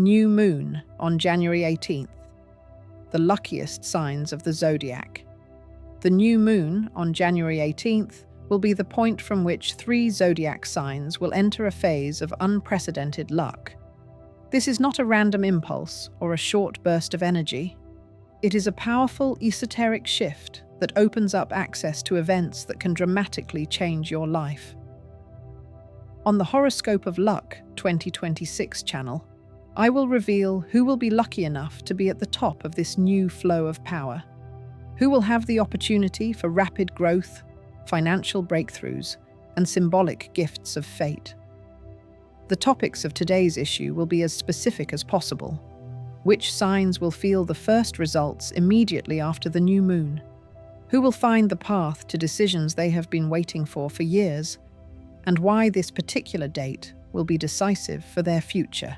New moon on January 18th. The luckiest signs of the Zodiac. The new moon on January 18th will be the point from which 3 zodiac signs will enter a phase of unprecedented luck. This is not a random impulse or a short burst of energy. It is a powerful esoteric shift that opens up access to events that can dramatically change your life. On the Horoscope of Luck 2026 channel, I will reveal who will be lucky enough to be at the top of this new flow of power, who will have the opportunity for rapid growth, financial breakthroughs, and symbolic gifts of fate. The topics of today's issue will be as specific as possible. Which signs will feel the first results immediately after the new moon? Who will find the path to decisions they have been waiting for years? And why this particular date will be decisive for their future.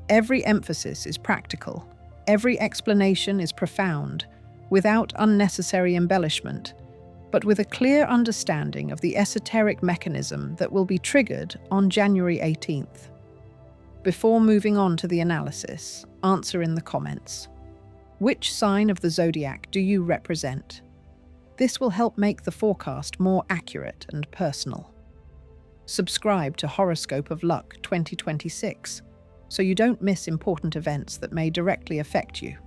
Every emphasis is practical. Every explanation is profound, without unnecessary embellishment, but with a clear understanding of the esoteric mechanism that will be triggered on January 18th. Before moving on to the analysis, answer in the comments. Which sign of the zodiac do you represent? This will help make the forecast more accurate and personal. Subscribe to Horoscope of Luck 2026 so you don't miss important events that may directly affect you.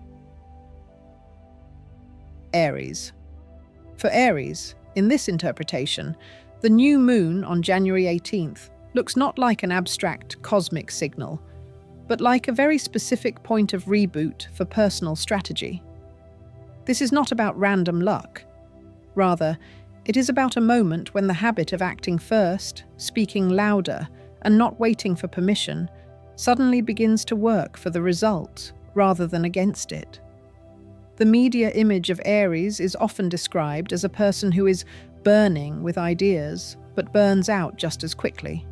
Aries. For Aries, in this interpretation, the new moon on January 18th looks not like an abstract cosmic signal, but like a very specific point of reboot for personal strategy. This is not about random luck. Rather, it is about a moment when the habit of acting first, speaking louder, and not waiting for permission suddenly begins to work for the result rather than against it. The media image of Aries is often described as a person who is burning with ideas but burns out just as quickly.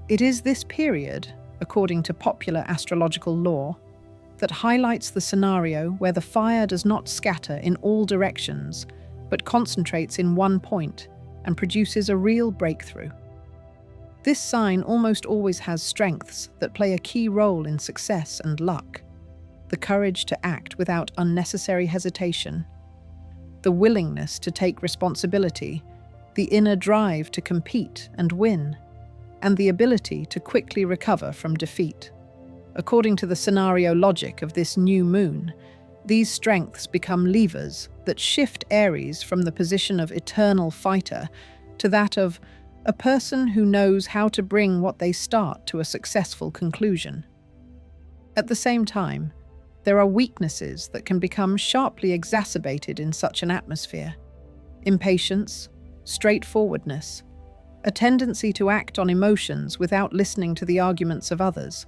It is this period, according to popular astrological lore, that highlights the scenario where the fire does not scatter in all directions but concentrates in one point and produces a real breakthrough. This sign almost always has strengths that play a key role in success and luck. The courage to act without unnecessary hesitation, the willingness to take responsibility, the inner drive to compete and win, and the ability to quickly recover from defeat. According to the scenario logic of this new moon, these strengths become levers that shift Aries from the position of eternal fighter to that of a person who knows how to bring what they start to a successful conclusion. At the same time, there are weaknesses that can become sharply exacerbated in such an atmosphere. Impatience, straightforwardness, a tendency to act on emotions without listening to the arguments of others,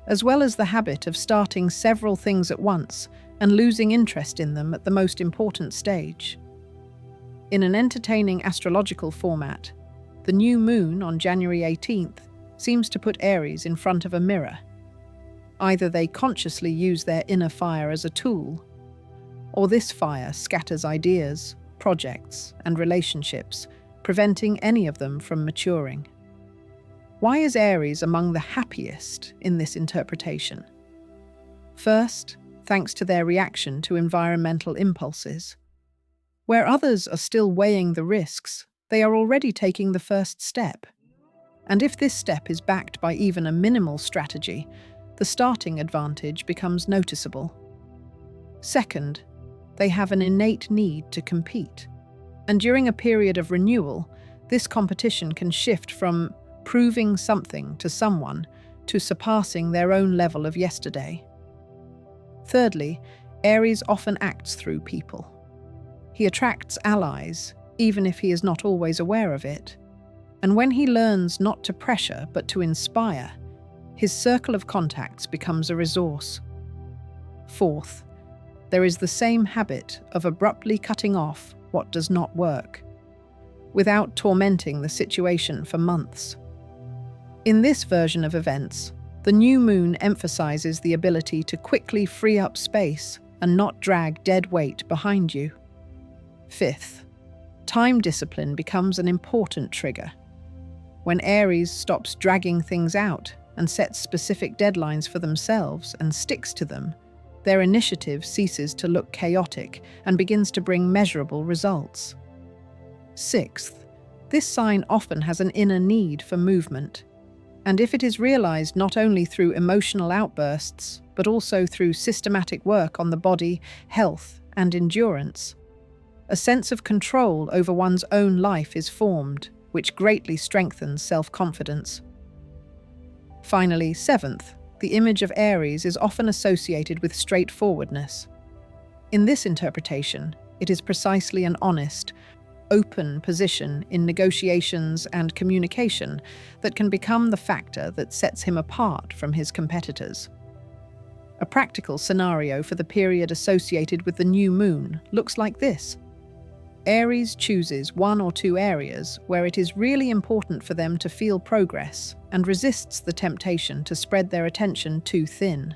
as well as the habit of starting several things at once and losing interest in them at the most important stage. In an entertaining astrological format, the new moon on January 18th seems to put Aries in front of a mirror. Either they consciously use their inner fire as a tool, or this fire scatters ideas, projects, and relationships, preventing any of them from maturing. Why is Aries among the happiest in this interpretation? First, thanks to their reaction to environmental impulses. Where others are still weighing the risks, they are already taking the first step. And if this step is backed by even a minimal strategy, the starting advantage becomes noticeable. Second, they have an innate need to compete. And during a period of renewal, this competition can shift from proving something to someone to surpassing their own level of yesterday. Thirdly, Aries often acts through people. He attracts allies, even if he is not always aware of it. And when he learns not to pressure but to inspire, his circle of contacts becomes a resource. Fourth, there is the same habit of abruptly cutting off what does not work, without tormenting the situation for months. In this version of events, the new moon emphasizes the ability to quickly free up space and not drag dead weight behind you. Fifth, time discipline becomes an important trigger. When Aries stops dragging things out, and sets specific deadlines for themselves and sticks to them, their initiative ceases to look chaotic and begins to bring measurable results. Sixth, this sign often has an inner need for movement, and if it is realized not only through emotional outbursts, but also through systematic work on the body, health, and endurance, a sense of control over one's own life is formed, which greatly strengthens self-confidence. Finally, seventh, the image of Aries is often associated with straightforwardness. In this interpretation, it is precisely an honest, open position in negotiations and communication that can become the factor that sets him apart from his competitors. A practical scenario for the period associated with the new moon looks like this. Aries chooses one or two areas where it is really important for them to feel progress and resists the temptation to spread their attention too thin.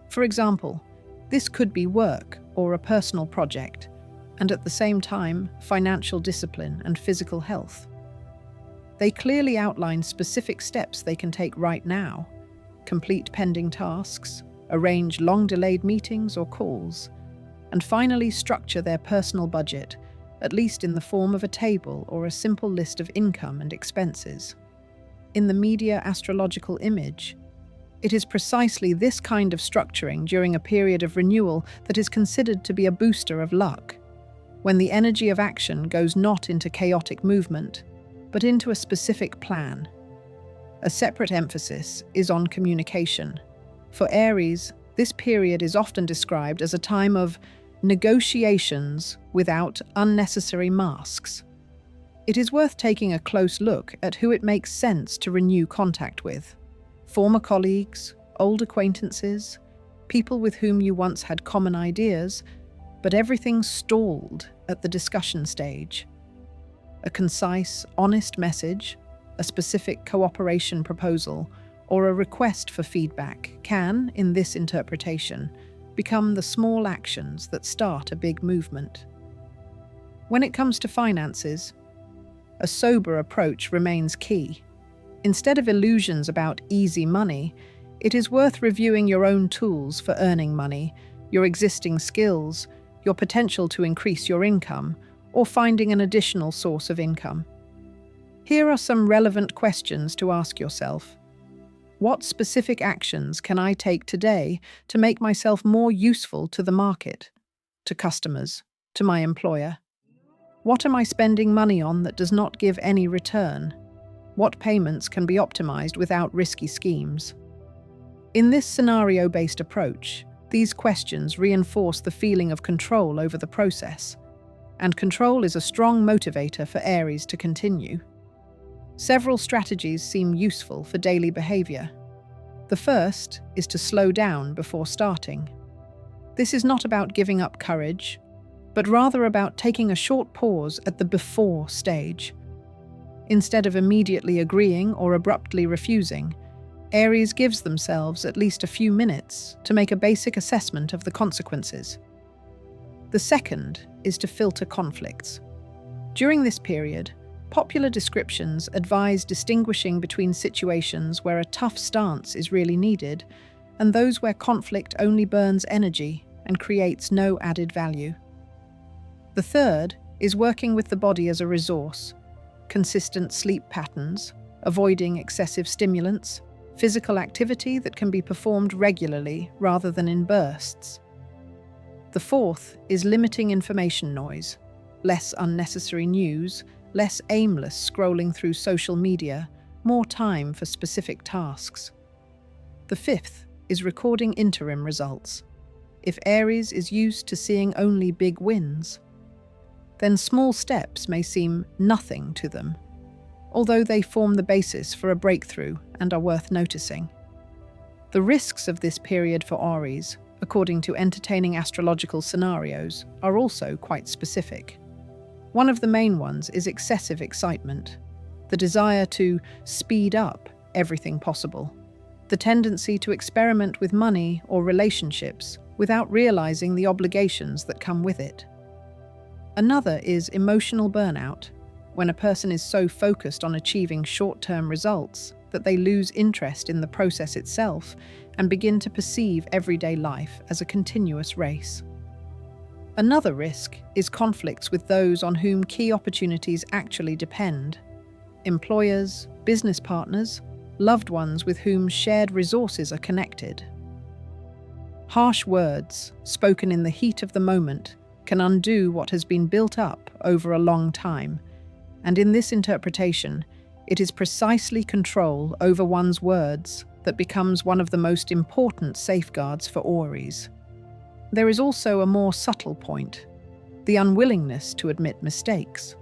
For example, this could be work or a personal project, and at the same time, financial discipline and physical health. They clearly outline specific steps they can take right now, complete pending tasks, arrange long-delayed meetings or calls, and finally structure their personal budget, at least in the form of a table or a simple list of income and expenses. In the media astrological image, it is precisely this kind of structuring during a period of renewal that is considered to be a booster of luck, when the energy of action goes not into chaotic movement, but into a specific plan. A separate emphasis is on communication. For Aries, this period is often described as a time of negotiations without unnecessary masks. It is worth taking a close look at who it makes sense to renew contact with. Former colleagues, old acquaintances, people with whom you once had common ideas, but everything stalled at the discussion stage. A concise, honest message, a specific cooperation proposal, or a request for feedback can, in this interpretation, become the small actions that start a big movement. When it comes to finances, a sober approach remains key. Instead of illusions about easy money, it is worth reviewing your own tools for earning money, your existing skills, your potential to increase your income, or finding an additional source of income. Here are some relevant questions to ask yourself. What specific actions can I take today to make myself more useful to the market, to customers, to my employer? What am I spending money on that does not give any return? What payments can be optimized without risky schemes? In this scenario-based approach, these questions reinforce the feeling of control over the process, and control is a strong motivator for Aries to continue. Several strategies seem useful for daily behavior. The first is to slow down before starting. This is not about giving up courage, but rather about taking a short pause at the before stage. Instead of immediately agreeing or abruptly refusing, Aries gives themselves at least a few minutes to make a basic assessment of the consequences. The second is to filter conflicts. During this period, popular descriptions advise distinguishing between situations where a tough stance is really needed and those where conflict only burns energy and creates no added value. The third is working with the body as a resource. Consistent sleep patterns, avoiding excessive stimulants, physical activity that can be performed regularly rather than in bursts. The fourth is limiting information noise, less unnecessary news, less aimless scrolling through social media, more time for specific tasks. The fifth is recording interim results. If Aries is used to seeing only big wins, then small steps may seem nothing to them, although they form the basis for a breakthrough and are worth noticing. The risks of this period for Aries, according to entertaining astrological scenarios, are also quite specific. One of the main ones is excessive excitement, the desire to speed up everything possible, the tendency to experiment with money or relationships without realizing the obligations that come with it. Another is emotional burnout, when a person is so focused on achieving short-term results that they lose interest in the process itself and begin to perceive everyday life as a continuous race. Another risk is conflicts with those on whom key opportunities actually depend: employers, business partners, loved ones with whom shared resources are connected. Harsh words, spoken in the heat of the moment, can undo what has been built up over a long time, and in this interpretation, it is precisely control over one's words that becomes one of the most important safeguards for Aries. There is also a more subtle point: the unwillingness to admit mistakes.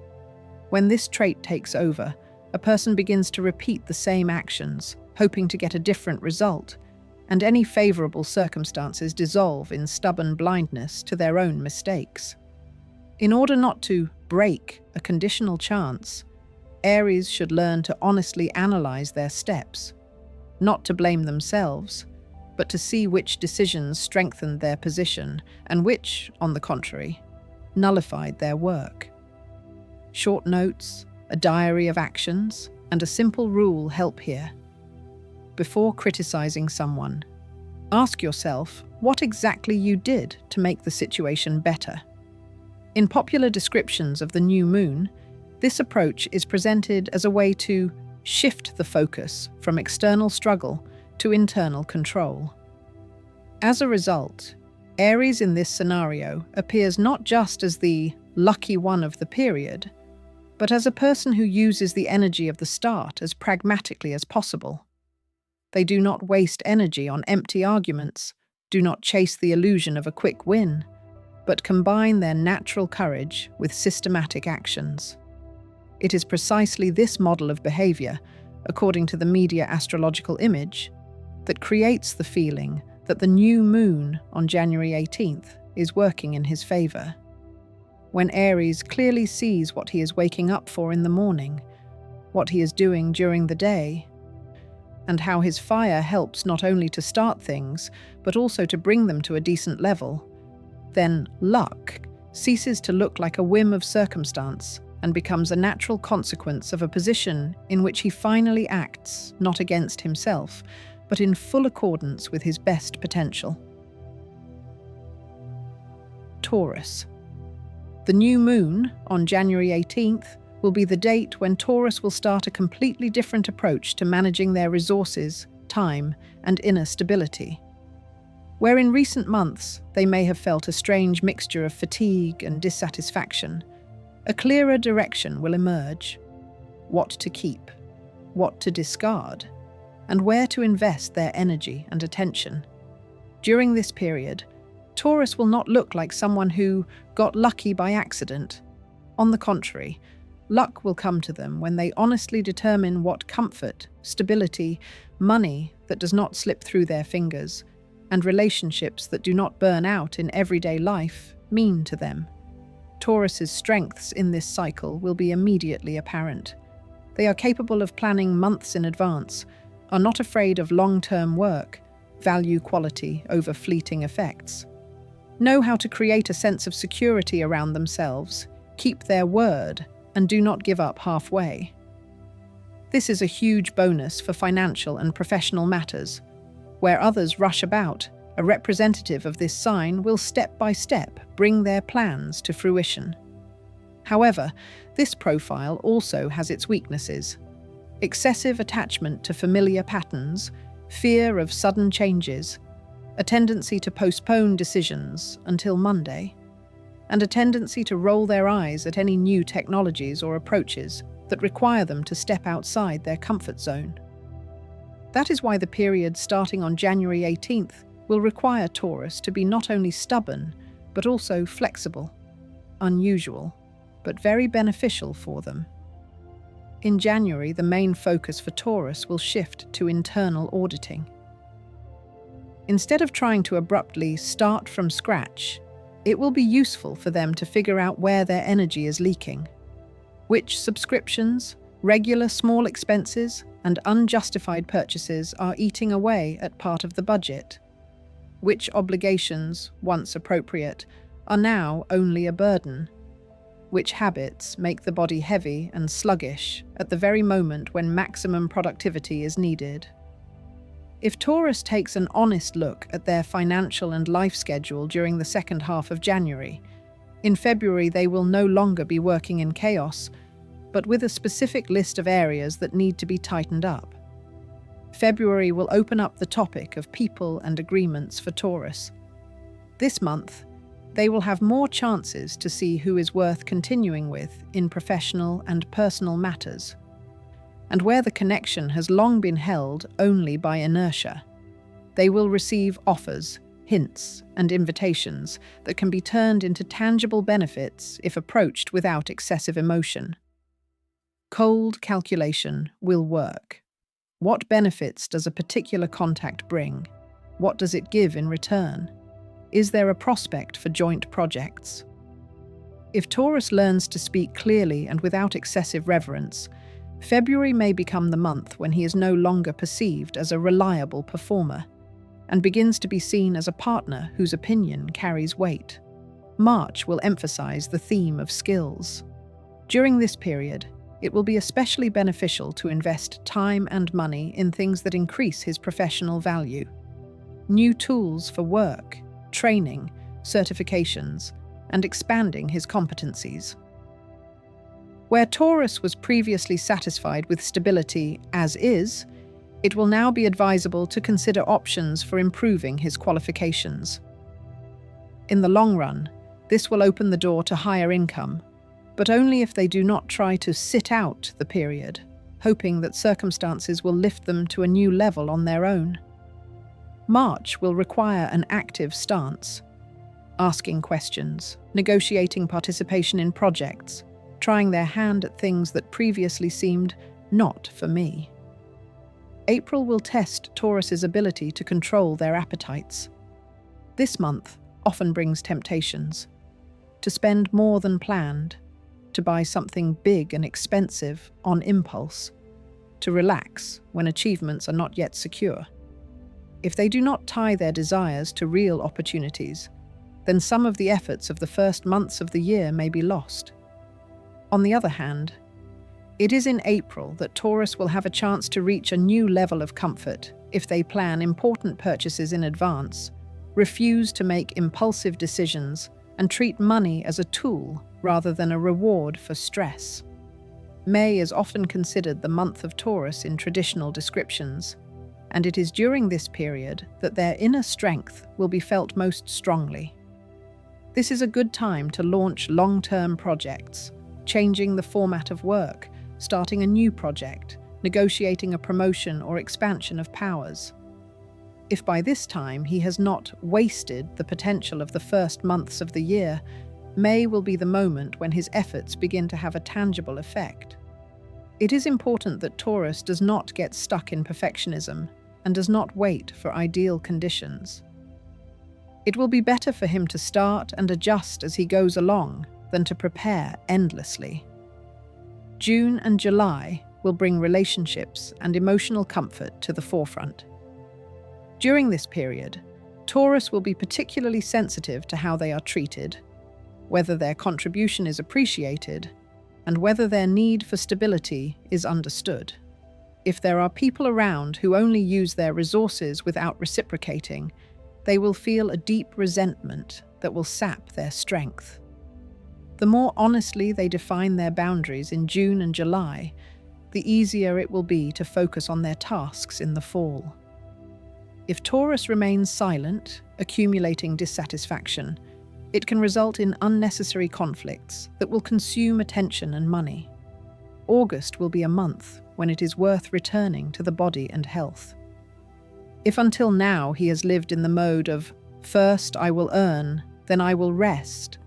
When this trait takes over, a person begins to repeat the same actions, hoping to get a different result, and any favorable circumstances dissolve in stubborn blindness to their own mistakes. In order not to break a conditional chance, Aries should learn to honestly analyze their steps, not to blame themselves, but to see which decisions strengthened their position and which, on the contrary, nullified their work. Short notes, a diary of actions, and a simple rule help here. Before criticizing someone, ask yourself what exactly you did to make the situation better. In popular descriptions of the new moon, this approach is presented as a way to shift the focus from external struggle to internal control. As a result, Aries in this scenario appears not just as the lucky one of the period, but as a person who uses the energy of the start as pragmatically as possible. They do not waste energy on empty arguments, do not chase the illusion of a quick win, but combine their natural courage with systematic actions. It is precisely this model of behavior, according to the media astrological image, that creates the feeling that the new moon on January 18th is working in his favor. When Aries clearly sees what he is waking up for in the morning, what he is doing during the day, and how his fire helps not only to start things, but also to bring them to a decent level, then luck ceases to look like a whim of circumstance and becomes a natural consequence of a position in which he finally acts not against himself, but in full accordance with his best potential. Taurus. The new moon on January 18th will be the date when Taurus will start a completely different approach to managing their resources, time, and inner stability. Where in recent months they may have felt a strange mixture of fatigue and dissatisfaction, a clearer direction will emerge: what to keep, what to discard, and where to invest their energy and attention. During this period, Taurus will not look like someone who got lucky by accident. On the contrary, luck will come to them when they honestly determine what comfort, stability, money that does not slip through their fingers, and relationships that do not burn out in everyday life mean to them. Taurus's strengths in this cycle will be immediately apparent. They are capable of planning months in advance, are not afraid of long-term work, value quality over fleeting effects, know how to create a sense of security around themselves, keep their word, and do not give up halfway. This is a huge bonus for financial and professional matters. Where others rush about, a representative of this sign will step by step bring their plans to fruition. However, this profile also has its weaknesses: excessive attachment to familiar patterns, fear of sudden changes, a tendency to postpone decisions until Monday, and a tendency to roll their eyes at any new technologies or approaches that require them to step outside their comfort zone. That is why the period starting on January 18th will require Taurus to be not only stubborn, but also flexible, unusual, but very beneficial for them. In January, the main focus for Taurus will shift to internal auditing. Instead of trying to abruptly start from scratch, it will be useful for them to figure out where their energy is leaking, which subscriptions, regular small expenses, and unjustified purchases are eating away at part of the budget, which obligations, once appropriate, are now only a burden, which habits make the body heavy and sluggish at the very moment when maximum productivity is needed. If Taurus takes an honest look at their financial and life schedule during the second half of January, in February they will no longer be working in chaos, but with a specific list of areas that need to be tightened up. February will open up the topic of people and agreements for Taurus. This month, they will have more chances to see who is worth continuing with in professional and personal matters, and where the connection has long been held only by inertia. They will receive offers, hints, and invitations that can be turned into tangible benefits if approached without excessive emotion. Cold calculation will work. What benefits does a particular contact bring? What does it give in return? Is there a prospect for joint projects? If Taurus learns to speak clearly and without excessive reverence, February may become the month when he is no longer perceived as a reliable performer and begins to be seen as a partner whose opinion carries weight. March will emphasize the theme of skills. During this period, it will be especially beneficial to invest time and money in things that increase his professional value. New tools for work, training, certifications, and expanding his competencies. Where Taurus was previously satisfied with stability as is, it will now be advisable to consider options for improving his qualifications. In the long run, this will open the door to higher income, but only if they do not try to sit out the period, hoping that circumstances will lift them to a new level on their own. March will require an active stance, asking questions, negotiating participation in projects, trying their hand at things that previously seemed not for me. April will test Taurus's ability to control their appetites. This month often brings temptations. To spend more than planned, to buy something big and expensive on impulse, to relax when achievements are not yet secure. If they do not tie their desires to real opportunities, then some of the efforts of the first months of the year may be lost. On the other hand, it is in April that Taurus will have a chance to reach a new level of comfort if they plan important purchases in advance, refuse to make impulsive decisions, and treat money as a tool rather than a reward for stress. May is often considered the month of Taurus in traditional descriptions, and it is during this period that their inner strength will be felt most strongly. This is a good time to launch long-term projects, changing the format of work, starting a new project, negotiating a promotion or expansion of powers. If by this time he has not wasted the potential of the first months of the year, May will be the moment when his efforts begin to have a tangible effect. It is important that Taurus does not get stuck in perfectionism and does not wait for ideal conditions. It will be better for him to start and adjust as he goes along than to prepare endlessly. June and July will bring relationships and emotional comfort to the forefront. During this period, Taurus will be particularly sensitive to how they are treated, whether their contribution is appreciated, and whether their need for stability is understood. If there are people around who only use their resources without reciprocating, they will feel a deep resentment that will sap their strength. The more honestly they define their boundaries in June and July, the easier it will be to focus on their tasks in the fall. If Taurus remains silent, accumulating dissatisfaction, it can result in unnecessary conflicts that will consume attention and money. August will be a month when it is worth returning to the body and health. If until now he has lived in the mode of, first I will earn, then I will rest,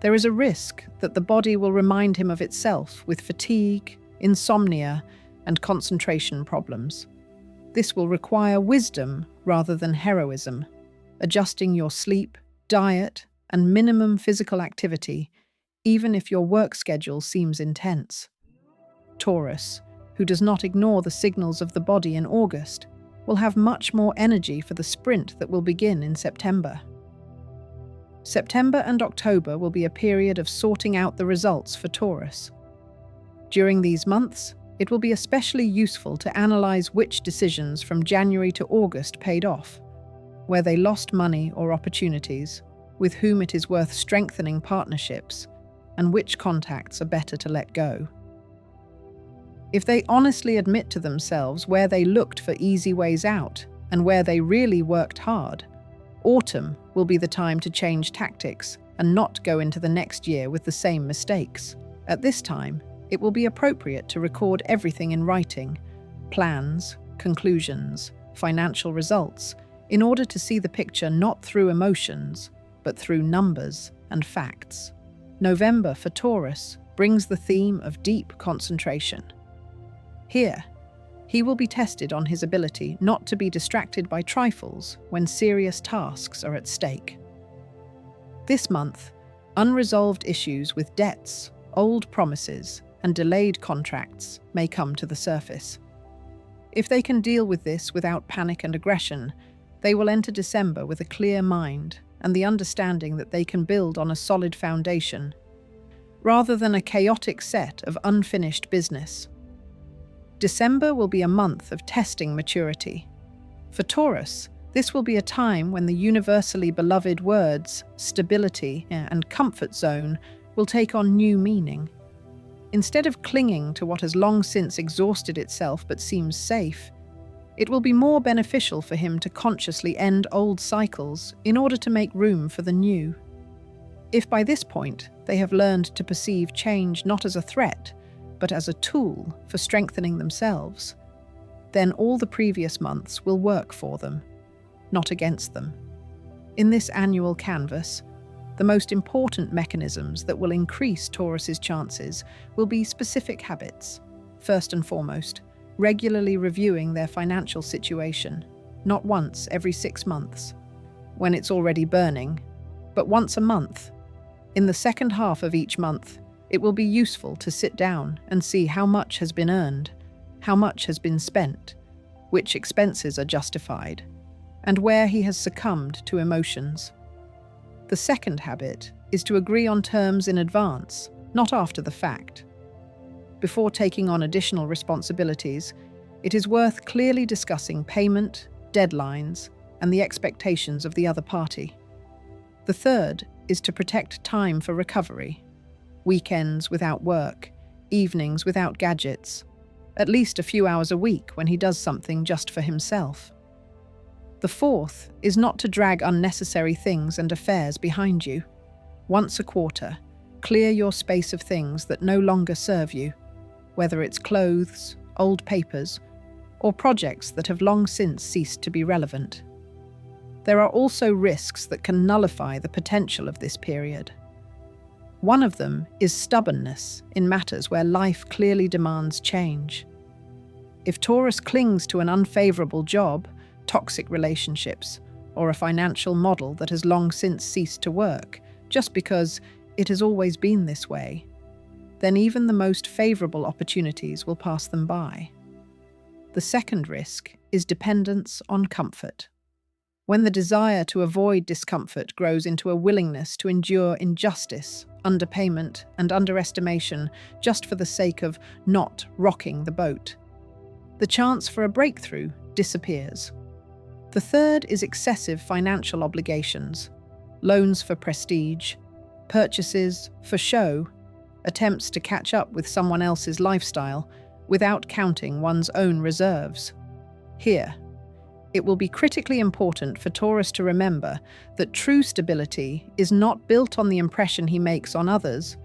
there is a risk that the body will remind him of itself with fatigue, insomnia, and concentration problems. This will require wisdom rather than heroism, adjusting your sleep, diet, and minimum physical activity, even if your work schedule seems intense. Taurus, who does not ignore the signals of the body in August, will have much more energy for the sprint that will begin in September. September and October will be a period of sorting out the results for Taurus. During these months, it will be especially useful to analyze which decisions from January to August paid off, where they lost money or opportunities, with whom it is worth strengthening partnerships, and which contacts are better to let go. If they honestly admit to themselves where they looked for easy ways out and where they really worked hard, autumn will be the time to change tactics and not go into the next year with the same mistakes. At this time, it will be appropriate to record everything in writing: plans, conclusions, financial results, in order to see the picture not through emotions, but through numbers and facts. November for Taurus brings the theme of deep concentration. Here, he will be tested on his ability not to be distracted by trifles when serious tasks are at stake. This month, unresolved issues with debts, old promises, and delayed contracts may come to the surface. If they can deal with this without panic and aggression, they will enter December with a clear mind and the understanding that they can build on a solid foundation, rather than a chaotic set of unfinished business. December will be a month of testing maturity. For Taurus, this will be a time when the universally beloved words stability and comfort zone will take on new meaning. Instead of clinging to what has long since exhausted itself but seems safe, it will be more beneficial for him to consciously end old cycles in order to make room for the new. If by this point they have learned to perceive change not as a threat, but as a tool for strengthening themselves, then all the previous months will work for them, not against them. In this annual canvas, the most important mechanisms that will increase Taurus's chances will be specific habits. First and foremost, regularly reviewing their financial situation, not once every 6 months, when it's already burning, but once a month. In the second half of each month, it will be useful to sit down and see how much has been earned, how much has been spent, which expenses are justified, and where he has succumbed to emotions. The second habit is to agree on terms in advance, not after the fact. Before taking on additional responsibilities, it is worth clearly discussing payment, deadlines, and the expectations of the other party. The third is to protect time for recovery. Weekends without work, evenings without gadgets, at least a few hours a week when he does something just for himself. The fourth is not to drag unnecessary things and affairs behind you. Once a quarter, clear your space of things that no longer serve you, whether it's clothes, old papers, or projects that have long since ceased to be relevant. There are also risks that can nullify the potential of this period. One of them is stubbornness in matters where life clearly demands change. If Taurus clings to an unfavorable job, toxic relationships, or a financial model that has long since ceased to work, just because it has always been this way, then even the most favorable opportunities will pass them by. The second risk is dependence on comfort. When the desire to avoid discomfort grows into a willingness to endure injustice, underpayment, and underestimation just for the sake of not rocking the boat, the chance for a breakthrough disappears. The third is excessive financial obligations, loans for prestige, purchases for show, attempts to catch up with someone else's lifestyle without counting one's own reserves. Here, it will be critically important for Taurus to remember that true stability is not built on the impression he makes on others,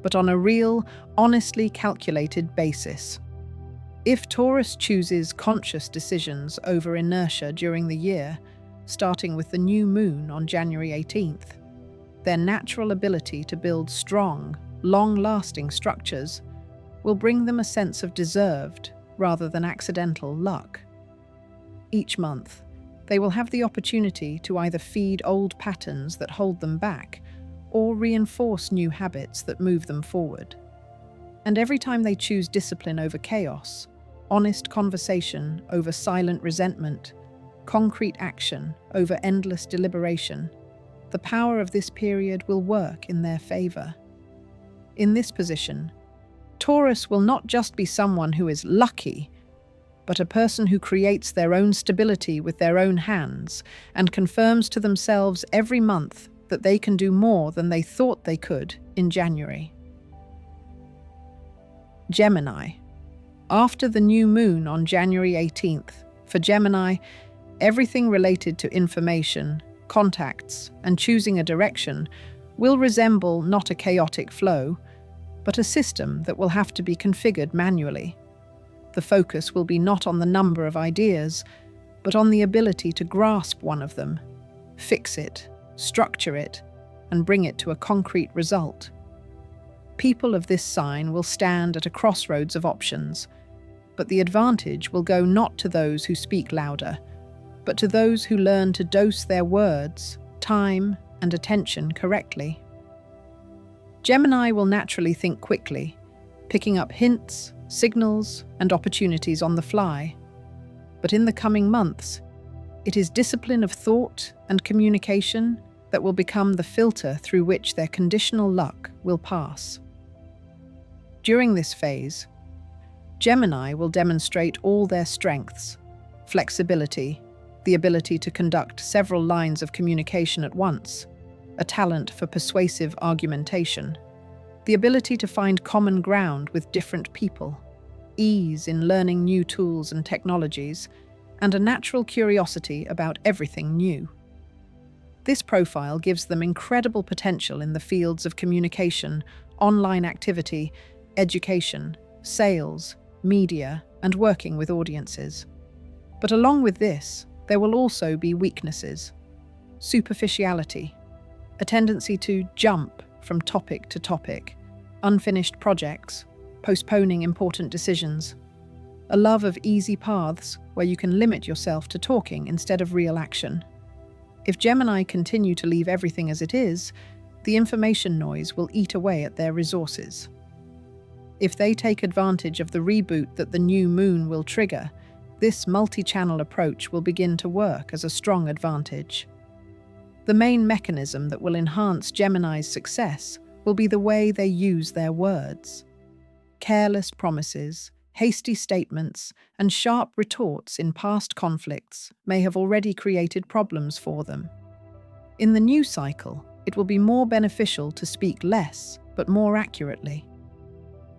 but on a real, honestly calculated basis. If Taurus chooses conscious decisions over inertia during the year, starting with the new moon on January 18th, their natural ability to build strong, long-lasting structures will bring them a sense of deserved rather than accidental luck. Each month, they will have the opportunity to either feed old patterns that hold them back or reinforce new habits that move them forward. And every time they choose discipline over chaos, honest conversation over silent resentment, concrete action over endless deliberation, the power of this period will work in their favor. In this position, Taurus will not just be someone who is lucky, but a person who creates their own stability with their own hands and confirms to themselves every month that they can do more than they thought they could in January. Gemini. After the new moon on January 18th, for Gemini, everything related to information, contacts, and choosing a direction will resemble not a chaotic flow, but a system that will have to be configured manually. The focus will be not on the number of ideas, but on the ability to grasp one of them, fix it, structure it, and bring it to a concrete result. People of this sign will stand at a crossroads of options, but the advantage will go not to those who speak louder, but to those who learn to dose their words, time, and attention correctly. Gemini will naturally think quickly, picking up hints, signals, and opportunities on the fly. But in the coming months, it is discipline of thought and communication that will become the filter through which their conditional luck will pass. During this phase, Gemini will demonstrate all their strengths: flexibility, the ability to conduct several lines of communication at once, a talent for persuasive argumentation, the ability to find common ground with different people, ease in learning new tools and technologies, and a natural curiosity about everything new. This profile gives them incredible potential in the fields of communication, online activity, education, sales, media, and working with audiences. But along with this, there will also be weaknesses: superficiality, a tendency to jump from topic to topic, unfinished projects, postponing important decisions, a love of easy paths where you can limit yourself to talking instead of real action. If Gemini continue to leave everything as it is, the information noise will eat away at their resources. If they take advantage of the reboot that the new moon will trigger, this multi-channel approach will begin to work as a strong advantage. The main mechanism that will enhance Gemini's success will be the way they use their words. Careless promises, hasty statements, and sharp retorts in past conflicts may have already created problems for them. In the new cycle, it will be more beneficial to speak less but more accurately.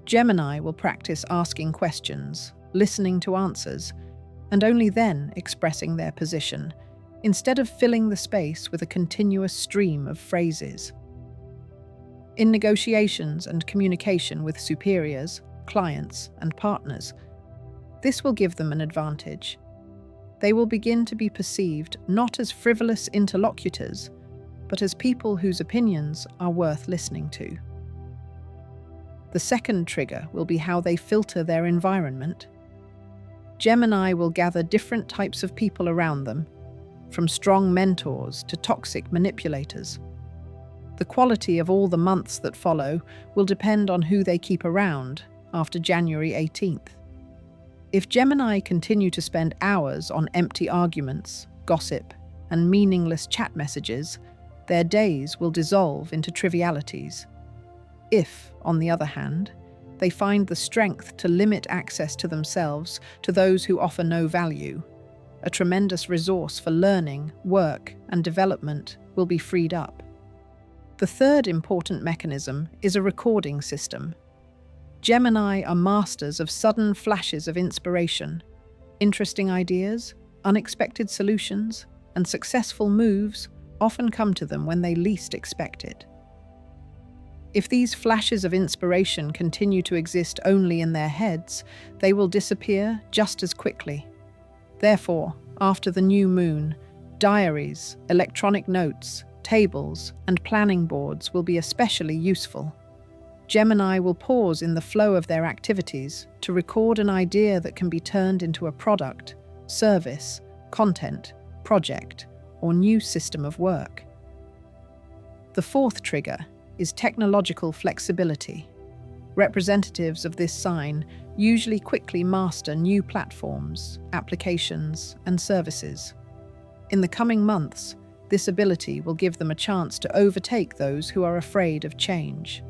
Gemini will practice asking questions, listening to answers, and only then expressing their position, instead of filling the space with a continuous stream of phrases. In negotiations and communication with superiors, clients, and partners, this will give them an advantage. They will begin to be perceived not as frivolous interlocutors, but as people whose opinions are worth listening to. The second trigger will be how they filter their environment. Gemini will gather different types of people around them, from strong mentors to toxic manipulators. The quality of all the months that follow will depend on who they keep around after January 18th. If Gemini continue to spend hours on empty arguments, gossip, and meaningless chat messages, their days will dissolve into trivialities. If, on the other hand, they find the strength to limit access to themselves to those who offer no value, a tremendous resource for learning, work, and development will be freed up. The third important mechanism is a recording system. Gemini are masters of sudden flashes of inspiration. Interesting ideas, unexpected solutions, and successful moves often come to them when they least expect it. If these flashes of inspiration continue to exist only in their heads, they will disappear just as quickly. Therefore, after the new moon, diaries, electronic notes, tables, and planning boards will be especially useful. Gemini will pause in the flow of their activities to record an idea that can be turned into a product, service, content, project, or new system of work. The fourth trigger is technological flexibility. Representatives of this sign usually quickly master new platforms, applications, and services. In the coming months, This ability will give them a chance to overtake those who are afraid of change.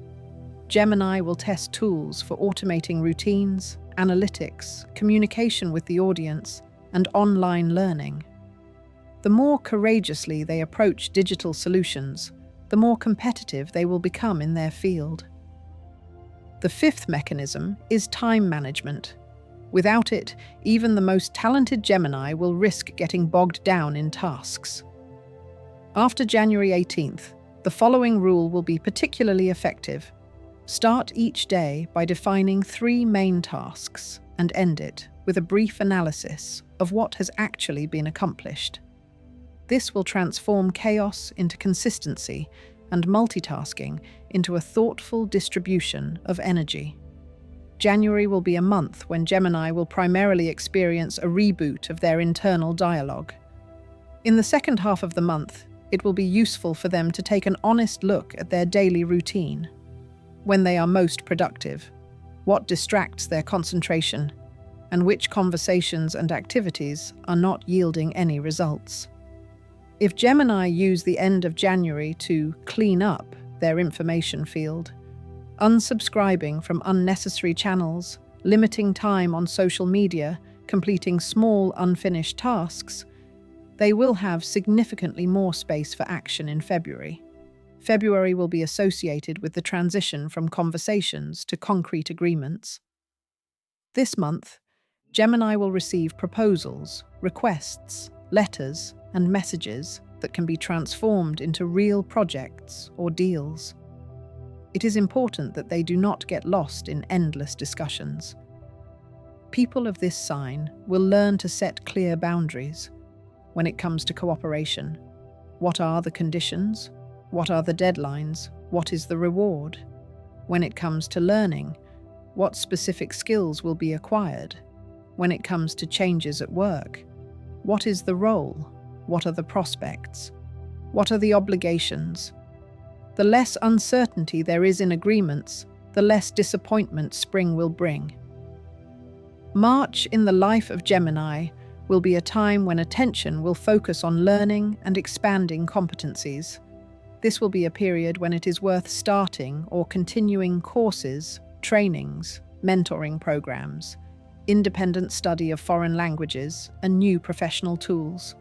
Gemini will test tools for automating routines, analytics, communication with the audience, and online learning. The more courageously they approach digital solutions, the more competitive they will become in their field. The fifth mechanism is time management. Without it, even the most talented Gemini will risk getting bogged down in tasks. After January 18th, the following rule will be particularly effective. Start each day by defining 3 main tasks and end it with a brief analysis of what has actually been accomplished. This will transform chaos into consistency and multitasking into a thoughtful distribution of energy. January will be a month when Gemini will primarily experience a reboot of their internal dialogue. In the second half of the month, it will be useful for them to take an honest look at their daily routine. When they are most productive, what distracts their concentration, and which conversations and activities are not yielding any results. If Gemini use the end of January to clean up their information field, unsubscribing from unnecessary channels, limiting time on social media, completing small unfinished tasks, they will have significantly more space for action in February. February will be associated with the transition from conversations to concrete agreements. This month, Gemini will receive proposals, requests, letters, and messages that can be transformed into real projects or deals. It is important that they do not get lost in endless discussions. People of this sign will learn to set clear boundaries. When it comes to cooperation, what are the conditions? What are the deadlines? What is the reward? When it comes to learning, what specific skills will be acquired? When it comes to changes at work, what is the role? What are the prospects? What are the obligations? The less uncertainty there is in agreements, the less disappointment spring will bring. March in the life of Gemini will be a time when attention will focus on learning and expanding competencies. This will be a period when it is worth starting or continuing courses, trainings, mentoring programs, independent study of foreign languages, and new professional tools.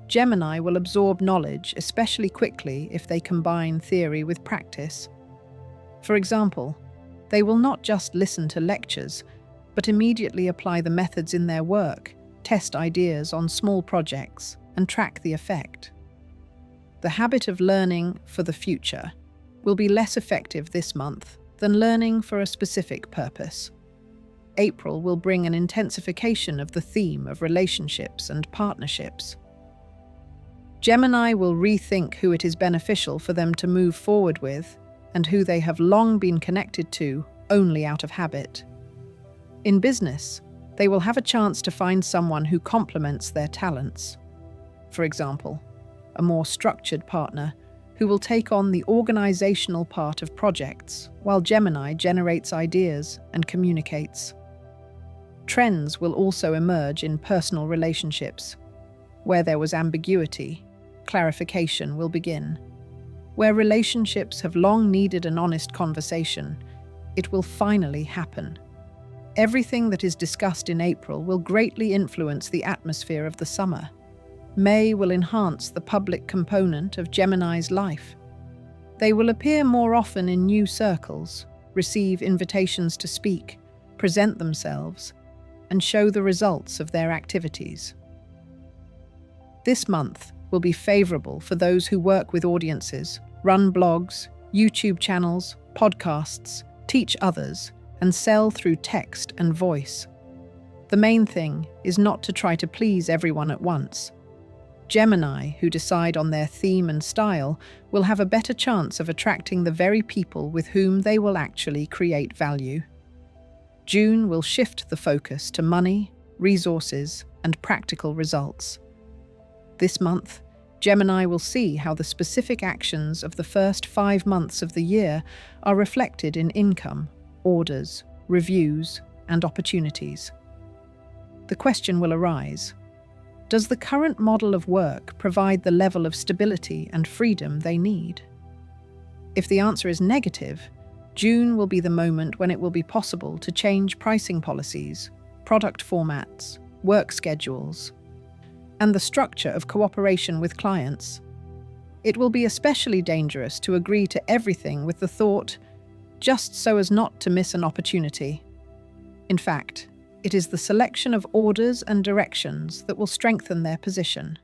Gemini will absorb knowledge especially quickly if they combine theory with practice. For example, they will not just listen to lectures, but immediately apply the methods in their work, test ideas on small projects, and track the effect. The habit of learning for the future will be less effective this month than learning for a specific purpose. April will bring an intensification of the theme of relationships and partnerships. Gemini will rethink who it is beneficial for them to move forward with and who they have long been connected to only out of habit. In business, they will have a chance to find someone who complements their talents. For example, a more structured partner who will take on the organizational part of projects, while Gemini generates ideas and communicates. Trends will also emerge in personal relationships. Where there was ambiguity, clarification will begin. Where relationships have long needed an honest conversation, it will finally happen. Everything that is discussed in April will greatly influence the atmosphere of the summer. May will enhance the public component of Gemini's life. They will appear more often in new circles, receive invitations to speak, present themselves, and show the results of their activities. This month will be favorable for those who work with audiences, run blogs, YouTube channels, podcasts, teach others, and sell through text and voice. The main thing is not to try to please everyone at once. Gemini, who decide on their theme and style, will have a better chance of attracting the very people with whom they will actually create value. June will shift the focus to money, resources, and practical results. This month, Gemini will see how the specific actions of the first 5 months of the year are reflected in income, orders, reviews, and opportunities. The question will arise: Does the current model of work provide the level of stability and freedom they need? If the answer is negative, June will be the moment when it will be possible to change pricing policies, product formats, work schedules, and the structure of cooperation with clients. It will be especially dangerous to agree to everything with the thought, just so as not to miss an opportunity. In fact, it is the selection of orders and directions that will strengthen their position.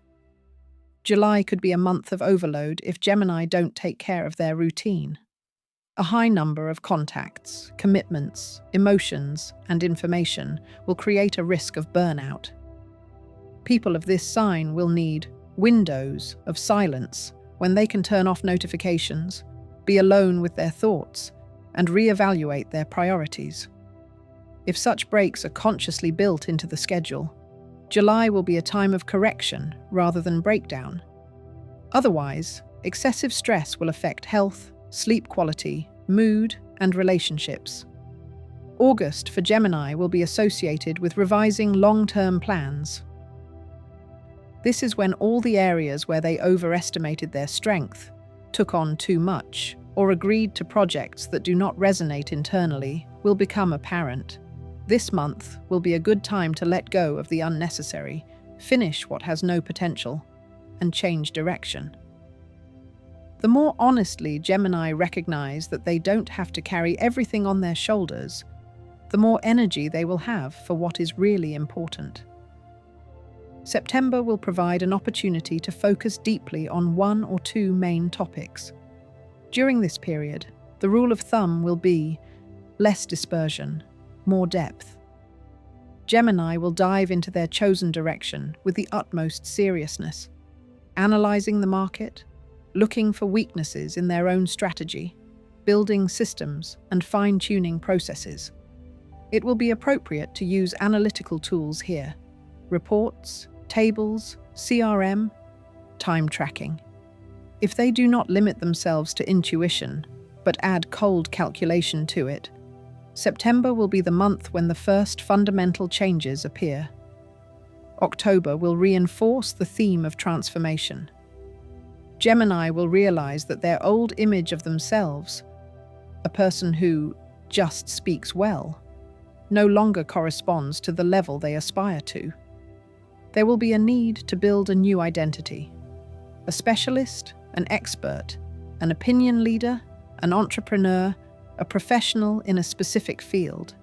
July could be a month of overload if Gemini don't take care of their routine. A high number of contacts, commitments, emotions, and information will create a risk of burnout. People of this sign will need windows of silence when they can turn off notifications, be alone with their thoughts, and reevaluate their priorities. If such breaks are consciously built into the schedule, July will be a time of correction rather than breakdown. Otherwise, excessive stress will affect health, sleep quality, mood, and relationships. August for Gemini will be associated with revising long-term plans. This is when all the areas where they overestimated their strength, took on too much, or agreed to projects that do not resonate internally will become apparent. This month will be a good time to let go of the unnecessary, finish what has no potential, and change direction. The more honestly Gemini recognize that they don't have to carry everything on their shoulders, the more energy they will have for what is really important. September will provide an opportunity to focus deeply on one or two main topics. During this period, the rule of thumb will be less dispersion, more depth. Gemini will dive into their chosen direction with the utmost seriousness, analyzing the market, looking for weaknesses in their own strategy, building systems and fine-tuning processes. It will be appropriate to use analytical tools here: reports, tables, CRM, time tracking. If they do not limit themselves to intuition, but add cold calculation to it, September will be the month when the first fundamental changes appear. October will reinforce the theme of transformation. Gemini will realize that their old image of themselves, a person who just speaks well, no longer corresponds to the level they aspire to. There will be a need to build a new identity: a specialist, an expert, an opinion leader, an entrepreneur, a professional in a specific field.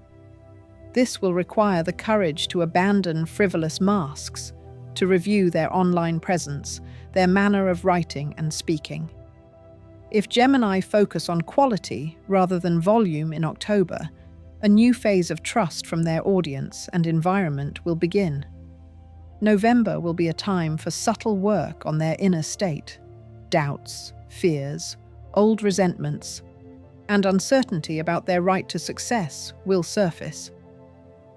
This will require the courage to abandon frivolous masks, to review their online presence, their manner of writing and speaking. If Gemini focus on quality rather than volume in October, a new phase of trust from their audience and environment will begin. November will be a time for subtle work on their inner state. Doubts, fears, old resentments, and uncertainty about their right to success will surface.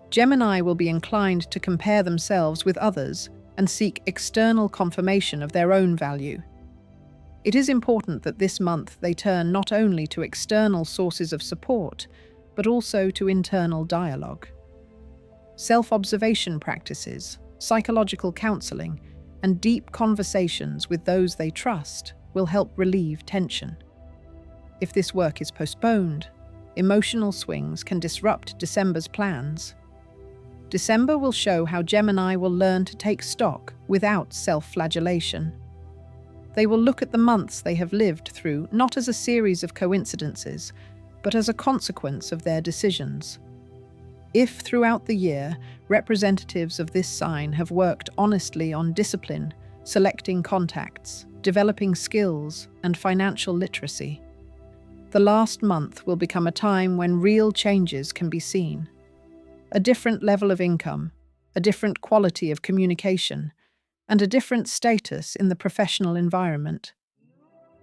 Gemini will be inclined to compare themselves with others and seek external confirmation of their own value. It is important that this month they turn not only to external sources of support, but also to internal dialogue. Self-observation practices, psychological counseling, and deep conversations with those they trust will help relieve tension. If this work is postponed, emotional swings can disrupt December's plans. December will show how Gemini will learn to take stock without self-flagellation. They will look at the months they have lived through not as a series of coincidences, but as a consequence of their decisions. If throughout the year, representatives of this sign have worked honestly on discipline, selecting contacts, developing skills, and financial literacy, the last month will become a time when real changes can be seen. A different level of income, a different quality of communication, and a different status in the professional environment.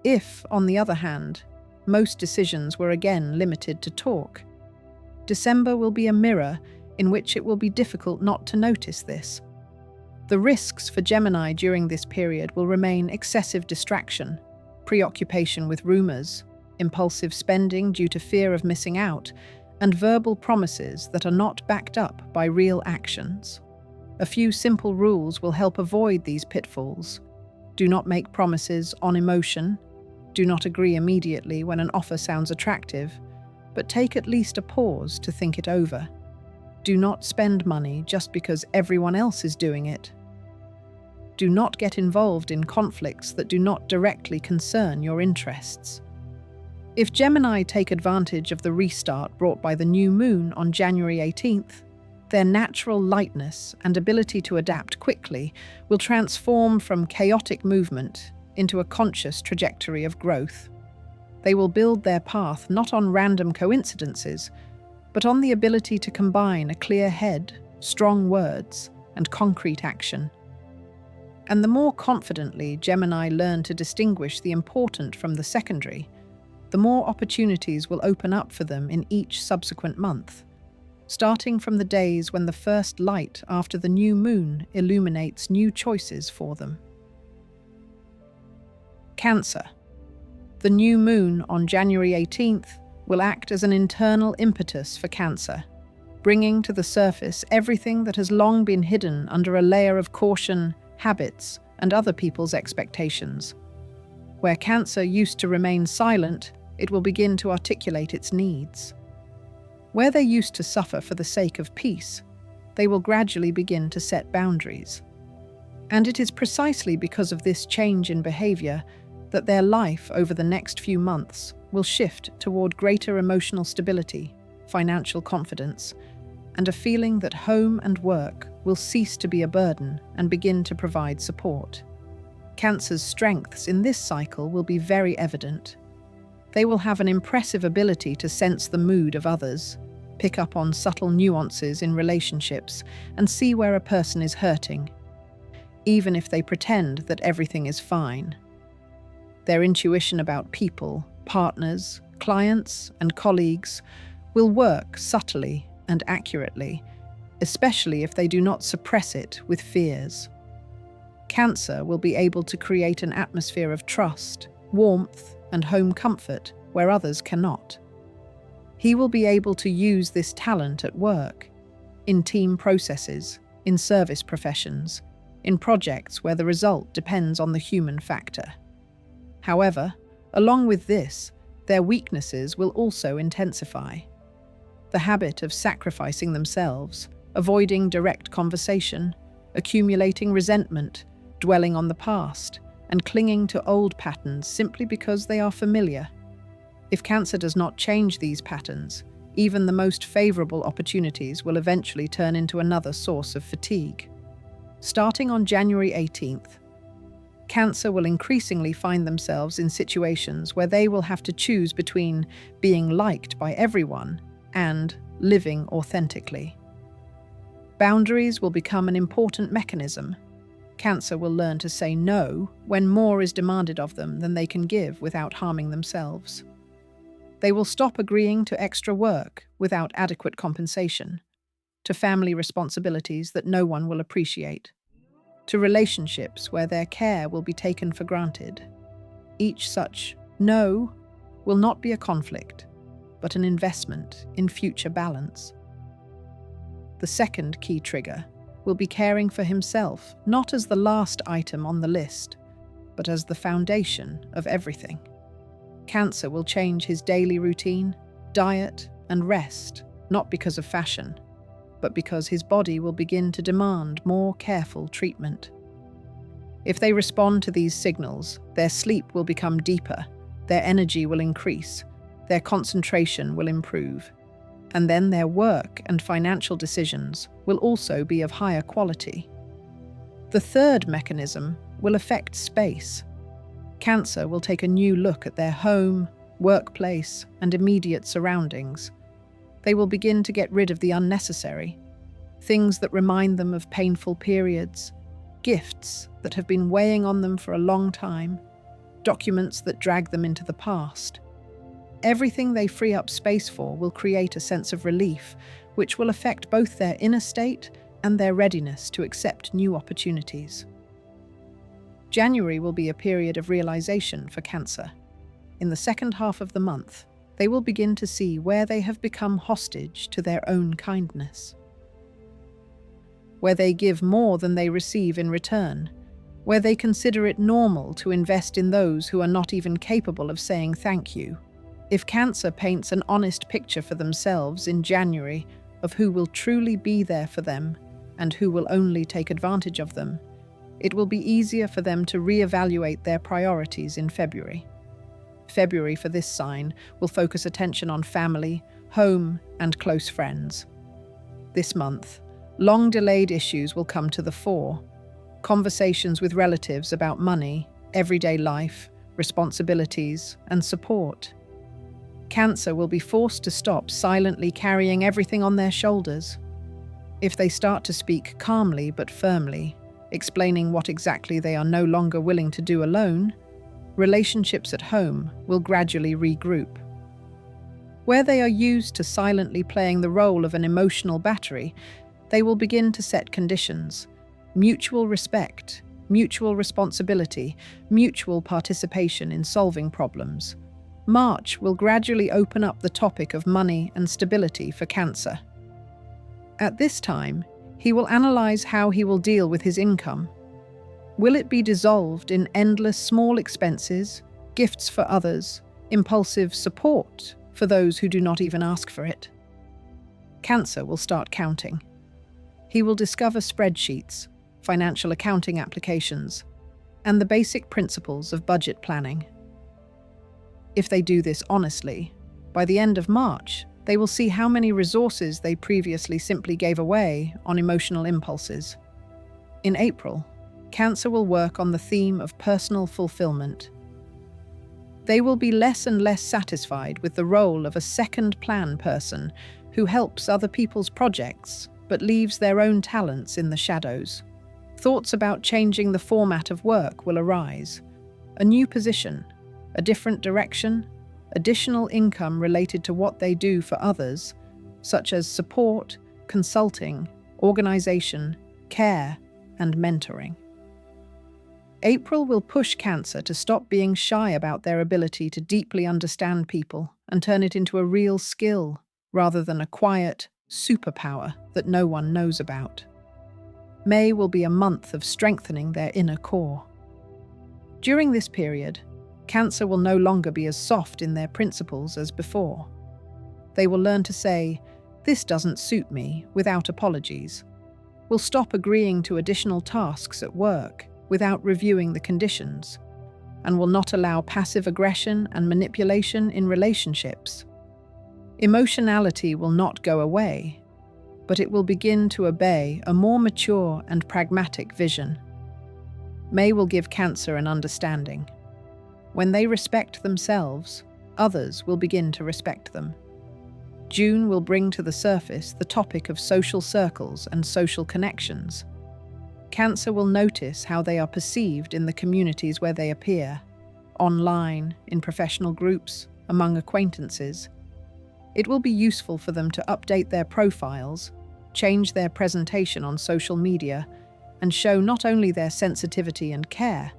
If, on the other hand, most decisions were again limited to talk, December will be a mirror in which it will be difficult not to notice this. The risks for Gemini during this period will remain excessive distraction, preoccupation with rumors, impulsive spending due to fear of missing out, and verbal promises that are not backed up by real actions. A few simple rules will help avoid these pitfalls. Do not make promises on emotion. Do not agree immediately when an offer sounds attractive, but take at least a pause to think it over. Do not spend money just because everyone else is doing it. Do not get involved in conflicts that do not directly concern your interests. If Gemini take advantage of the restart brought by the new moon on January 18th, their natural lightness and ability to adapt quickly will transform from chaotic movement into a conscious trajectory of growth. They will build their path not on random coincidences, but on the ability to combine a clear head, strong words, and concrete action. And the more confidently Gemini learn to distinguish the important from the secondary, the more opportunities will open up for them in each subsequent month, starting from the days when the first light after the new moon illuminates new choices for them. Cancer. The new moon on January 18th will act as an internal impetus for Cancer, bringing to the surface everything that has long been hidden under a layer of caution, habits, and other people's expectations. Where Cancer used to remain silent, it will begin to articulate its needs. Where they used to suffer for the sake of peace, they will gradually begin to set boundaries. And it is precisely because of this change in behavior that their life over the next few months will shift toward greater emotional stability, financial confidence, and a feeling that home and work will cease to be a burden and begin to provide support. Cancer's strengths in this cycle will be very evident. They will have an impressive ability to sense the mood of others, pick up on subtle nuances in relationships, and see where a person is hurting, even if they pretend that everything is fine. Their intuition about people, partners, clients, and colleagues will work subtly and accurately, especially if they do not suppress it with fears. Cancer will be able to create an atmosphere of trust, warmth, and home comfort where others cannot. He will be able to use this talent at work, in team processes, in service professions, in projects where the result depends on the human factor. However, along with this, their weaknesses will also intensify. The habit of sacrificing themselves, avoiding direct conversation, accumulating resentment, dwelling on the past, and clinging to old patterns simply because they are familiar. If Cancer does not change these patterns, even the most favorable opportunities will eventually turn into another source of fatigue. Starting on January 18th, Cancer will increasingly find themselves in situations where they will have to choose between being liked by everyone and living authentically. Boundaries will become an important mechanism. Cancer will learn to say no when more is demanded of them than they can give without harming themselves. They will stop agreeing to extra work without adequate compensation, to family responsibilities that no one will appreciate, to relationships where their care will be taken for granted. Each such no will not be a conflict, but an investment in future balance. The second key trigger will be caring for himself, not as the last item on the list, but as the foundation of everything. Cancer will change his daily routine, diet, and rest, not because of fashion, but because his body will begin to demand more careful treatment. If they respond to these signals, their sleep will become deeper, their energy will increase, their concentration will improve, and then their work and financial decisions will also be of higher quality. The third mechanism will affect space. Cancer will take a new look at their home, workplace, and immediate surroundings. They will begin to get rid of the unnecessary, things that remind them of painful periods, gifts that have been weighing on them for a long time, documents that drag them into the past. Everything they free up space for will create a sense of relief, which will affect both their inner state and their readiness to accept new opportunities. January will be a period of realization for Cancer. In the second half of the month, they will begin to see where they have become hostage to their own kindness. where they give more than they receive in return, where they consider it normal to invest in those who are not even capable of saying thank you. If Cancer paints an honest picture for themselves in January of who will truly be there for them and who will only take advantage of them, it will be easier for them to reevaluate their priorities in February. February for this sign will focus attention on family, home, and close friends. This month, long-delayed issues will come to the fore. Conversations with relatives about money, everyday life, responsibilities, and support. Cancer will be forced to stop silently carrying everything on their shoulders. If they start to speak calmly but firmly, explaining what exactly they are no longer willing to do alone, relationships at home will gradually regroup. Where they are used to silently playing the role of an emotional battery, they will begin to set conditions: mutual respect, mutual responsibility, mutual participation in solving problems. March will gradually open up the topic of money and stability for Cancer. At this time, he will analyze how he will deal with his income. Will it be dissolved in endless small expenses, gifts for others, impulsive support for those who do not even ask for it? Cancer will start counting. He will discover spreadsheets, financial accounting applications, and the basic principles of budget planning. If they do this honestly, by the end of March, they will see how many resources they previously simply gave away on emotional impulses. In April, Cancer will work on the theme of personal fulfillment. They will be less and less satisfied with the role of a second-plan person who helps other people's projects but leaves their own talents in the shadows. Thoughts about changing the format of work will arise. A new position, a different direction, additional income related to what they do for others, such as support, consulting, organization, care, and mentoring. April will push Cancer to stop being shy about their ability to deeply understand people and turn it into a real skill, rather than a quiet superpower that no one knows about. May will be a month of strengthening their inner core. During this period, Cancer will no longer be as soft in their principles as before. They will learn to say, "This doesn't suit me," without apologies. Will stop agreeing to additional tasks at work without reviewing the conditions, and will not allow passive aggression and manipulation in relationships. Emotionality will not go away, but it will begin to obey a more mature and pragmatic vision. May will give Cancer an understanding. When they respect themselves, others will begin to respect them. June will bring to the surface the topic of social circles and social connections. Cancer will notice how they are perceived in the communities where they appear, online, in professional groups, among acquaintances. It will be useful for them to update their profiles, change their presentation on social media, and show not only their sensitivity and care,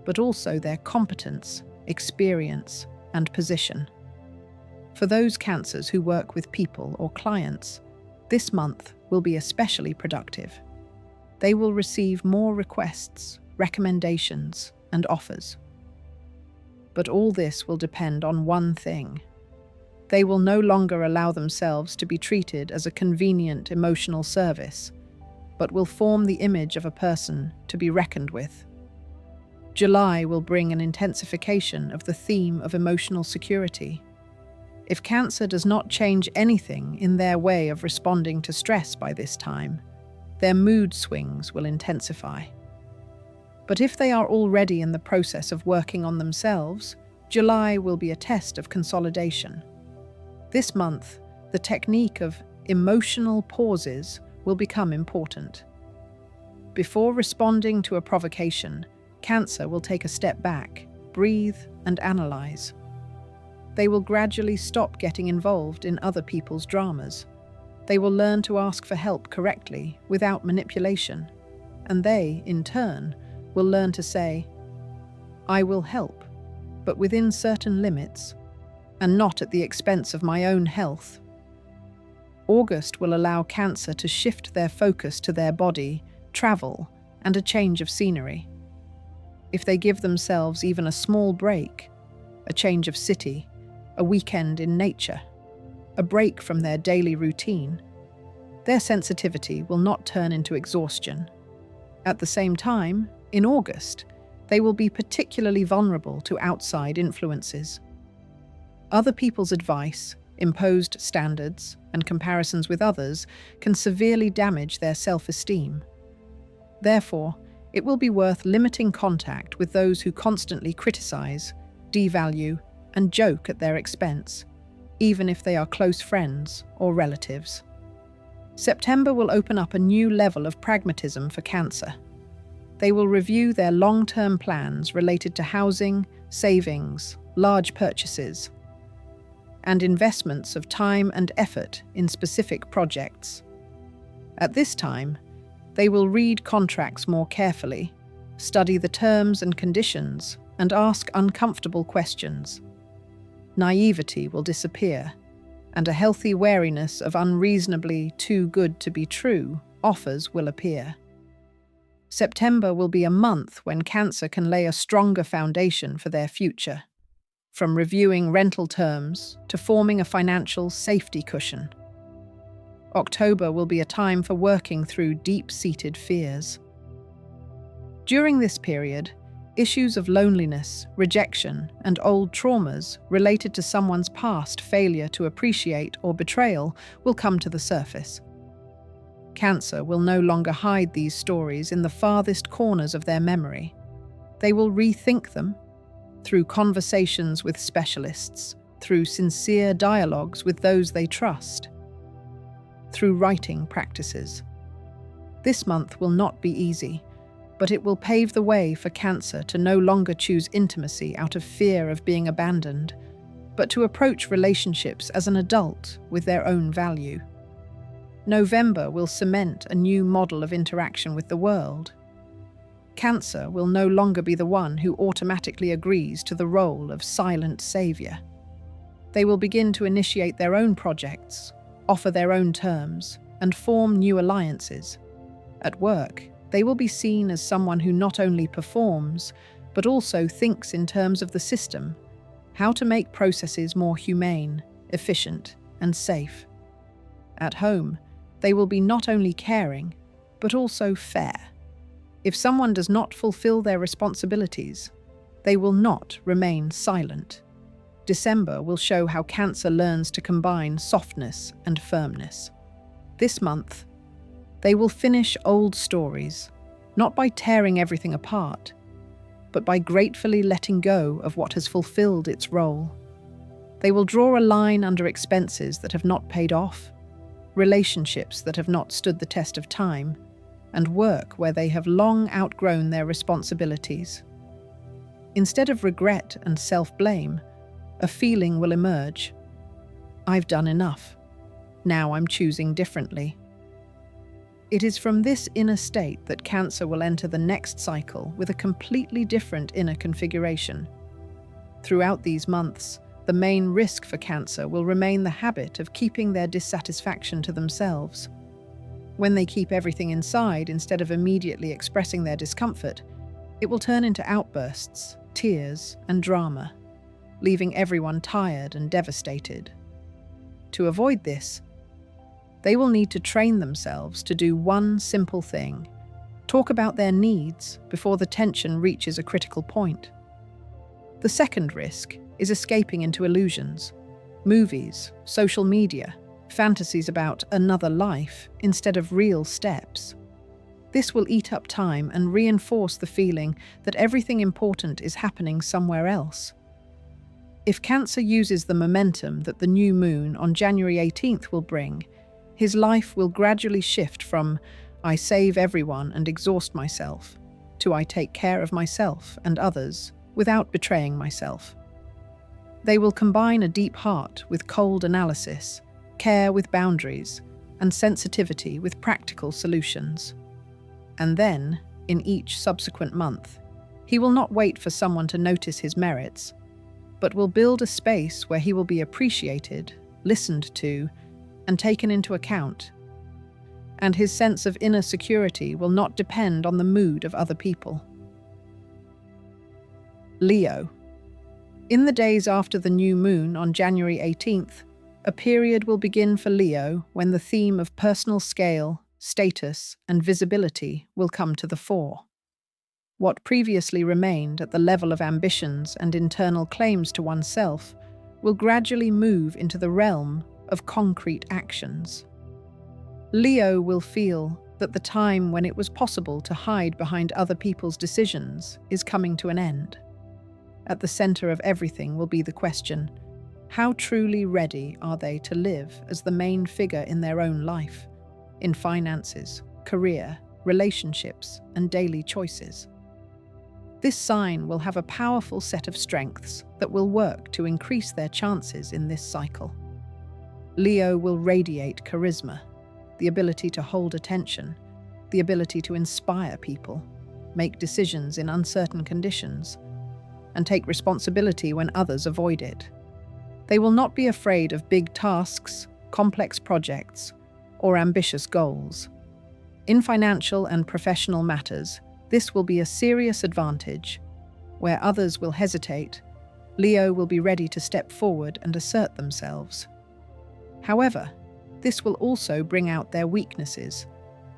but also their competence, experience, and position. For those Cancers who work with people or clients, this month will be especially productive. They will receive more requests, recommendations, and offers. But all this will depend on one thing. They will no longer allow themselves to be treated as a convenient emotional service, but will form the image of a person to be reckoned with. July will bring an intensification of the theme of emotional security. If Cancer does not change anything in their way of responding to stress by this time, their mood swings will intensify. But if they are already in the process of working on themselves, July will be a test of consolidation. This month, the technique of emotional pauses will become important. Before responding to a provocation, Cancer will take a step back, breathe, and analyze. They will gradually stop getting involved in other people's dramas. They will learn to ask for help correctly, without manipulation. And they, in turn, will learn to say, "I will help, but within certain limits, and not at the expense of my own health." August will allow Cancer to shift their focus to their body, travel, and a change of scenery. If they give themselves even a small break, a change of city, a weekend in nature, a break from their daily routine, their sensitivity will not turn into exhaustion. At the same time, in August, they will be particularly vulnerable to outside influences. Other people's advice, imposed standards, and comparisons with others can severely damage their self-esteem. Therefore, it will be worth limiting contact with those who constantly criticize, devalue, and joke at their expense, even if they are close friends or relatives. September will open up a new level of pragmatism for Cancer. They will review their long-term plans related to housing, savings, large purchases, and investments of time and effort in specific projects. At this time, they will read contracts more carefully, study the terms and conditions, and ask uncomfortable questions. Naivety will disappear, and a healthy wariness of unreasonably too good to be true offers will appear. September will be a month when Cancer can lay a stronger foundation for their future, from reviewing rental terms to forming a financial safety cushion. October will be a time for working through deep-seated fears. During this period, issues of loneliness, rejection, and old traumas related to someone's past failure to appreciate or betrayal will come to the surface. Cancer will no longer hide these stories in the farthest corners of their memory. They will rethink them through conversations with specialists, through sincere dialogues with those they trust, through writing practices. This month will not be easy, but it will pave the way for Cancer to no longer choose intimacy out of fear of being abandoned, but to approach relationships as an adult with their own value. November will cement a new model of interaction with the world. Cancer will no longer be the one who automatically agrees to the role of silent savior. They will begin to initiate their own projects, offer their own terms, and form new alliances. At work, they will be seen as someone who not only performs, but also thinks in terms of the system, how to make processes more humane, efficient, and safe. At home, they will be not only caring, but also fair. If someone does not fulfill their responsibilities, they will not remain silent. December will show how Cancer learns to combine softness and firmness. This month, they will finish old stories, not by tearing everything apart, but by gratefully letting go of what has fulfilled its role. They will draw a line under expenses that have not paid off, relationships that have not stood the test of time, and work where they have long outgrown their responsibilities. Instead of regret and self-blame, a feeling will emerge. I've done enough. Now I'm choosing differently. It is from this inner state that Cancer will enter the next cycle with a completely different inner configuration. Throughout these months, the main risk for Cancer will remain the habit of keeping their dissatisfaction to themselves. When they keep everything inside instead of immediately expressing their discomfort, it will turn into outbursts, tears, and drama, leaving everyone tired and devastated. To avoid this, they will need to train themselves to do one simple thing: talk about their needs before the tension reaches a critical point. The second risk is escaping into illusions, movies, social media, fantasies about another life instead of real steps. This will eat up time and reinforce the feeling that everything important is happening somewhere else. If Cancer uses the momentum that the new moon on January 18th will bring, his life will gradually shift from "I save everyone and exhaust myself" to "I take care of myself and others without betraying myself." They will combine a deep heart with cold analysis, care with boundaries, and sensitivity with practical solutions. And then, in each subsequent month, he will not wait for someone to notice his merits, but will build a space where he will be appreciated, listened to, and taken into account, and his sense of inner security will not depend on the mood of other people. Leo. In the days after the new moon on January 18th, a period will begin for Leo when the theme of personal scale, status, and visibility will come to the fore. What previously remained at the level of ambitions and internal claims to oneself will gradually move into the realm of concrete actions. Leo will feel that the time when it was possible to hide behind other people's decisions is coming to an end. At the center of everything will be the question, how truly ready are they to live as the main figure in their own life, in finances, career, relationships, and daily choices? This sign will have a powerful set of strengths that will work to increase their chances in this cycle. Leo will radiate charisma, the ability to hold attention, the ability to inspire people, make decisions in uncertain conditions, and take responsibility when others avoid it. They will not be afraid of big tasks, complex projects, or ambitious goals. In financial and professional matters, this will be a serious advantage. Where others will hesitate, Leo will be ready to step forward and assert themselves. However, this will also bring out their weaknesses: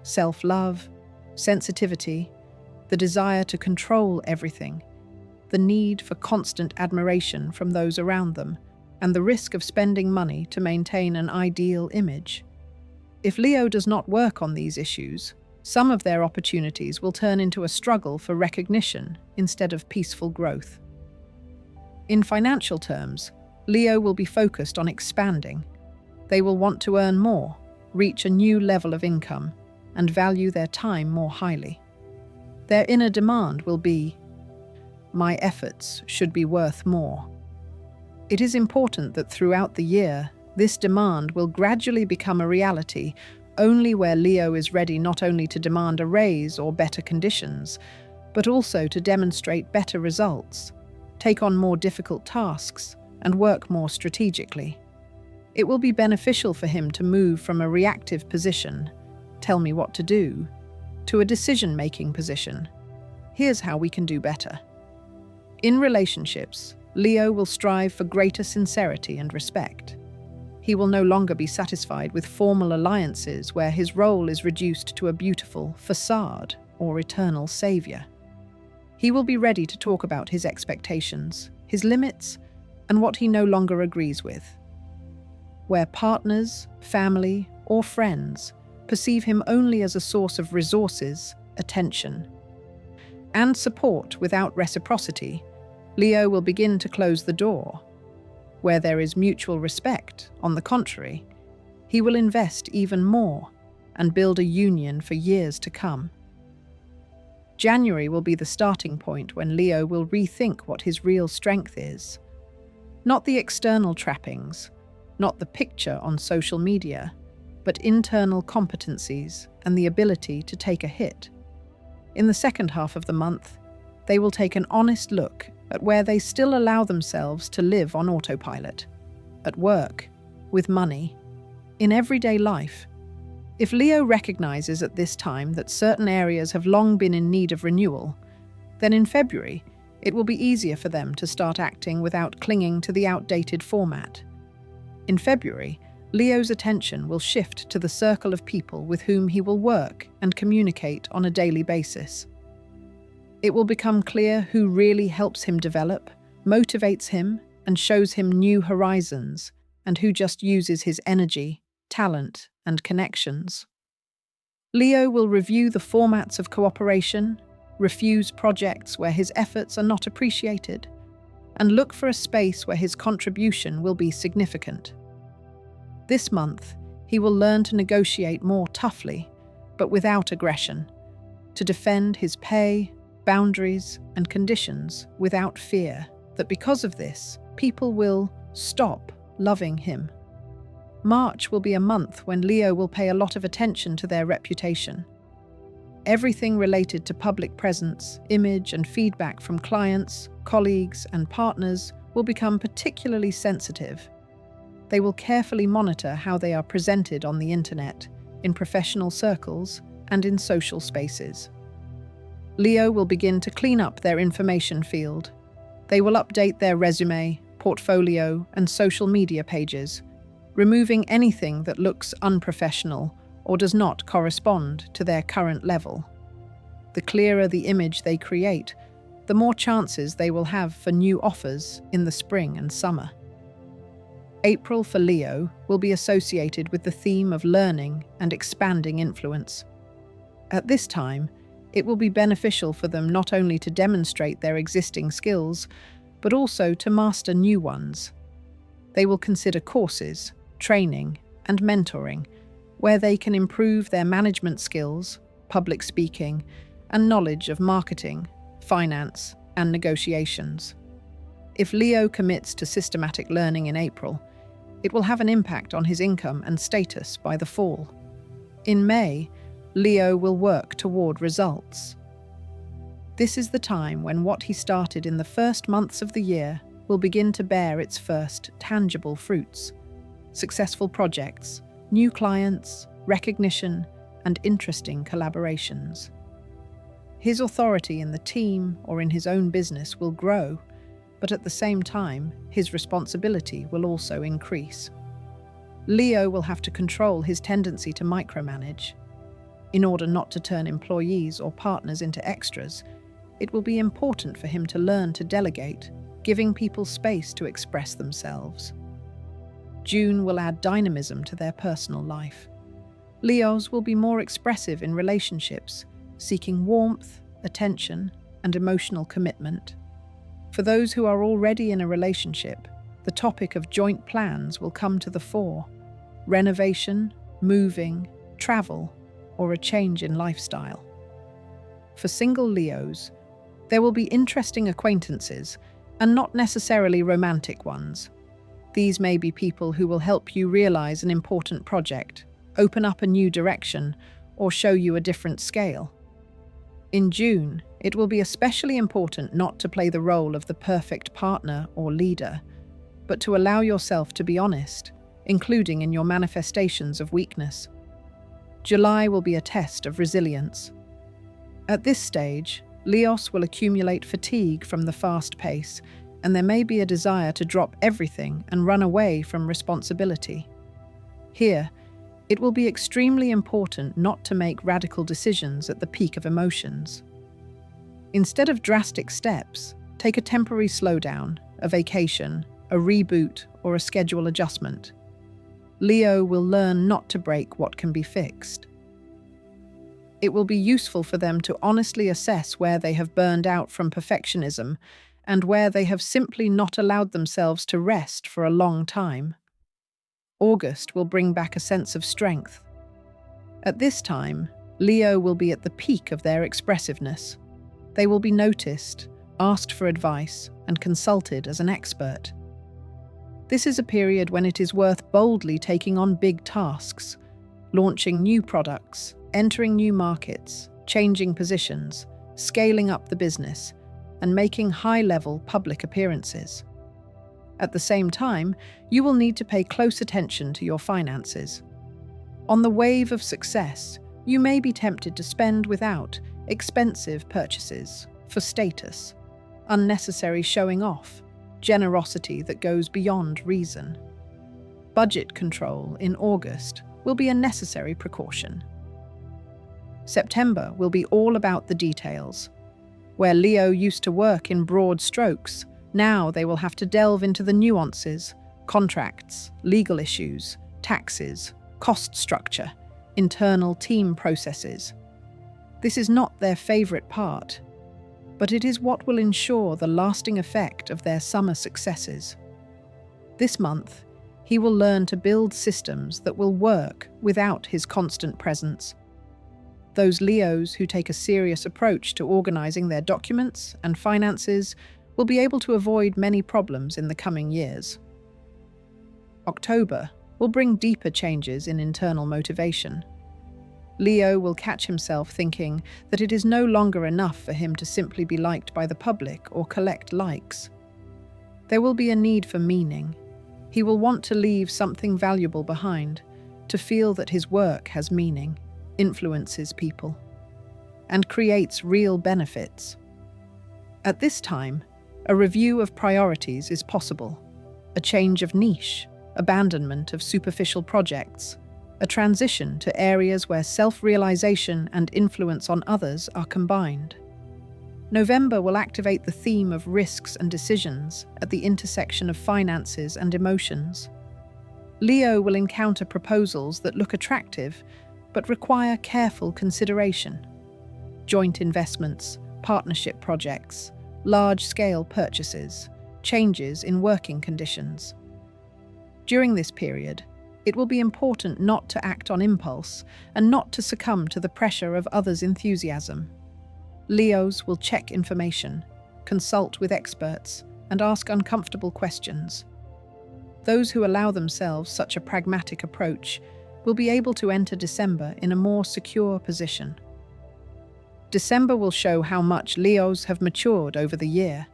self-love, sensitivity, the desire to control everything, the need for constant admiration from those around them, and the risk of spending money to maintain an ideal image. If Leo does not work on these issues, some of their opportunities will turn into a struggle for recognition instead of peaceful growth. In financial terms, Leo will be focused on expanding. They will want to earn more, reach a new level of income, and value their time more highly. Their inner demand will be, "My efforts should be worth more." It is important that throughout the year, this demand will gradually become a reality only where Leo is ready not only to demand a raise or better conditions, but also to demonstrate better results, take on more difficult tasks, and work more strategically. It will be beneficial for him to move from a reactive position, "Tell me what to do," to a decision-making position, "Here's how we can do better." In relationships, Leo will strive for greater sincerity and respect. He will no longer be satisfied with formal alliances where his role is reduced to a beautiful facade or eternal savior. He will be ready to talk about his expectations, his limits, and what he no longer agrees with. Where partners, family, or friends perceive him only as a source of resources, attention, and support without reciprocity, Leo will begin to close the door. Where there is mutual respect, on the contrary, he will invest even more and build a union for years to come. January will be the starting point when Leo will rethink what his real strength is. Not the external trappings, not the picture on social media, but internal competencies and the ability to take a hit. In the second half of the month, they will take an honest look at where they still allow themselves to live on autopilot. At work, with money, in everyday life. If Leo recognizes at this time that certain areas have long been in need of renewal, then in February, it will be easier for them to start acting without clinging to the outdated format. In February, Leo's attention will shift to the circle of people with whom he will work and communicate on a daily basis. It will become clear who really helps him develop, motivates him, and shows him new horizons, and who just uses his energy, talent, and connections. Leo will review the formats of cooperation, refuse projects where his efforts are not appreciated, and look for a space where his contribution will be significant. This month, he will learn to negotiate more toughly, but without aggression, to defend his pay, boundaries, and conditions without fear that because of this, people will stop loving him. March will be a month when Leo will pay a lot of attention to their reputation. Everything related to public presence, image, and feedback from clients, colleagues, and partners will become particularly sensitive. They will carefully monitor how they are presented on the internet, in professional circles, and in social spaces. Leo will begin to clean up their information field. They will update their resume, portfolio, and social media pages, removing anything that looks unprofessional or does not correspond to their current level. The clearer the image they create, the more chances they will have for new offers in the spring and summer. April for Leo will be associated with the theme of learning and expanding influence. At this time, it will be beneficial for them not only to demonstrate their existing skills, but also to master new ones. They will consider courses, training, and mentoring, where they can improve their management skills, public speaking, and knowledge of marketing, finance, and negotiations. If Leo commits to systematic learning in April, it will have an impact on his income and status by the fall. In May, Leo will work toward results. This is the time when what he started in the first months of the year will begin to bear its first tangible fruits: successful projects, new clients, recognition, and interesting collaborations. His authority in the team or in his own business will grow, but at the same time, his responsibility will also increase. Leo will have to control his tendency to micromanage. In order not to turn employees or partners into extras, it will be important for him to learn to delegate, giving people space to express themselves. June will add dynamism to their personal life. Leos will be more expressive in relationships, seeking warmth, attention, and emotional commitment. For those who are already in a relationship, the topic of joint plans will come to the fore: renovation, moving, travel, or a change in lifestyle. For single Leos, there will be interesting acquaintances, and not necessarily romantic ones. These may be people who will help you realize an important project, open up a new direction, or show you a different scale. In June, it will be especially important not to play the role of the perfect partner or leader, but to allow yourself to be honest, including in your manifestations of weakness. July will be a test of resilience. At this stage, Leos will accumulate fatigue from the fast pace, and there may be a desire to drop everything and run away from responsibility. Here, it will be extremely important not to make radical decisions at the peak of emotions. Instead of drastic steps, take a temporary slowdown, a vacation, a reboot, or a schedule adjustment. Leo will learn not to break what can be fixed. It will be useful for them to honestly assess where they have burned out from perfectionism and where they have simply not allowed themselves to rest for a long time. August will bring back a sense of strength. At this time, Leo will be at the peak of their expressiveness. They will be noticed, asked for advice, and consulted as an expert. This is a period when it is worth boldly taking on big tasks, launching new products, entering new markets, changing positions, scaling up the business, and making high-level public appearances. At the same time, you will need to pay close attention to your finances. On the wave of success, you may be tempted to spend without expensive purchases, for status, unnecessary showing off, generosity that goes beyond reason. Budget control in August will be a necessary precaution. September will be all about the details. Where Leo used to work in broad strokes, now they will have to delve into the nuances, contracts, legal issues, taxes, cost structure, internal team processes. This is not their favorite part, but it is what will ensure the lasting effect of their summer successes. This month, he will learn to build systems that will work without his constant presence. Those Leos who take a serious approach to organizing their documents and finances will be able to avoid many problems in the coming years. October will bring deeper changes in internal motivation. Leo will catch himself thinking that it is no longer enough for him to simply be liked by the public or collect likes. There will be a need for meaning. He will want to leave something valuable behind, to feel that his work has meaning, influences people, and creates real benefits. At this time, a review of priorities is possible, a change of niche, abandonment of superficial projects, a transition to areas where self-realization and influence on others are combined. November will activate the theme of risks and decisions at the intersection of finances and emotions. Leo will encounter proposals that look attractive but require careful consideration. Joint investments, partnership projects, large-scale purchases, changes in working conditions. During this period, it will be important not to act on impulse and not to succumb to the pressure of others' enthusiasm. Leos will check information, consult with experts, and ask uncomfortable questions. Those who allow themselves such a pragmatic approach will be able to enter December in a more secure position. December will show how much Leos have matured over the year.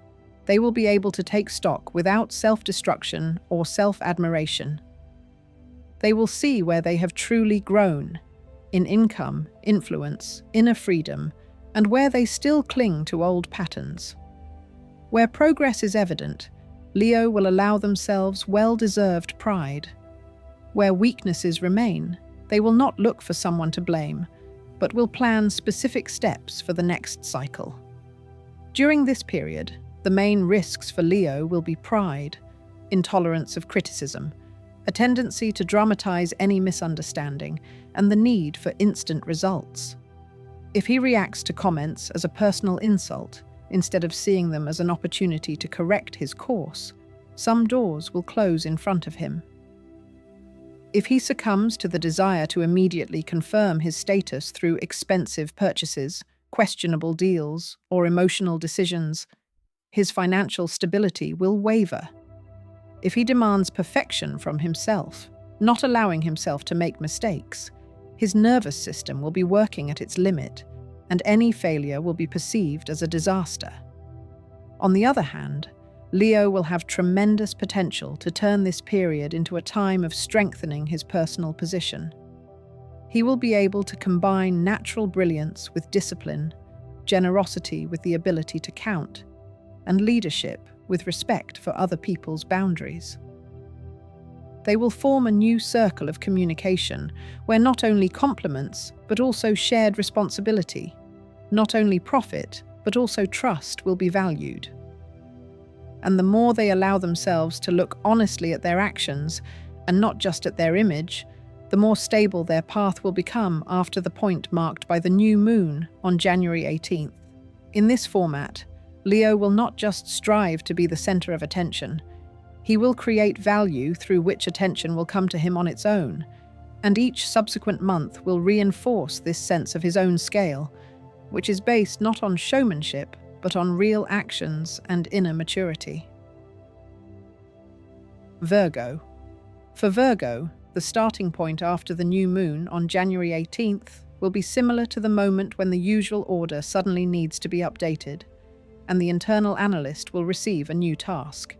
They will be able to take stock without self-destruction or self-admiration. They will see where they have truly grown, in income, influence, inner freedom, and where they still cling to old patterns. Where progress is evident, Leo will allow themselves well-deserved pride. Where weaknesses remain, they will not look for someone to blame, but will plan specific steps for the next cycle. During this period, the main risks for Leo will be pride, intolerance of criticism, a tendency to dramatize any misunderstanding, and the need for instant results. If he reacts to comments as a personal insult, instead of seeing them as an opportunity to correct his course, some doors will close in front of him. If he succumbs to the desire to immediately confirm his status through expensive purchases, questionable deals, or emotional decisions, his financial stability will waver. If he demands perfection from himself, not allowing himself to make mistakes, his nervous system will be working at its limit, and any failure will be perceived as a disaster. On the other hand, Leo will have tremendous potential to turn this period into a time of strengthening his personal position. He will be able to combine natural brilliance with discipline, generosity with the ability to count, and leadership with respect for other people's boundaries. They will form a new circle of communication where not only compliments, but also shared responsibility, not only profit, but also trust will be valued. And the more they allow themselves to look honestly at their actions, and not just at their image, the more stable their path will become after the point marked by the new moon on January 18th. In this format, Leo will not just strive to be the center of attention. He will create value through which attention will come to him on its own, and each subsequent month will reinforce this sense of his own scale, which is based not on showmanship, but on real actions and inner maturity. Virgo. For Virgo, the starting point after the new moon on January 18th will be similar to the moment when the usual order suddenly needs to be updated, and the internal analyst will receive a new task: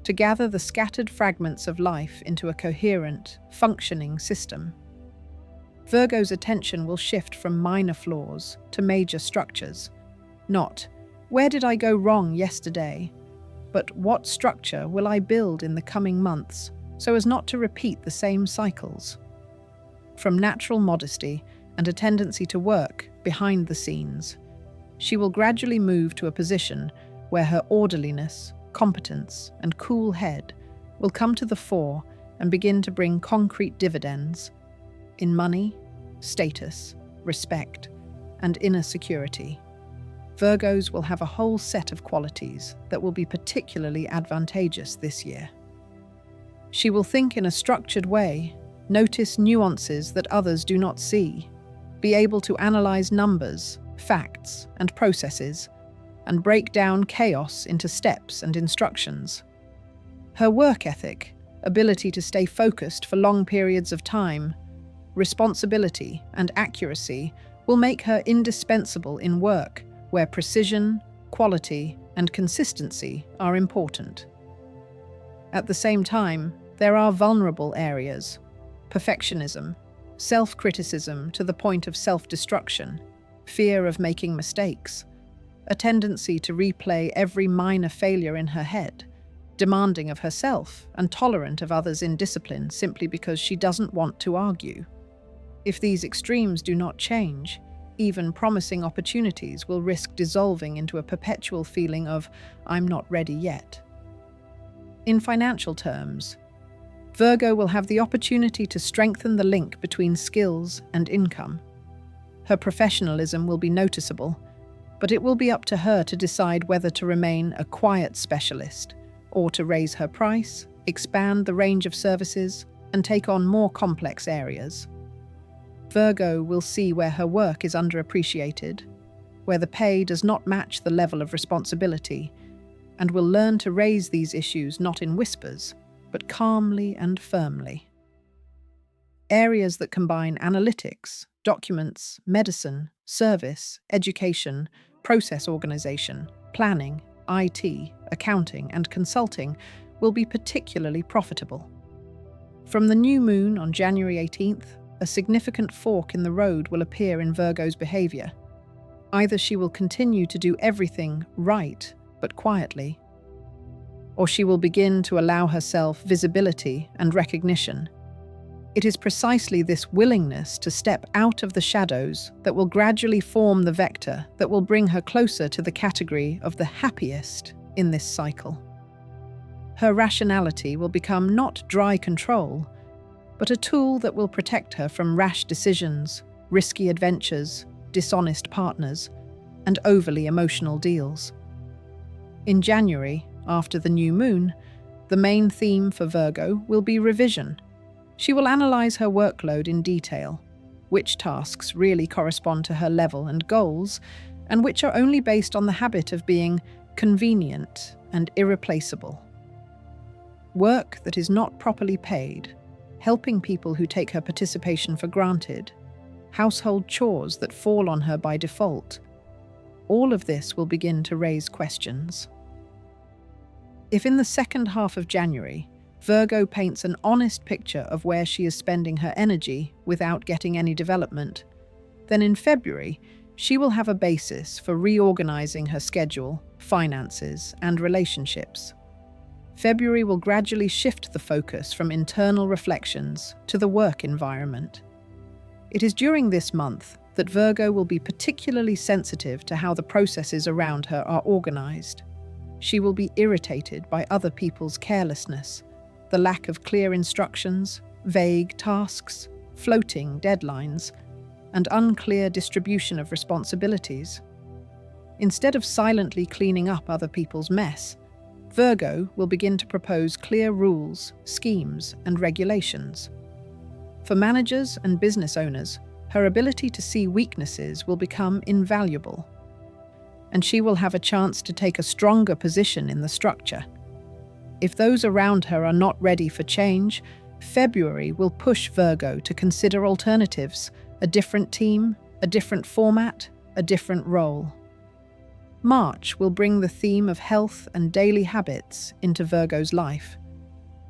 to gather the scattered fragments of life into a coherent, functioning system. Virgo's attention will shift from minor flaws to major structures. Not, where did I go wrong yesterday? But what structure will I build in the coming months so as not to repeat the same cycles? From natural modesty and a tendency to work behind the scenes, she will gradually move to a position where her orderliness, competence, and cool head will come to the fore and begin to bring concrete dividends in money, status, respect, and inner security. Virgos will have a whole set of qualities that will be particularly advantageous this year. She will think in a structured way, notice nuances that others do not see, be able to analyze numbers, facts, and processes, and break down chaos into steps and instructions. Her work ethic, ability to stay focused for long periods of time, responsibility, and accuracy will make her indispensable in work where precision, quality, and consistency are important. At the same time, there are vulnerable areas: perfectionism, self-criticism to the point of self-destruction, fear of making mistakes, a tendency to replay every minor failure in her head, demanding of herself and tolerant of others' indiscipline simply because she doesn't want to argue. If these extremes do not change, even promising opportunities will risk dissolving into a perpetual feeling of "I'm not ready yet." In financial terms, Virgo will have the opportunity to strengthen the link between skills and income. Her professionalism will be noticeable, but it will be up to her to decide whether to remain a quiet specialist or to raise her price, expand the range of services, and take on more complex areas. Virgo will see where her work is underappreciated, where the pay does not match the level of responsibility, and will learn to raise these issues not in whispers, but calmly and firmly. Areas that combine analytics, documents, medicine, service, education, process organization, planning, IT, accounting, and consulting will be particularly profitable. From the new moon on January 18th, a significant fork in the road will appear in Virgo's behavior. Either she will continue to do everything right, but quietly, or she will begin to allow herself visibility and recognition. It is precisely this willingness to step out of the shadows that will gradually form the vector that will bring her closer to the category of the happiest in this cycle. Her rationality will become not dry control, but a tool that will protect her from rash decisions, risky adventures, dishonest partners, and overly emotional deals. In January, after the new moon, the main theme for Virgo will be revision. She will analyze her workload in detail, which tasks really correspond to her level and goals, and which are only based on the habit of being convenient and irreplaceable. Work that is not properly paid, helping people who take her participation for granted, household chores that fall on her by default. All of this will begin to raise questions. If in the second half of January, Virgo paints an honest picture of where she is spending her energy without getting any development, then in February, she will have a basis for reorganizing her schedule, finances, and relationships. February will gradually shift the focus from internal reflections to the work environment. It is during this month that Virgo will be particularly sensitive to how the processes around her are organized. She will be irritated by other people's carelessness, the lack of clear instructions, vague tasks, floating deadlines, and unclear distribution of responsibilities. Instead of silently cleaning up other people's mess, Virgo will begin to propose clear rules, schemes, and regulations. For managers and business owners, her ability to see weaknesses will become invaluable, and she will have a chance to take a stronger position in the structure. If those around her are not ready for change, February will push Virgo to consider alternatives, a different team, a different format, a different role. March will bring the theme of health and daily habits into Virgo's life.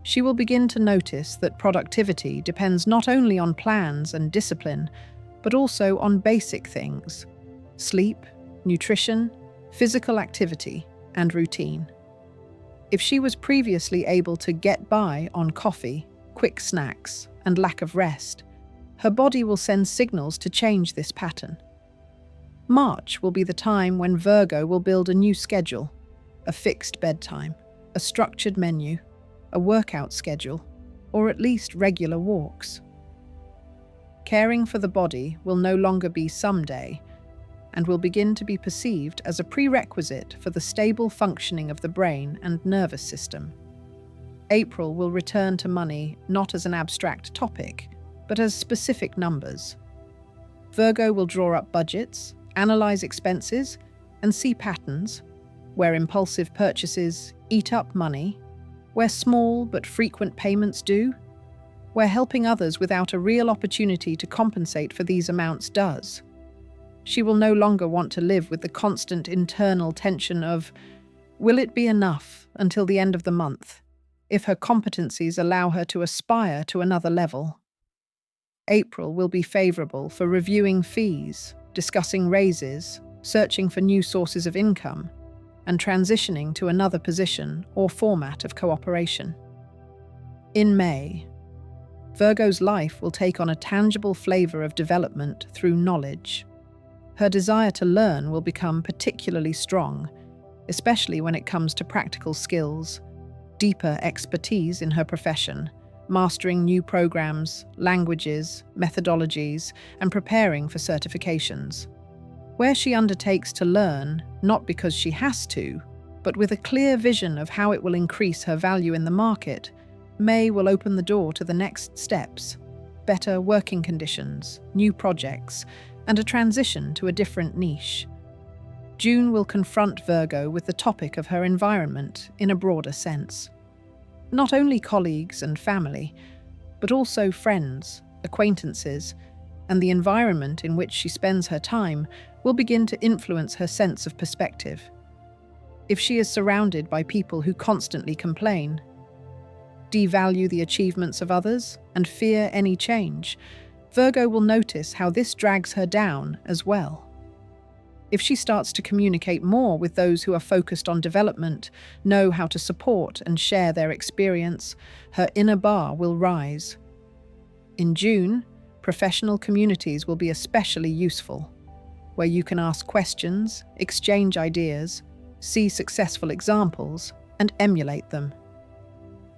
She will begin to notice that productivity depends not only on plans and discipline, but also on basic things: sleep, nutrition, physical activity, and routine. If she was previously able to get by on coffee, quick snacks, and lack of rest, her body will send signals to change this pattern. March will be the time when Virgo will build a new schedule, a fixed bedtime, a structured menu, a workout schedule, or at least regular walks. Caring for the body will no longer be someday, and will begin to be perceived as a prerequisite for the stable functioning of the brain and nervous system. April will return to money not as an abstract topic, but as specific numbers. Virgo will draw up budgets, analyze expenses, and see patterns where impulsive purchases eat up money, where small but frequent payments do, where helping others without a real opportunity to compensate for these amounts does. She will no longer want to live with the constant internal tension of, will it be enough until the end of the month? if her competencies allow her to aspire to another level. April will be favorable for reviewing fees, discussing raises, searching for new sources of income, and transitioning to another position or format of cooperation. In May, Virgo's life will take on a tangible flavor of development through knowledge. Her desire to learn will become particularly strong, especially when it comes to practical skills, deeper expertise in her profession, mastering new programs, languages, methodologies, and preparing for certifications. Where she undertakes to learn, not because she has to, but with a clear vision of how it will increase her value in the market, May will open the door to the next steps: better working conditions, new projects, and a transition to a different niche. June will confront Virgo with the topic of her environment in a broader sense. Not only colleagues and family, but also friends, acquaintances, and the environment in which she spends her time will begin to influence her sense of perspective. If she is surrounded by people who constantly complain, devalue the achievements of others, and fear any change, Virgo will notice how this drags her down as well. If she starts to communicate more with those who are focused on development, know how to support and share their experience, her inner bar will rise. In June, professional communities will be especially useful, where you can ask questions, exchange ideas, see successful examples, and emulate them.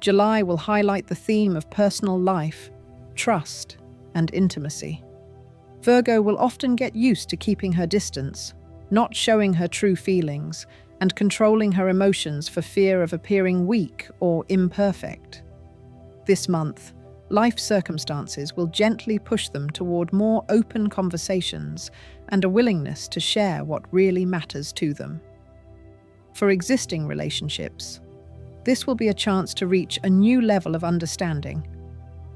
July will highlight the theme of personal life, trust, and intimacy. Virgo will often get used to keeping her distance, not showing her true feelings, and controlling her emotions for fear of appearing weak or imperfect. This month, life circumstances will gently push them toward more open conversations and a willingness to share what really matters to them. For existing relationships, this will be a chance to reach a new level of understanding,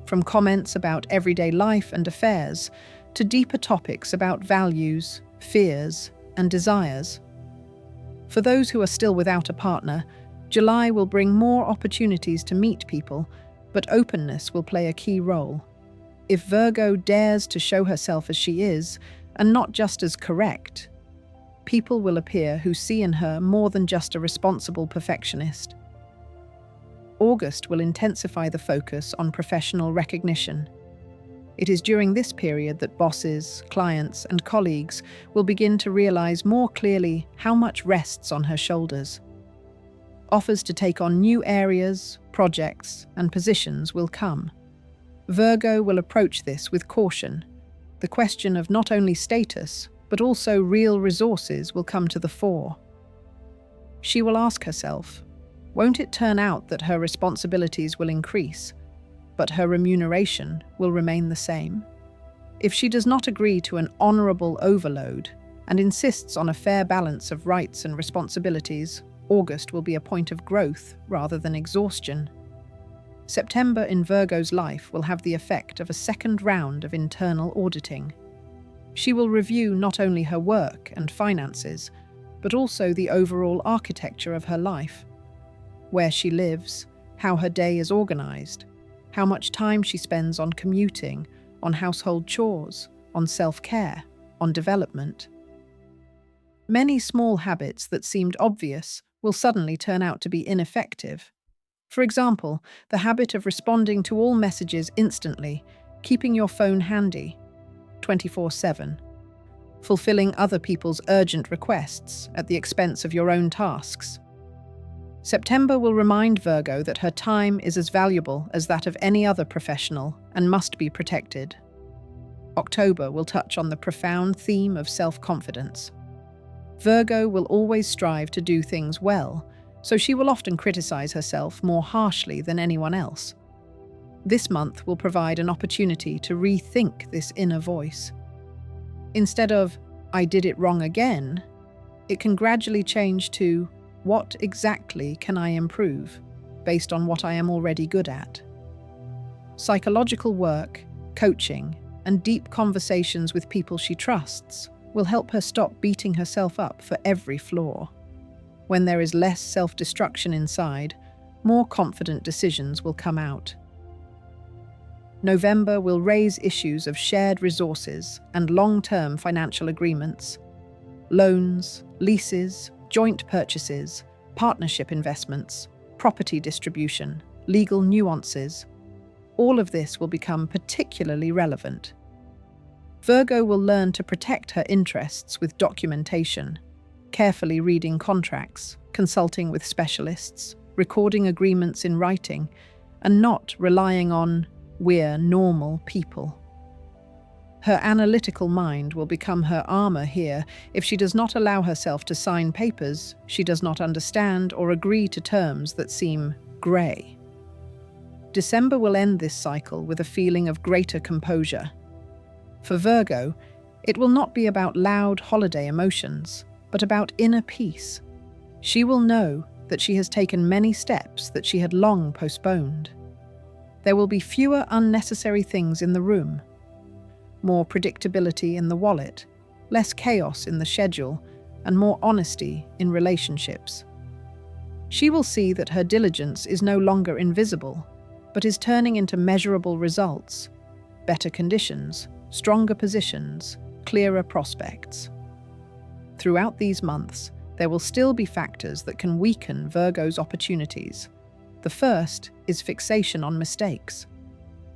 from comments about everyday life and affairs to deeper topics about values, fears, and desires. For those who are still without a partner, July will bring more opportunities to meet people, but openness will play a key role. If Virgo dares to show herself as she is, and not just as correct, people will appear who see in her more than just a responsible perfectionist. August will intensify the focus on professional recognition. It is during this period that bosses, clients, and colleagues will begin to realize more clearly how much rests on her shoulders. Offers to take on new areas, projects, and positions will come. Virgo will approach this with caution. The question of not only status, but also real resources will come to the fore. She will ask herself, won't it turn out that her responsibilities will increase, but her remuneration will remain the same? If she does not agree to an honourable overload and insists on a fair balance of rights and responsibilities, August will be a point of growth rather than exhaustion. September in Virgo's life will have the effect of a second round of internal auditing. She will review not only her work and finances, but also the overall architecture of her life. Where she lives, how her day is organised, how much time she spends on commuting, on household chores, on self-care, on development. Many small habits that seemed obvious will suddenly turn out to be ineffective. For example, the habit of responding to all messages instantly, keeping your phone handy 24/7, fulfilling other people's urgent requests at the expense of your own tasks. September will remind Virgo that her time is as valuable as that of any other professional and must be protected. October will touch on the profound theme of self-confidence. Virgo will always strive to do things well, so she will often criticize herself more harshly than anyone else. This month will provide an opportunity to rethink this inner voice. Instead of, "I did it wrong again," it can gradually change to, "What exactly can I improve based on what I am already good at?" Psychological work, coaching, and deep conversations with people she trusts will help her stop beating herself up for every flaw. When there is less self-destruction inside, more confident decisions will come out. November will raise issues of shared resources and long-term financial agreements. Loans, leases, joint purchases, partnership investments, property distribution, legal nuances. All of this will become particularly relevant. Virgo will learn to protect her interests with documentation, carefully reading contracts, consulting with specialists, recording agreements in writing, and not relying on "we're normal people." Her analytical mind will become her armor here if she does not allow herself to sign papers she does not understand or agree to terms that seem grey. December will end this cycle with a feeling of greater composure. For Virgo, it will not be about loud holiday emotions, but about inner peace. She will know that she has taken many steps that she had long postponed. There will be fewer unnecessary things in the room, more predictability in the wallet, less chaos in the schedule, and more honesty in relationships. She will see that her diligence is no longer invisible, but is turning into measurable results, better conditions, stronger positions, clearer prospects. Throughout these months, there will still be factors that can weaken Virgo's opportunities. The first is fixation on mistakes.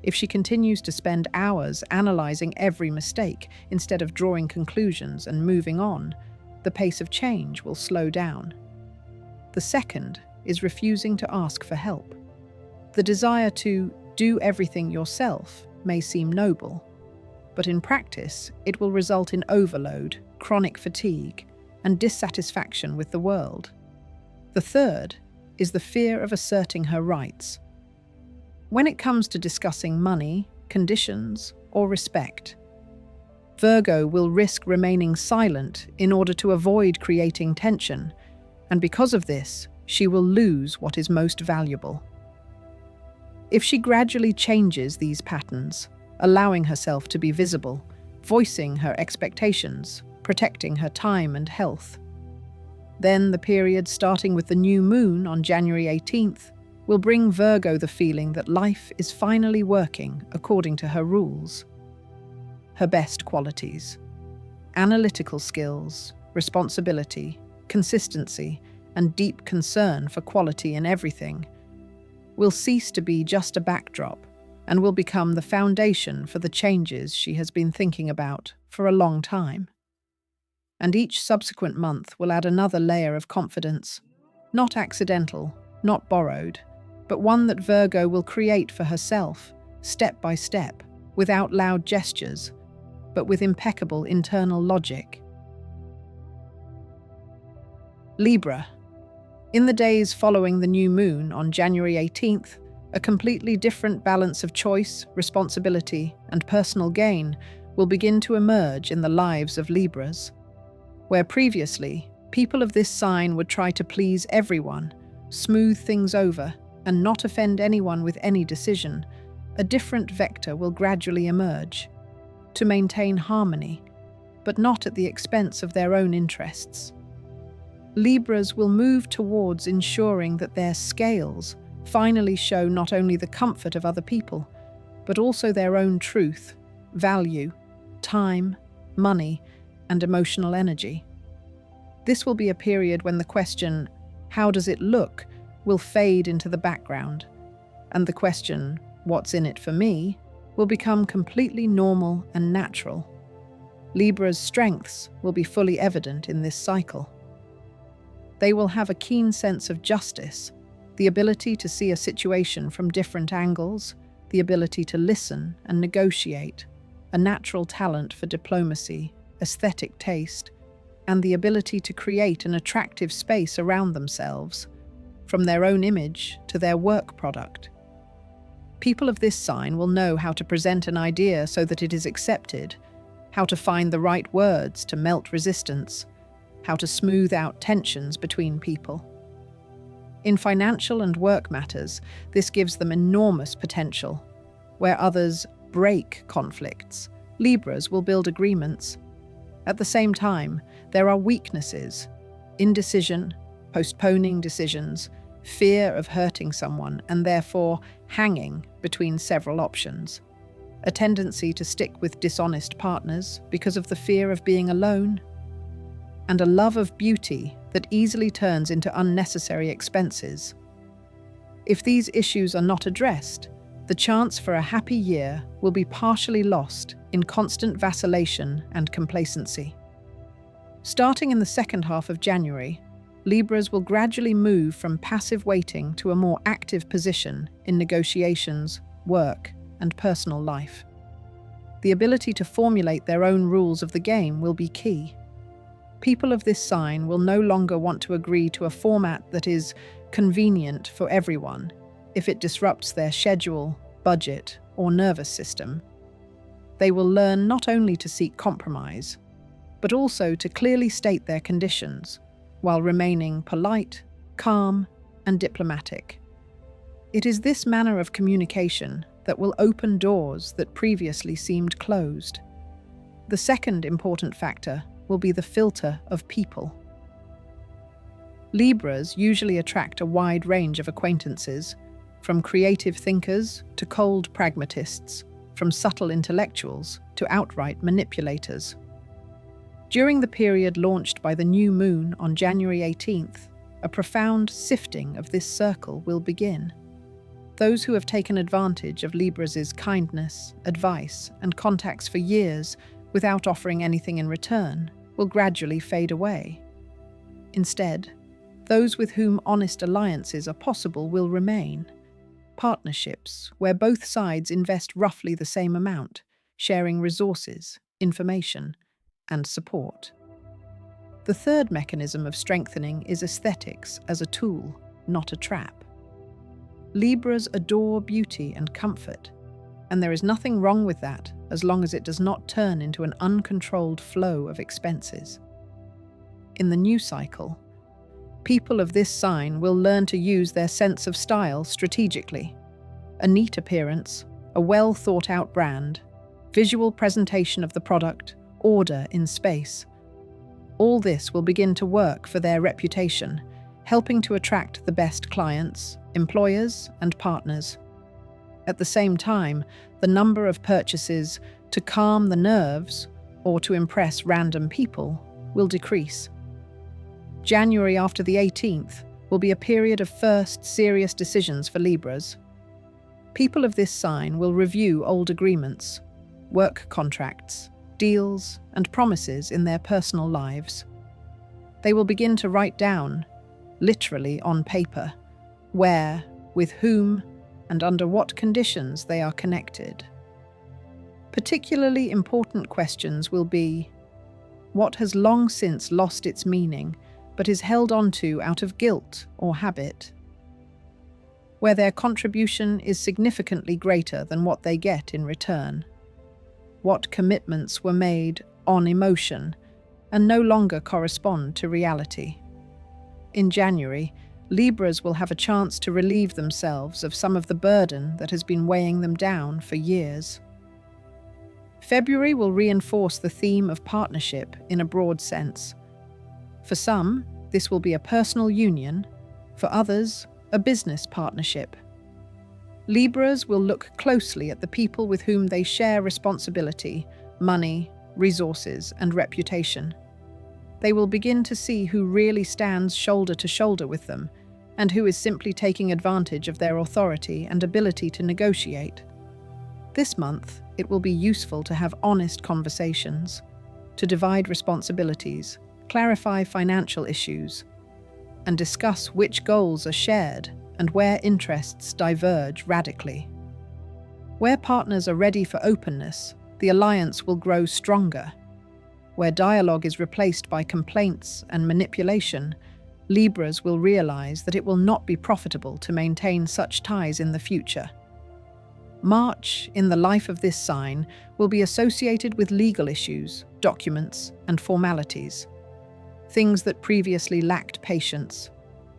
If she continues to spend hours analyzing every mistake instead of drawing conclusions and moving on, the pace of change will slow down. The second is refusing to ask for help. The desire to do everything yourself may seem noble, but in practice, it will result in overload, chronic fatigue, and dissatisfaction with the world. The third is the fear of asserting her rights. When it comes to discussing money, conditions, or respect, Virgo will risk remaining silent in order to avoid creating tension, and because of this, she will lose what is most valuable. If she gradually changes these patterns, allowing herself to be visible, voicing her expectations, protecting her time and health, then the period starting with the new moon on January 18th will bring Virgo the feeling that life is finally working according to her rules. Her best qualities: analytical skills, responsibility, consistency, and deep concern for quality in everything will cease to be just a backdrop and will become the foundation for the changes she has been thinking about for a long time. And each subsequent month will add another layer of confidence, not accidental, not borrowed, but one that Virgo will create for herself, step by step, without loud gestures, but with impeccable internal logic. Libra. In the days following the new moon on January 18th, a completely different balance of choice, responsibility, and personal gain will begin to emerge in the lives of Libras. Where previously, people of this sign would try to please everyone, smooth things over, and not offend anyone with any decision, a different vector will gradually emerge, to maintain harmony, but not at the expense of their own interests. Libras will move towards ensuring that their scales finally show not only the comfort of other people, but also their own truth, value, time, money, and emotional energy. This will be a period when the question, "How does it look?" will fade into the background, and the question, "What's in it for me?" will become completely normal and natural. Libra's strengths will be fully evident in this cycle. They will have a keen sense of justice, the ability to see a situation from different angles, the ability to listen and negotiate, a natural talent for diplomacy, aesthetic taste, and the ability to create an attractive space around themselves, from their own image to their work product. People of this sign will know how to present an idea so that it is accepted, how to find the right words to melt resistance, how to smooth out tensions between people. In financial and work matters, this gives them enormous potential. Where others break conflicts, Libras will build agreements. At the same time, there are weaknesses: indecision, postponing decisions, fear of hurting someone, and therefore hanging between several options. A tendency to stick with dishonest partners because of the fear of being alone, and a love of beauty that easily turns into unnecessary expenses. If these issues are not addressed, the chance for a happy year will be partially lost in constant vacillation and complacency. Starting in the second half of January, Libras will gradually move from passive waiting to a more active position in negotiations, work, and personal life. The ability to formulate their own rules of the game will be key. People of this sign will no longer want to agree to a format that is convenient for everyone if it disrupts their schedule, budget, or nervous system. They will learn not only to seek compromise, but also to clearly state their conditions while remaining polite, calm, and diplomatic. It is this manner of communication that will open doors that previously seemed closed. The second important factor will be the filter of people. Libras usually attract a wide range of acquaintances, from creative thinkers to cold pragmatists, from subtle intellectuals to outright manipulators. During the period launched by the new moon on January 18th, a profound sifting of this circle will begin. Those who have taken advantage of Libras' kindness, advice, and contacts for years without offering anything in return will gradually fade away. Instead, those with whom honest alliances are possible will remain. Partnerships where both sides invest roughly the same amount, sharing resources, information, and support. The third mechanism of strengthening is aesthetics as a tool, not a trap. Libras adore beauty and comfort, and there is nothing wrong with that as long as it does not turn into an uncontrolled flow of expenses. In the new cycle, people of this sign will learn to use their sense of style strategically. A neat appearance, a well-thought-out brand, visual presentation of the product, order in space. All this will begin to work for their reputation, helping to attract the best clients, employers, and partners. At the same time, the number of purchases to calm the nerves or to impress random people will decrease. January after the 18th will be a period of first serious decisions for Libras. People of this sign will review old agreements, work contracts, deals, and promises in their personal lives. They will begin to write down, literally on paper, where, with whom, and under what conditions they are connected. Particularly important questions will be: what has long since lost its meaning, but is held onto out of guilt or habit? Where their contribution is significantly greater than what they get in return. What commitments were made on emotion and no longer correspond to reality. In January, Libras will have a chance to relieve themselves of some of the burden that has been weighing them down for years. February will reinforce the theme of partnership in a broad sense. For some, this will be a personal union, for others, a business partnership. Libras will look closely at the people with whom they share responsibility, money, resources, and reputation. They will begin to see who really stands shoulder to shoulder with them, and who is simply taking advantage of their authority and ability to negotiate. This month, it will be useful to have honest conversations, to divide responsibilities, clarify financial issues, and discuss which goals are shared and where interests diverge radically. Where partners are ready for openness, the alliance will grow stronger. Where dialogue is replaced by complaints and manipulation, Libras will realize that it will not be profitable to maintain such ties in the future. March, in the life of this sign, will be associated with legal issues, documents, and formalities. Things that previously lacked patience.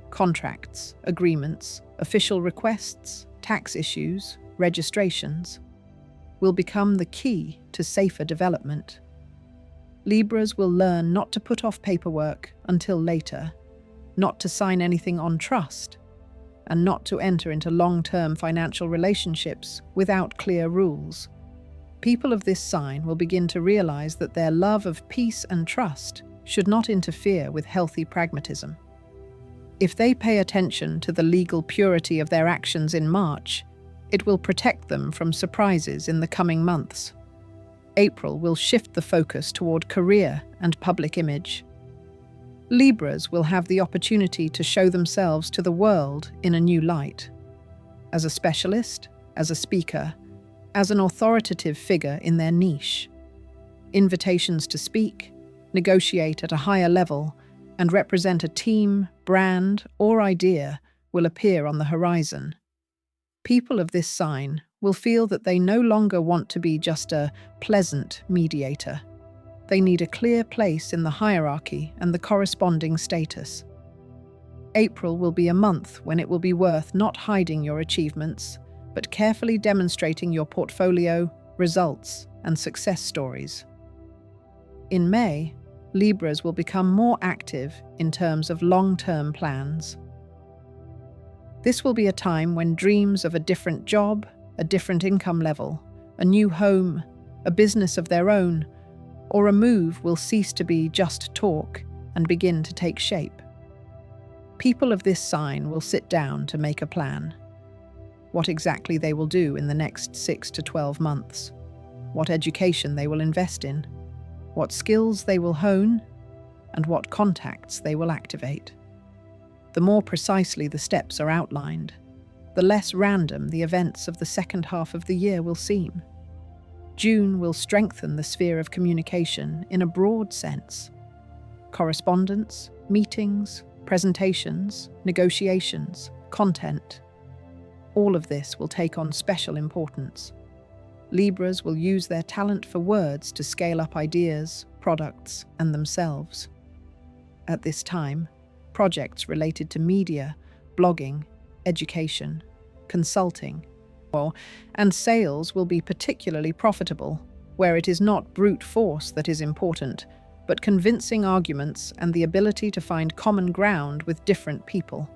Contracts, agreements, official requests, tax issues, registrations, will become the key to safer development. Libras will learn not to put off paperwork until later, not to sign anything on trust, and not to enter into long-term financial relationships without clear rules. People of this sign will begin to realize that their love of peace and trust should not interfere with healthy pragmatism. If they pay attention to the legal purity of their actions in March, it will protect them from surprises in the coming months. April will shift the focus toward career and public image. Libras will have the opportunity to show themselves to the world in a new light. As a specialist, as a speaker, as an authoritative figure in their niche. Invitations to speak, negotiate at a higher level, and represent a team, brand, or idea will appear on the horizon. People of this sign will feel that they no longer want to be just a pleasant mediator. They need a clear place in the hierarchy and the corresponding status. April will be a month when it will be worth not hiding your achievements, but carefully demonstrating your portfolio, results, and success stories. In May, Libras will become more active in terms of long-term plans. This will be a time when dreams of a different job, a different income level, a new home, a business of their own, or a move will cease to be just talk and begin to take shape. People of this sign will sit down to make a plan. What exactly they will do in the next 6 to 12 months, what education they will invest in, what skills they will hone, and what contacts they will activate. The more precisely the steps are outlined, the less random the events of the second half of the year will seem. June will strengthen the sphere of communication in a broad sense. Correspondence, meetings, presentations, negotiations, content. All of this will take on special importance. Libras will use their talent for words to scale up ideas, products, and themselves. At this time, projects related to media, blogging, education, consulting, and sales will be particularly profitable, where it is not brute force that is important, but convincing arguments and the ability to find common ground with different people.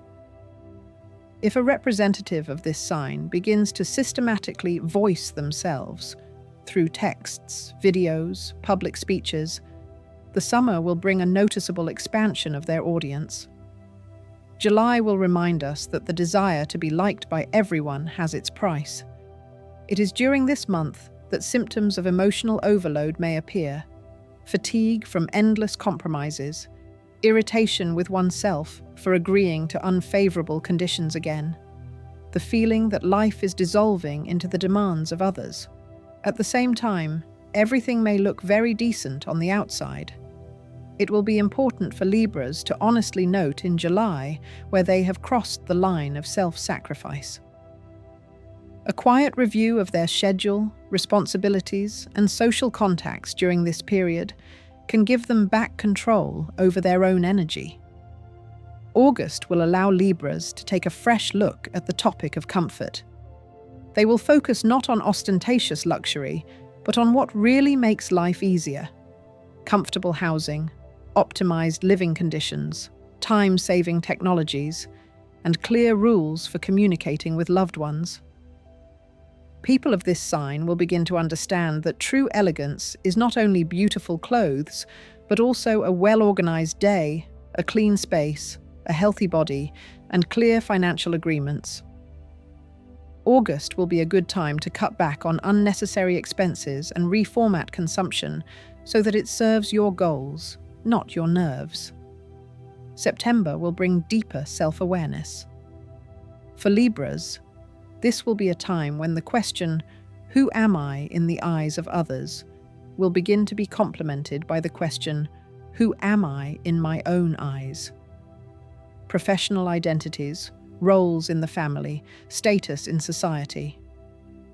If a representative of this sign begins to systematically voice themselves through texts, videos, public speeches, the summer will bring a noticeable expansion of their audience. July will remind us that the desire to be liked by everyone has its price. It is during this month that symptoms of emotional overload may appear: fatigue from endless compromises, irritation with oneself for agreeing to unfavorable conditions again, the feeling that life is dissolving into the demands of others. At the same time, everything may look very decent on the outside. It will be important for Libras to honestly note in July where they have crossed the line of self-sacrifice. A quiet review of their schedule, responsibilities, and social contacts during this period can give them back control over their own energy. August will allow Libras to take a fresh look at the topic of comfort. They will focus not on ostentatious luxury, but on what really makes life easier: comfortable housing, optimized living conditions, time-saving technologies, and clear rules for communicating with loved ones. People of this sign will begin to understand that true elegance is not only beautiful clothes, but also a well-organized day, a clean space, a healthy body, and clear financial agreements. August will be a good time to cut back on unnecessary expenses and reformat consumption so that it serves your goals, not your nerves. September will bring deeper self-awareness. For Libras, this will be a time when the question, "Who am I in the eyes of others?" will begin to be complemented by the question, "Who am I in my own eyes?" Professional identities, roles in the family, status in society.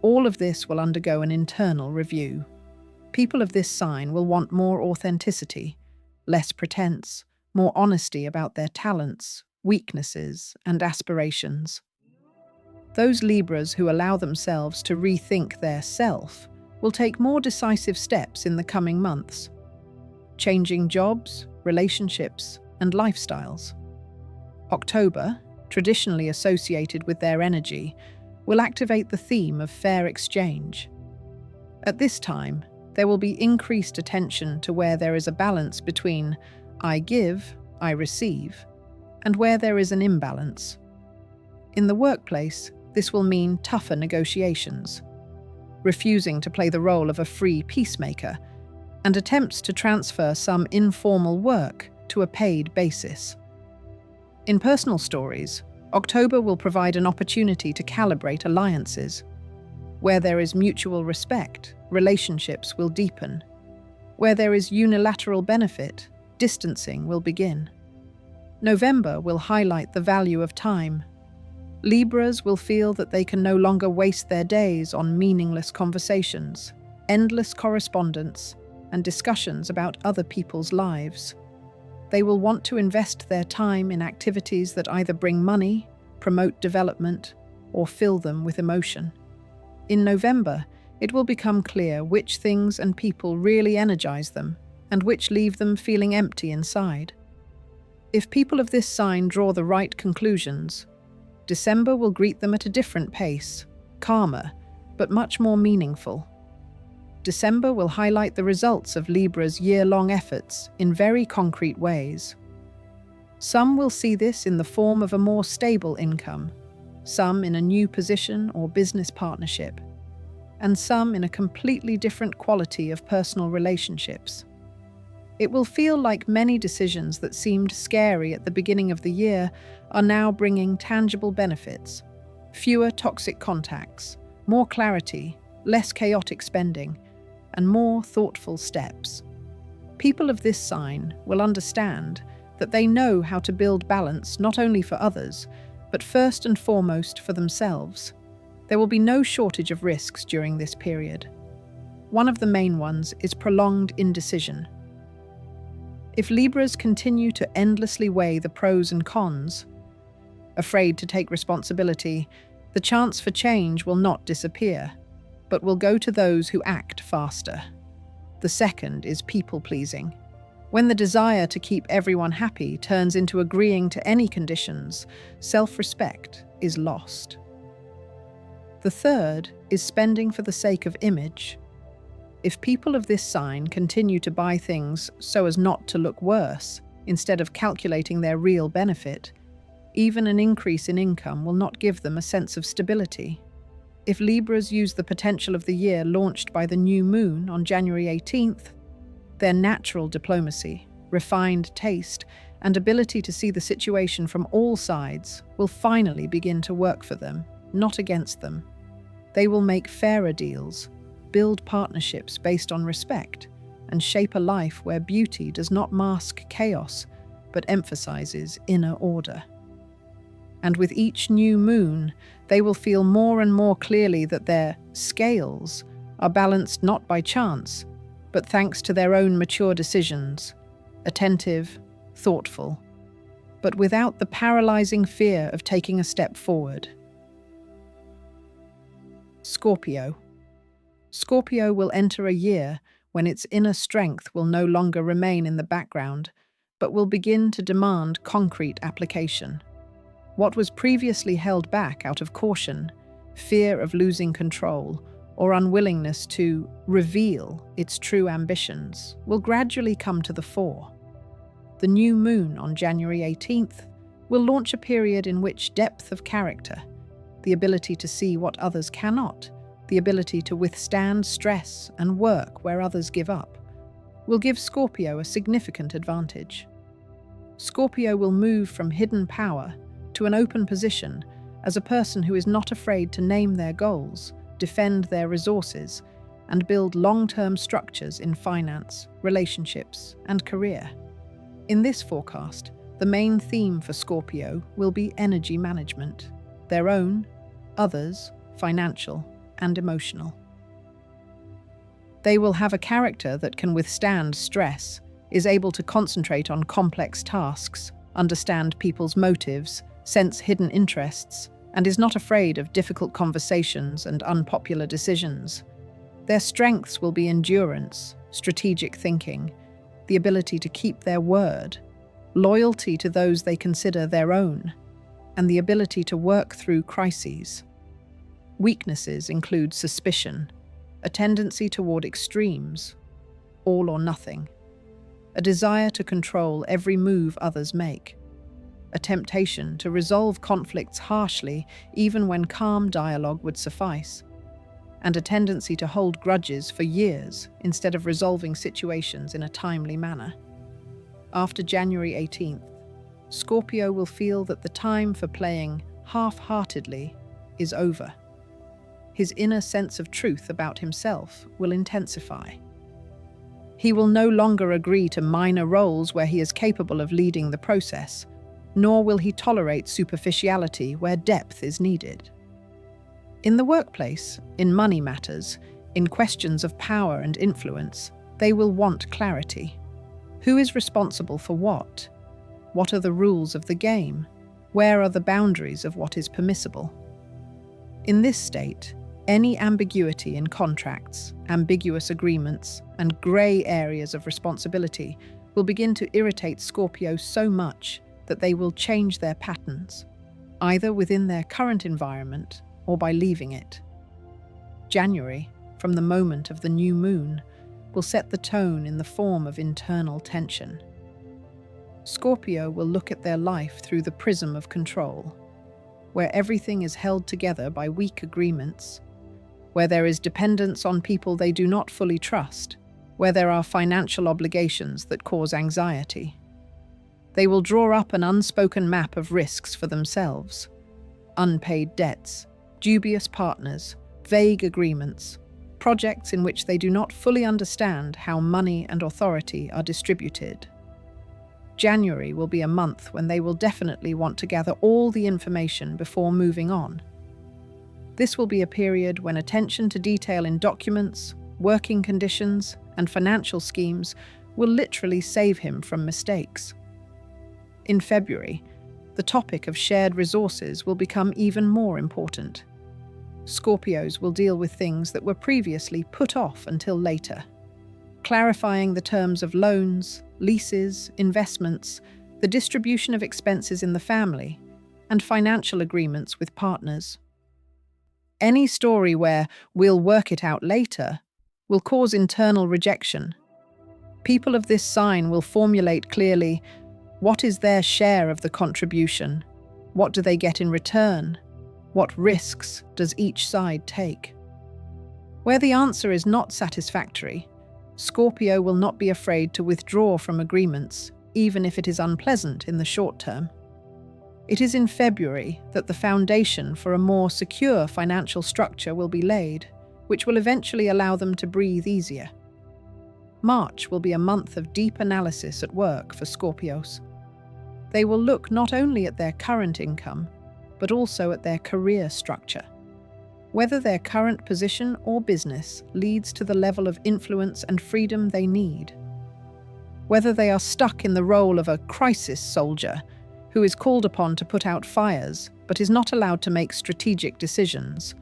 All of this will undergo an internal review. People of this sign will want more authenticity, less pretense, more honesty about their talents, weaknesses, and aspirations. Those Libras who allow themselves to rethink their self will take more decisive steps in the coming months, changing jobs, relationships, and lifestyles. October, traditionally associated with their energy, will activate the theme of fair exchange. At this time, there will be increased attention to where there is a balance between I give, I receive, and where there is an imbalance. In the workplace, this will mean tougher negotiations, refusing to play the role of a free peacemaker, and attempts to transfer some informal work to a paid basis. In personal stories, October will provide an opportunity to calibrate alliances. Where there is mutual respect, relationships will deepen. Where there is unilateral benefit, distancing will begin. November will highlight the value of time. Libras will feel that they can no longer waste their days on meaningless conversations, endless correspondence, and discussions about other people's lives. They will want to invest their time in activities that either bring money, promote development, or fill them with emotion. In November, it will become clear which things and people really energize them and which leave them feeling empty inside. If people of this sign draw the right conclusions, December will greet them at a different pace, calmer, but much more meaningful. December will highlight the results of Libra's year-long efforts in very concrete ways. Some will see this in the form of a more stable income, some in a new position or business partnership, and some in a completely different quality of personal relationships. It will feel like many decisions that seemed scary at the beginning of the year are now bringing tangible benefits: fewer toxic contacts, more clarity, less chaotic spending, and more thoughtful steps. People of this sign will understand that they know how to build balance not only for others, but first and foremost for themselves. There will be no shortage of risks during this period. One of the main ones is prolonged indecision. If Libras continue to endlessly weigh the pros and cons, afraid to take responsibility, the chance for change will not disappear, but will go to those who act faster. The second is people-pleasing. When the desire to keep everyone happy turns into agreeing to any conditions, self-respect is lost. The third is spending for the sake of image. If people of this sign continue to buy things so as not to look worse, instead of calculating their real benefit, even an increase in income will not give them a sense of stability. If Libras use the potential of the year launched by the new moon on January 18th, their natural diplomacy, refined taste, and ability to see the situation from all sides will finally begin to work for them, not against them. They will make fairer deals, build partnerships based on respect, and shape a life where beauty does not mask chaos, but emphasizes inner order. And with each new moon, they will feel more and more clearly that their scales are balanced not by chance, but thanks to their own mature decisions, attentive, thoughtful, but without the paralyzing fear of taking a step forward. Scorpio. Scorpio will enter a year when its inner strength will no longer remain in the background, but will begin to demand concrete application. What was previously held back out of caution, fear of losing control, or unwillingness to reveal its true ambitions will gradually come to the fore. The new moon on January 18th will launch a period in which depth of character, the ability to see what others cannot, the ability to withstand stress and work where others give up, will give Scorpio a significant advantage. Scorpio will move from hidden power to an open position as a person who is not afraid to name their goals, defend their resources, and build long-term structures in finance, relationships, and career. In this forecast, the main theme for Scorpio will be energy management, their own, others, financial, and emotional. They will have a character that can withstand stress, is able to concentrate on complex tasks, understand people's motives, sense hidden interests, and is not afraid of difficult conversations and unpopular decisions. Their strengths will be endurance, strategic thinking, the ability to keep their word, loyalty to those they consider their own, and the ability to work through crises. Weaknesses include suspicion, a tendency toward extremes, all or nothing, a desire to control every move others make, a temptation to resolve conflicts harshly even when calm dialogue would suffice, and a tendency to hold grudges for years instead of resolving situations in a timely manner. After January 18th, Scorpio will feel that the time for playing half-heartedly is over. His inner sense of truth about himself will intensify. He will no longer agree to minor roles where he is capable of leading the process, nor will he tolerate superficiality where depth is needed. In the workplace, in money matters, in questions of power and influence, they will want clarity. Who is responsible for what? What are the rules of the game? Where are the boundaries of what is permissible? In this state, any ambiguity in contracts, ambiguous agreements, and grey areas of responsibility will begin to irritate Scorpio so much that they will change their patterns, either within their current environment or by leaving it. January, from the moment of the new moon, will set the tone in the form of internal tension. Scorpio will look at their life through the prism of control, where everything is held together by weak agreements, where there is dependence on people they do not fully trust, where there are financial obligations that cause anxiety. They will draw up an unspoken map of risks for themselves: unpaid debts, dubious partners, vague agreements, projects in which they do not fully understand how money and authority are distributed. January will be a month when they will definitely want to gather all the information before moving on. This will be a period when attention to detail in documents, working conditions, and financial schemes will literally save him from mistakes. In February, the topic of shared resources will become even more important. Scorpios will deal with things that were previously put off until later, clarifying the terms of loans, leases, investments, the distribution of expenses in the family, and financial agreements with partners. Any story where "we'll work it out later" will cause internal rejection. People of this sign will formulate clearly what is their share of the contribution, what do they get in return, what risks does each side take. Where the answer is not satisfactory, Scorpio will not be afraid to withdraw from agreements, even if it is unpleasant in the short term. It is in February that the foundation for a more secure financial structure will be laid, which will eventually allow them to breathe easier. March will be a month of deep analysis at work for Scorpios. They will look not only at their current income, but also at their career structure. Whether their current position or business leads to the level of influence and freedom they need. Whether they are stuck in the role of a crisis soldier who is called upon to put out fires but is not allowed to make strategic decisions.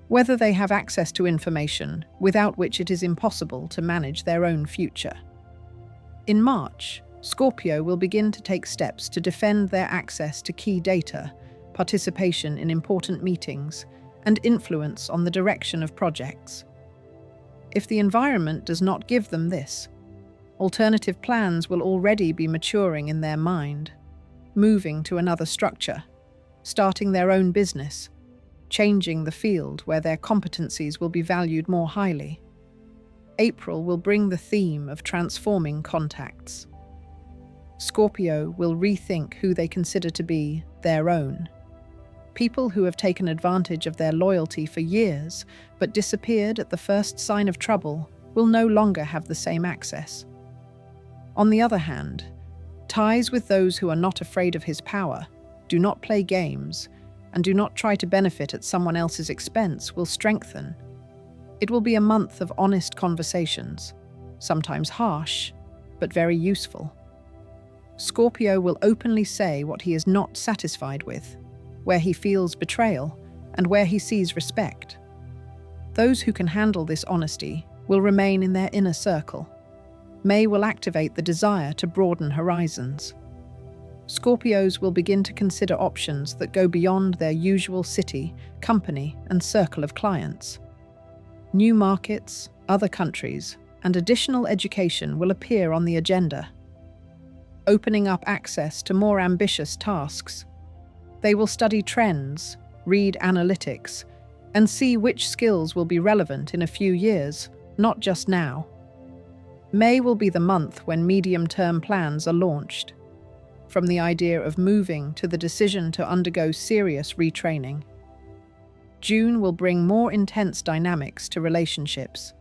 Whether they have access to information without which it is impossible to manage their own future. In March, Scorpio will begin to take steps to defend their access to key data, participation in important meetings, and influence on the direction of projects. If the environment does not give them this, alternative plans will already be maturing in their mind, moving to another structure, starting their own business, changing the field where their competencies will be valued more highly. April will bring the theme of transforming contacts. Scorpio will rethink who they consider to be their own. People who have taken advantage of their loyalty for years but disappeared at the first sign of trouble will no longer have the same access. On the other hand, ties with those who are not afraid of his power, do not play games, and do not try to benefit at someone else's expense will strengthen. It will be a month of honest conversations, sometimes harsh, but very useful. Scorpio will openly say what he is not satisfied with, where he feels betrayal, and where he sees respect. Those who can handle this honesty will remain in their inner circle. May will activate the desire to broaden horizons. Scorpios will begin to consider options that go beyond their usual city, company, and circle of clients. New markets, other countries, and additional education will appear on the agenda, opening up access to more ambitious tasks. They will study trends, read analytics, and see which skills will be relevant in a few years, not just now. May will be the month when medium-term plans are launched, from the idea of moving to the decision to undergo serious retraining. June will bring more intense dynamics to relationships.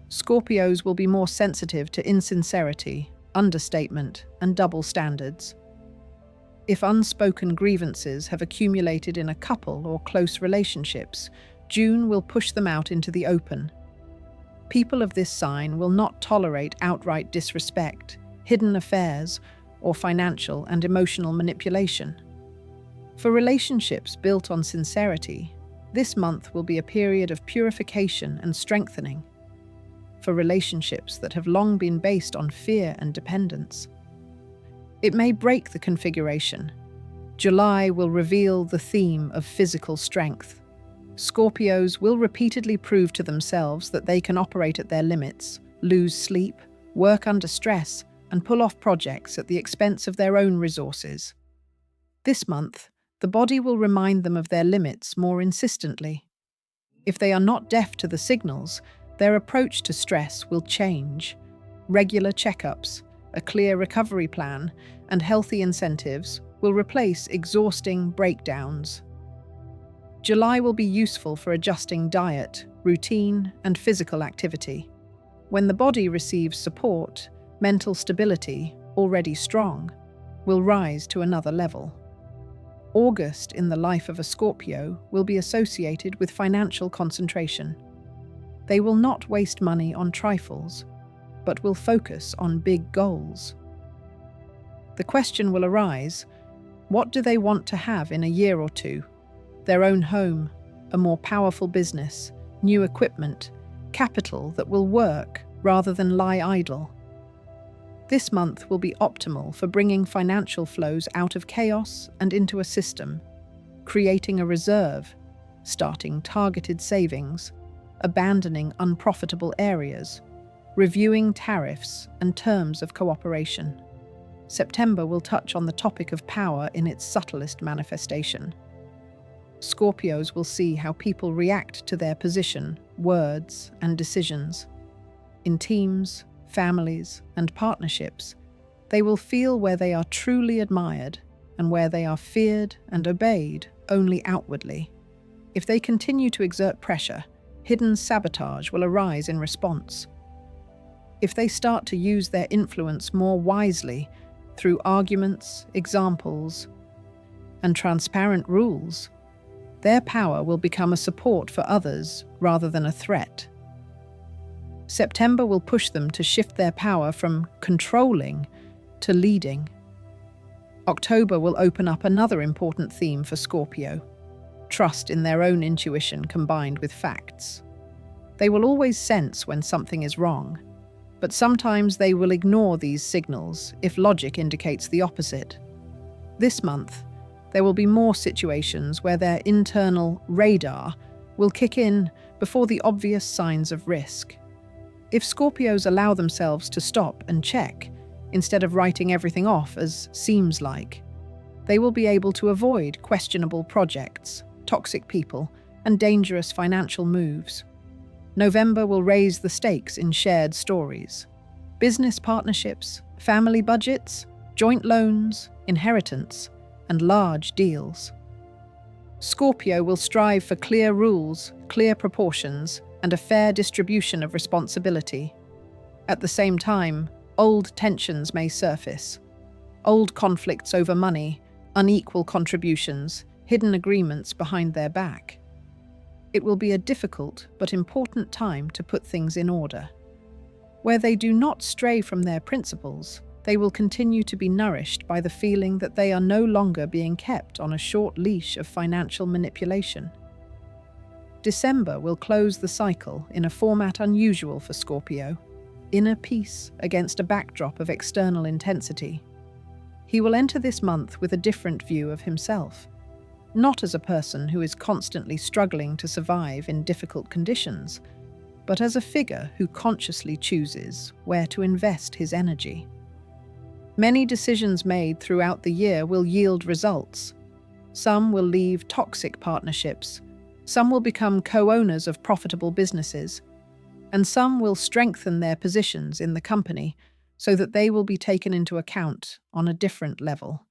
Scorpios will be more sensitive to insincerity, understatement, and double standards. If unspoken grievances have accumulated in a couple or close relationships, June will push them out into the open. People of this sign will not tolerate outright disrespect, hidden affairs, or financial and emotional manipulation. For relationships built on sincerity, this month will be a period of purification and strengthening. For relationships that have long been based on fear and dependence, it may break the configuration. July will reveal the theme of physical strength. Scorpios will repeatedly prove to themselves that they can operate at their limits, lose sleep, work under stress, and pull off projects at the expense of their own resources. This month, the body will remind them of their limits more insistently. If they are not deaf to the signals, their approach to stress will change. Regular checkups, a clear recovery plan, and healthy incentives will replace exhausting breakdowns. July will be useful for adjusting diet, routine, and physical activity. When the body receives support, mental stability, already strong, will rise to another level. August in the life of a Scorpio will be associated with financial concentration. They will not waste money on trifles, but will focus on big goals. The question will arise, what do they want to have in a year or two? Their own home, a more powerful business, new equipment, capital that will work rather than lie idle. This month will be optimal for bringing financial flows out of chaos and into a system, creating a reserve, starting targeted savings, abandoning unprofitable areas, reviewing tariffs and terms of cooperation. September will touch on the topic of power in its subtlest manifestation. Scorpios will see how people react to their position, words, and decisions. In teams, families, and partnerships, they will feel where they are truly admired and where they are feared and obeyed only outwardly. If they continue to exert pressure, hidden sabotage will arise in response. If they start to use their influence more wisely through arguments, examples, and transparent rules, their power will become a support for others rather than a threat. September will push them to shift their power from controlling to leading. October will open up another important theme for Scorpio: trust in their own intuition combined with facts. They will always sense when something is wrong, but sometimes they will ignore these signals if logic indicates the opposite. This month, there will be more situations where their internal radar will kick in before the obvious signs of risk. If Scorpios allow themselves to stop and check, instead of writing everything off as seems like, they will be able to avoid questionable projects, toxic people, and dangerous financial moves. November will raise the stakes in shared stories. Business partnerships, family budgets, joint loans, inheritance, and large deals. Scorpio will strive for clear rules, clear proportions, and a fair distribution of responsibility. At the same time, old tensions may surface. Old conflicts over money, unequal contributions, hidden agreements behind their back. It will be a difficult but important time to put things in order. Where they do not stray from their principles, they will continue to be nourished by the feeling that they are no longer being kept on a short leash of financial manipulation. December will close the cycle in a format unusual for Scorpio: inner peace against a backdrop of external intensity. He will enter this month with a different view of himself, not as a person who is constantly struggling to survive in difficult conditions, but as a figure who consciously chooses where to invest his energy. Many decisions made throughout the year will yield results. Some will leave toxic partnerships, some will become co-owners of profitable businesses, and some will strengthen their positions in the company so that they will be taken into account on a different level.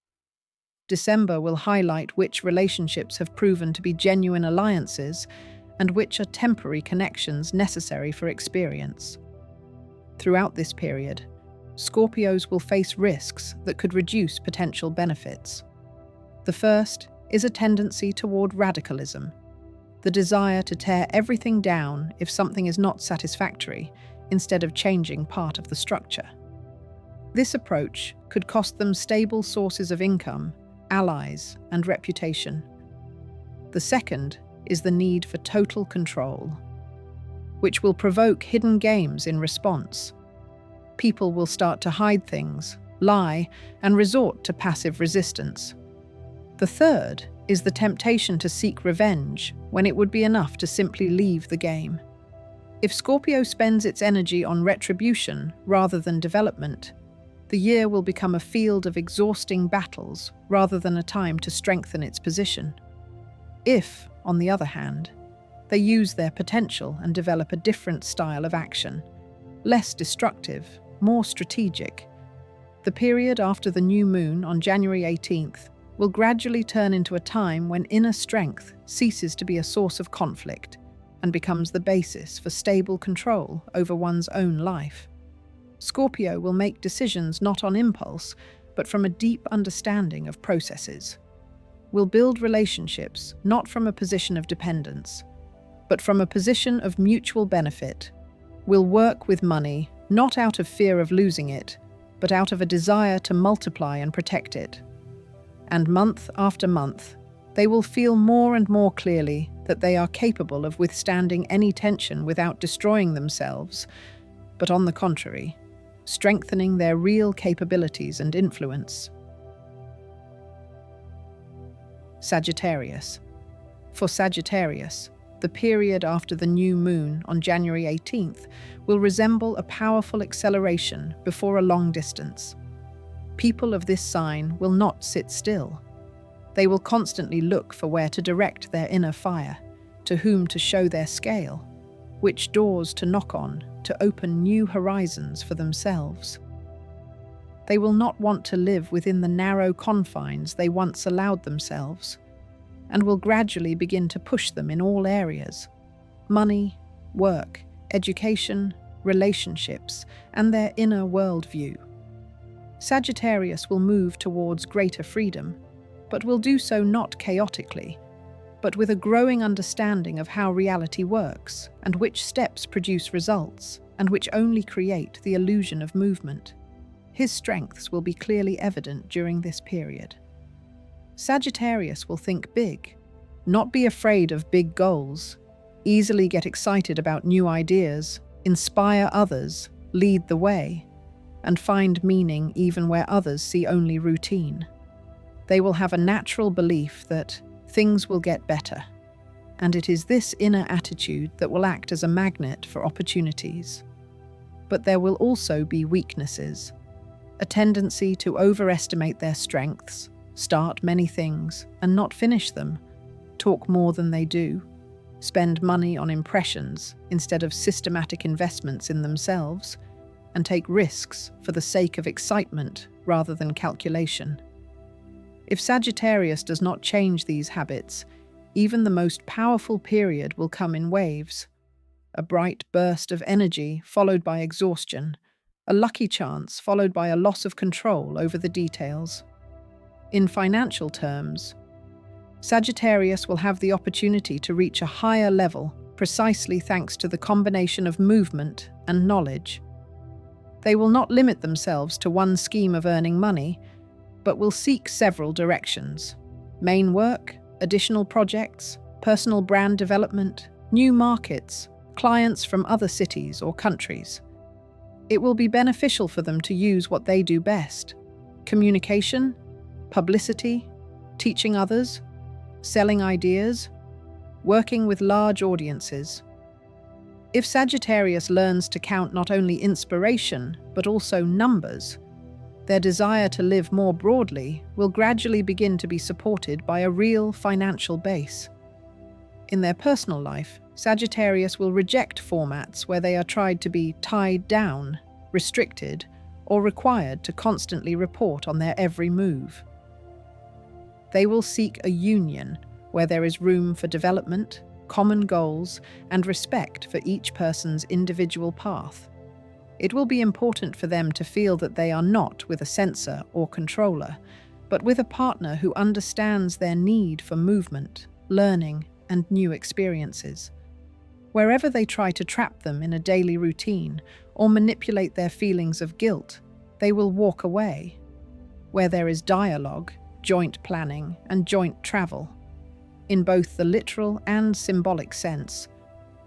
December will highlight which relationships have proven to be genuine alliances and which are temporary connections necessary for experience. Throughout this period, Scorpios will face risks that could reduce potential benefits. The first is a tendency toward radicalism, the desire to tear everything down if something is not satisfactory, instead of changing part of the structure. This approach could cost them stable sources of income, allies, and reputation. The second is the need for total control, which will provoke hidden games in response. People will start to hide things, lie, and resort to passive resistance. The third is the temptation to seek revenge when it would be enough to simply leave the game. If Scorpio spends its energy on retribution rather than development, the year will become a field of exhausting battles rather than a time to strengthen its position. If, on the other hand, they use their potential and develop a different style of action, less destructive, more strategic, the period after the new moon on January 18th will gradually turn into a time when inner strength ceases to be a source of conflict and becomes the basis for stable control over one's own life. Scorpio will make decisions not on impulse, but from a deep understanding of processes. Will build relationships not from a position of dependence, but from a position of mutual benefit. Will work with money not out of fear of losing it, but out of a desire to multiply and protect it. And month after month, they will feel more and more clearly that they are capable of withstanding any tension without destroying themselves, but on the contrary, strengthening their real capabilities and influence. Sagittarius. For Sagittarius, the period after the new moon on January 18th will resemble a powerful acceleration before a long distance. People of this sign will not sit still. They will constantly look for where to direct their inner fire, to whom to show their scale, which doors to knock on to open new horizons for themselves. They will not want to live within the narrow confines they once allowed themselves, and will gradually begin to push them in all areas: money, work, education, relationships, and their inner worldview. Sagittarius will move towards greater freedom, but will do so not chaotically, but with a growing understanding of how reality works and which steps produce results and which only create the illusion of movement. His strengths will be clearly evident during this period. Sagittarius will think big, not be afraid of big goals, easily get excited about new ideas, inspire others, lead the way, and find meaning even where others see only routine. They will have a natural belief that things will get better, and it is this inner attitude that will act as a magnet for opportunities. But there will also be weaknesses, a tendency to overestimate their strengths, start many things and not finish them, talk more than they do, spend money on impressions instead of systematic investments in themselves, and take risks for the sake of excitement rather than calculation. If Sagittarius does not change these habits, even the most powerful period will come in waves. A bright burst of energy followed by exhaustion, a lucky chance followed by a loss of control over the details. In financial terms, Sagittarius will have the opportunity to reach a higher level precisely thanks to the combination of movement and knowledge. They will not limit themselves to one scheme of earning money, but will seek several directions: main work, additional projects, personal brand development, new markets, clients from other cities or countries. It will be beneficial for them to use what they do best: Communication, publicity, teaching others, selling ideas, working with large audiences. If Sagittarius learns to count not only inspiration, but also numbers, their desire to live more broadly will gradually begin to be supported by a real financial base. In their personal life, Sagittarius will reject formats where they are tried to be tied down, restricted, or required to constantly report on their every move. They will seek a union where there is room for development, common goals, and respect for each person's individual path. It will be important for them to feel that they are not with a censor or controller, but with a partner who understands their need for movement, learning, and new experiences. Wherever they try to trap them in a daily routine or manipulate their feelings of guilt, they will walk away. Where there is dialogue, joint planning, and joint travel, in both the literal and symbolic sense,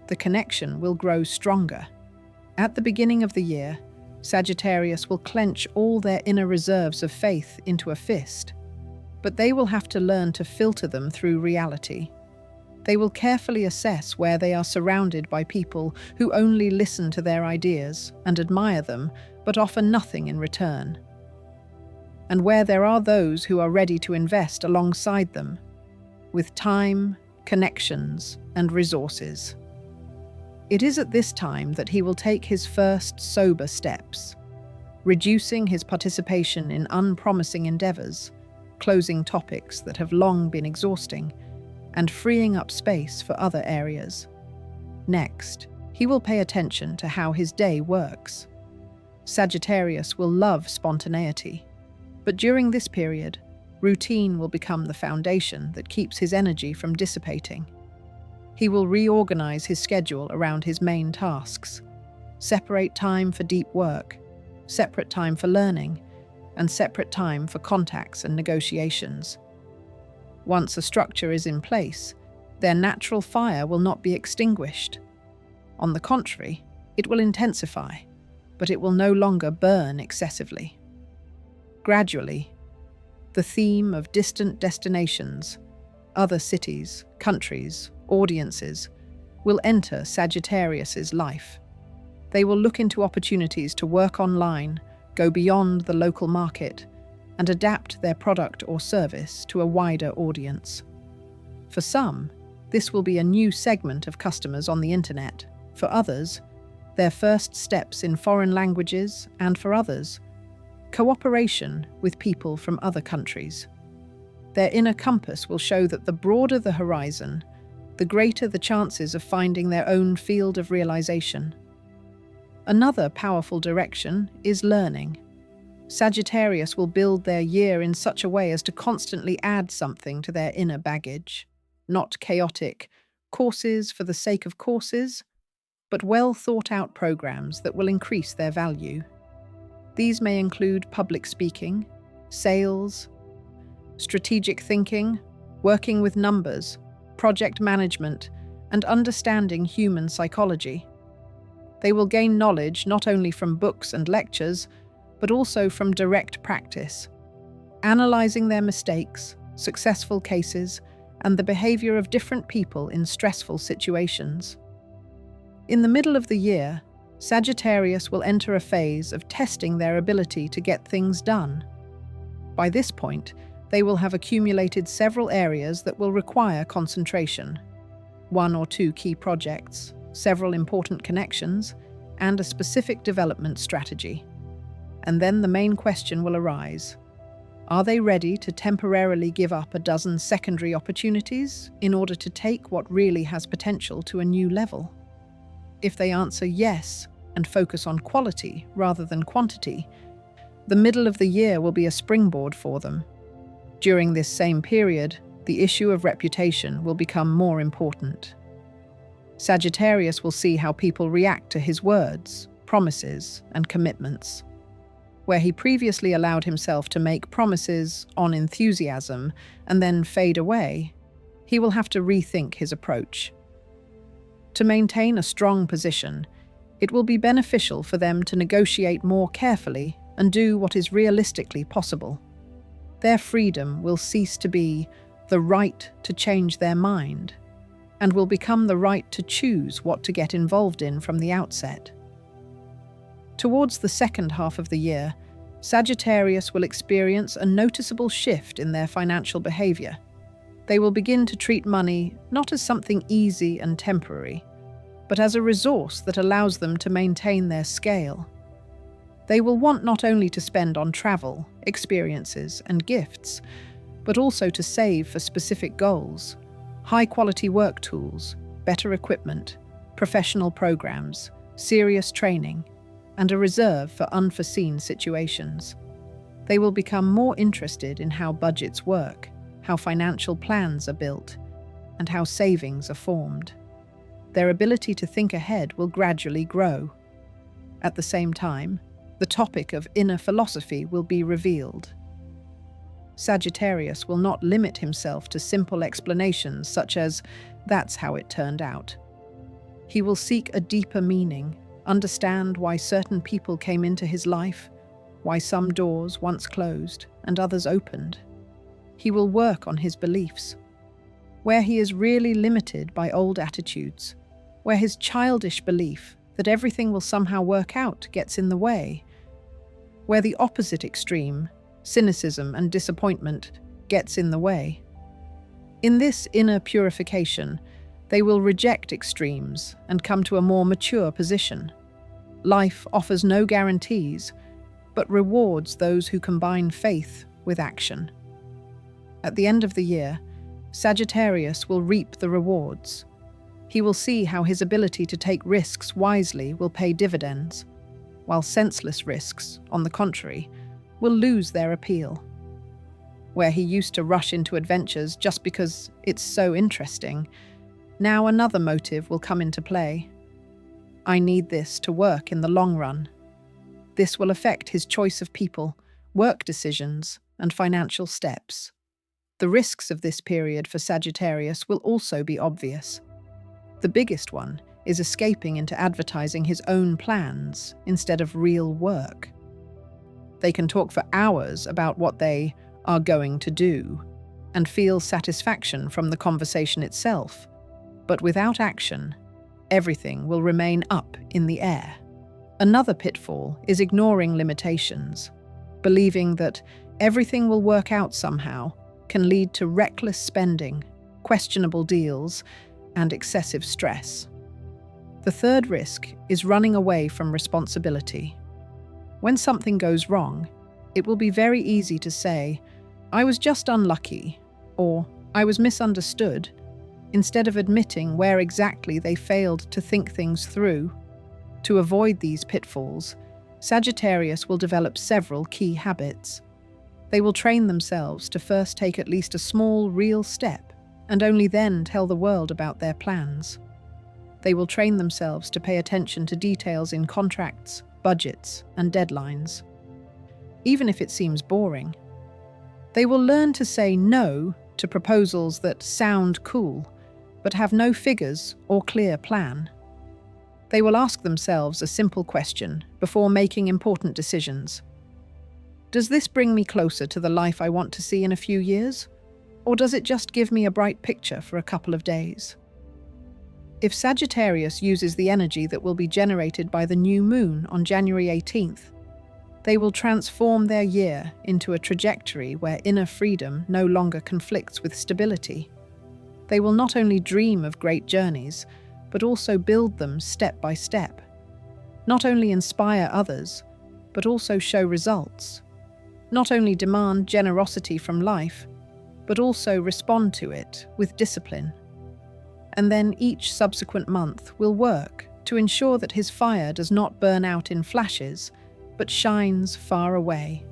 the connection will grow stronger. At the beginning of the year, Sagittarius will clench all their inner reserves of faith into a fist, but they will have to learn to filter them through reality. They will carefully assess where they are surrounded by people who only listen to their ideas and admire them, but offer nothing in return, and where there are those who are ready to invest alongside them, with time, connections, and resources. It is at this time that he will take his first sober steps, reducing his participation in unpromising endeavors, closing topics that have long been exhausting, and freeing up space for other areas. Next, he will pay attention to how his day works. Sagittarius will love spontaneity, but during this period, routine will become the foundation that keeps his energy from dissipating. He will reorganize his schedule around his main tasks, separate time for deep work, separate time for learning, and separate time for contacts and negotiations. Once a structure is in place, their natural fire will not be extinguished. On the contrary, it will intensify, but it will no longer burn excessively. Gradually, the theme of distant destinations, other cities, countries, audiences, will enter Sagittarius's life. They will look into opportunities to work online, go beyond the local market, and adapt their product or service to a wider audience. For some, this will be a new segment of customers on the internet. For others, their first steps in foreign languages, and for others, cooperation with people from other countries. Their inner compass will show that the broader the horizon, the greater the chances of finding their own field of realization. Another powerful direction is learning. Sagittarius will build their year in such a way as to constantly add something to their inner baggage, not chaotic courses for the sake of courses, but well thought out programs that will increase their value. These may include public speaking, sales, strategic thinking, working with numbers, project management, and understanding human psychology. They will gain knowledge not only from books and lectures, but also from direct practice, analyzing their mistakes, successful cases, and the behavior of different people in stressful situations. In the middle of the year, Sagittarius will enter a phase of testing their ability to get things done. By this point, they will have accumulated several areas that will require concentration, 1 or 2 key projects, several important connections, and a specific development strategy. And then the main question will arise. Are they ready to temporarily give up a dozen secondary opportunities in order to take what really has potential to a new level? If they answer yes and focus on quality rather than quantity, the middle of the year will be a springboard for them. During this same period, the issue of reputation will become more important. Sagittarius will see how people react to his words, promises, and commitments. Where he previously allowed himself to make promises on enthusiasm and then fade away, he will have to rethink his approach. To maintain a strong position, it will be beneficial for them to negotiate more carefully and do what is realistically possible. Their freedom will cease to be the right to change their mind and will become the right to choose what to get involved in from the outset. Towards the second half of the year, Sagittarius will experience a noticeable shift in their financial behavior. They will begin to treat money not as something easy and temporary, but as a resource that allows them to maintain their scale. They will want not only to spend on travel, experiences, and gifts, but also to save for specific goals, high-quality work tools, better equipment, professional programs, serious training, and a reserve for unforeseen situations. They will become more interested in how budgets work, how financial plans are built, and how savings are formed. Their ability to think ahead will gradually grow. At the same time, the topic of inner philosophy will be revealed. Sagittarius will not limit himself to simple explanations such as, "That's how it turned out." He will seek a deeper meaning, understand why certain people came into his life, why some doors once closed and others opened. He will work on his beliefs, where he is really limited by old attitudes, where his childish belief that everything will somehow work out gets in the way, where the opposite extreme, cynicism and disappointment, gets in the way. In this inner purification, they will reject extremes and come to a more mature position. Life offers no guarantees, but rewards those who combine faith with action. At the end of the year, Sagittarius will reap the rewards. He will see how his ability to take risks wisely will pay dividends, while senseless risks, on the contrary, will lose their appeal. Where he used to rush into adventures just because it's so interesting, now another motive will come into play. I need this to work in the long run. This will affect his choice of people, work decisions, and financial steps. The risks of this period for Sagittarius will also be obvious. The biggest one is escaping into advertising his own plans instead of real work. They can talk for hours about what they are going to do and feel satisfaction from the conversation itself, but without action, everything will remain up in the air. Another pitfall is ignoring limitations. Believing that everything will work out somehow can lead to reckless spending, questionable deals, and excessive stress. The third risk is running away from responsibility. When something goes wrong, it will be very easy to say, "I was just unlucky," or "I was misunderstood," instead of admitting where exactly they failed to think things through. To avoid these pitfalls, Sagittarius will develop several key habits. They will train themselves to first take at least a small, real step, and only then tell the world about their plans. They will train themselves to pay attention to details in contracts, budgets, and deadlines, even if it seems boring. They will learn to say no to proposals that sound cool, but have no figures or clear plan. They will ask themselves a simple question before making important decisions. Does this bring me closer to the life I want to see in a few years? Or does it just give me a bright picture for a couple of days? If Sagittarius uses the energy that will be generated by the new moon on January 18th, they will transform their year into a trajectory where inner freedom no longer conflicts with stability. They will not only dream of great journeys, but also build them step by step. Not only inspire others, but also show results. Not only demand generosity from life, but also respond to it with discipline. And then each subsequent month will work to ensure that his fire does not burn out in flashes, but shines far away,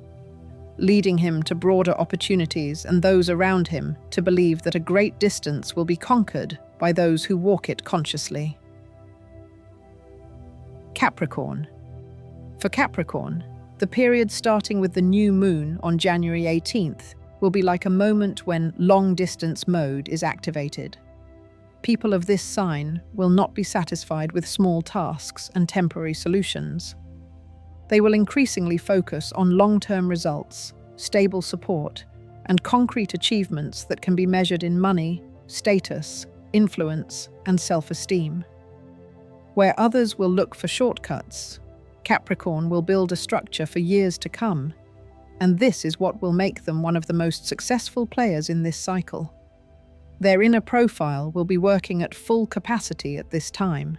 leading him to broader opportunities and those around him to believe that a great distance will be conquered by those who walk it consciously. Capricorn. For Capricorn, the period starting with the new moon on January 18th will be like a moment when long-distance mode is activated. People of this sign will not be satisfied with small tasks and temporary solutions. They will increasingly focus on long-term results, stable support, and concrete achievements that can be measured in money, status, influence, and self-esteem. Where others will look for shortcuts, Capricorn will build a structure for years to come, and this is what will make them one of the most successful players in this cycle. Their inner profile will be working at full capacity at this time.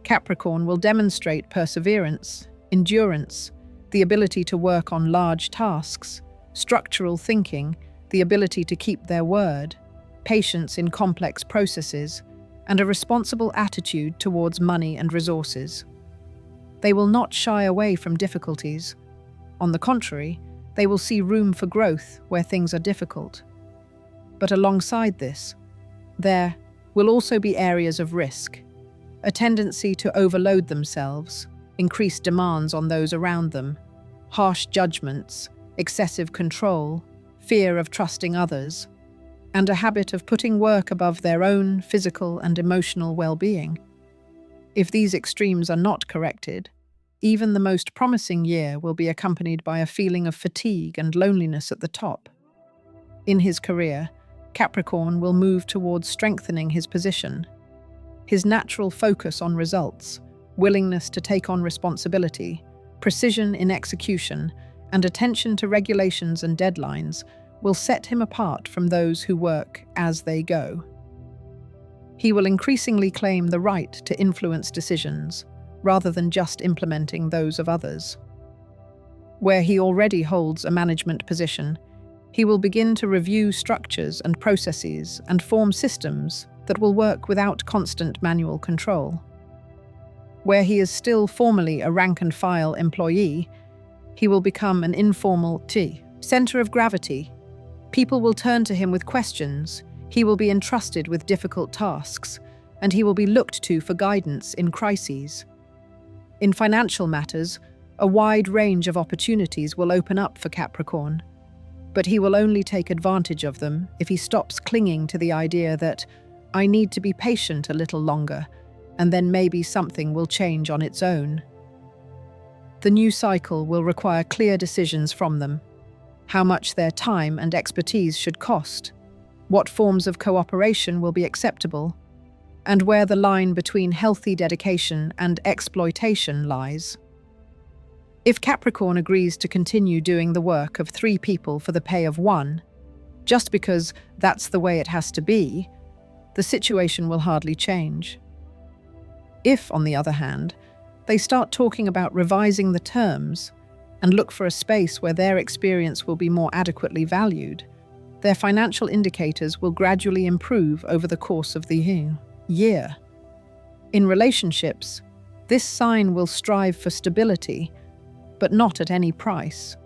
Capricorn will demonstrate perseverance, endurance, the ability to work on large tasks, structural thinking, the ability to keep their word, patience in complex processes, and a responsible attitude towards money and resources. They will not shy away from difficulties. On the contrary, they will see room for growth where things are difficult. But alongside this, there will also be areas of risk, a tendency to overload themselves, increased demands on those around them, harsh judgments, excessive control, fear of trusting others, and a habit of putting work above their own physical and emotional well-being. If these extremes are not corrected, even the most promising year will be accompanied by a feeling of fatigue and loneliness at the top. In his career, Capricorn will move towards strengthening his position. His natural focus on results, willingness to take on responsibility, precision in execution, and attention to regulations and deadlines will set him apart from those who work as they go. He will increasingly claim the right to influence decisions, rather than just implementing those of others. Where he already holds a management position, he will begin to review structures and processes and form systems that will work without constant manual control. Where he is still formally a rank-and-file employee, he will become an informal center of gravity. People will turn to him with questions, he will be entrusted with difficult tasks, and he will be looked to for guidance in crises. In financial matters, a wide range of opportunities will open up for Capricorn, but he will only take advantage of them if he stops clinging to the idea that "I need to be patient a little longer, and then maybe something will change on its own." The new cycle will require clear decisions from them: how much their time and expertise should cost, what forms of cooperation will be acceptable, and where the line between healthy dedication and exploitation lies. If Capricorn agrees to continue doing the work of 3 people for the pay of 1, just because that's the way it has to be, the situation will hardly change. If, on the other hand, they start talking about revising the terms and look for a space where their experience will be more adequately valued, their financial indicators will gradually improve over the course of the year. In relationships, this sign will strive for stability, but not at any price.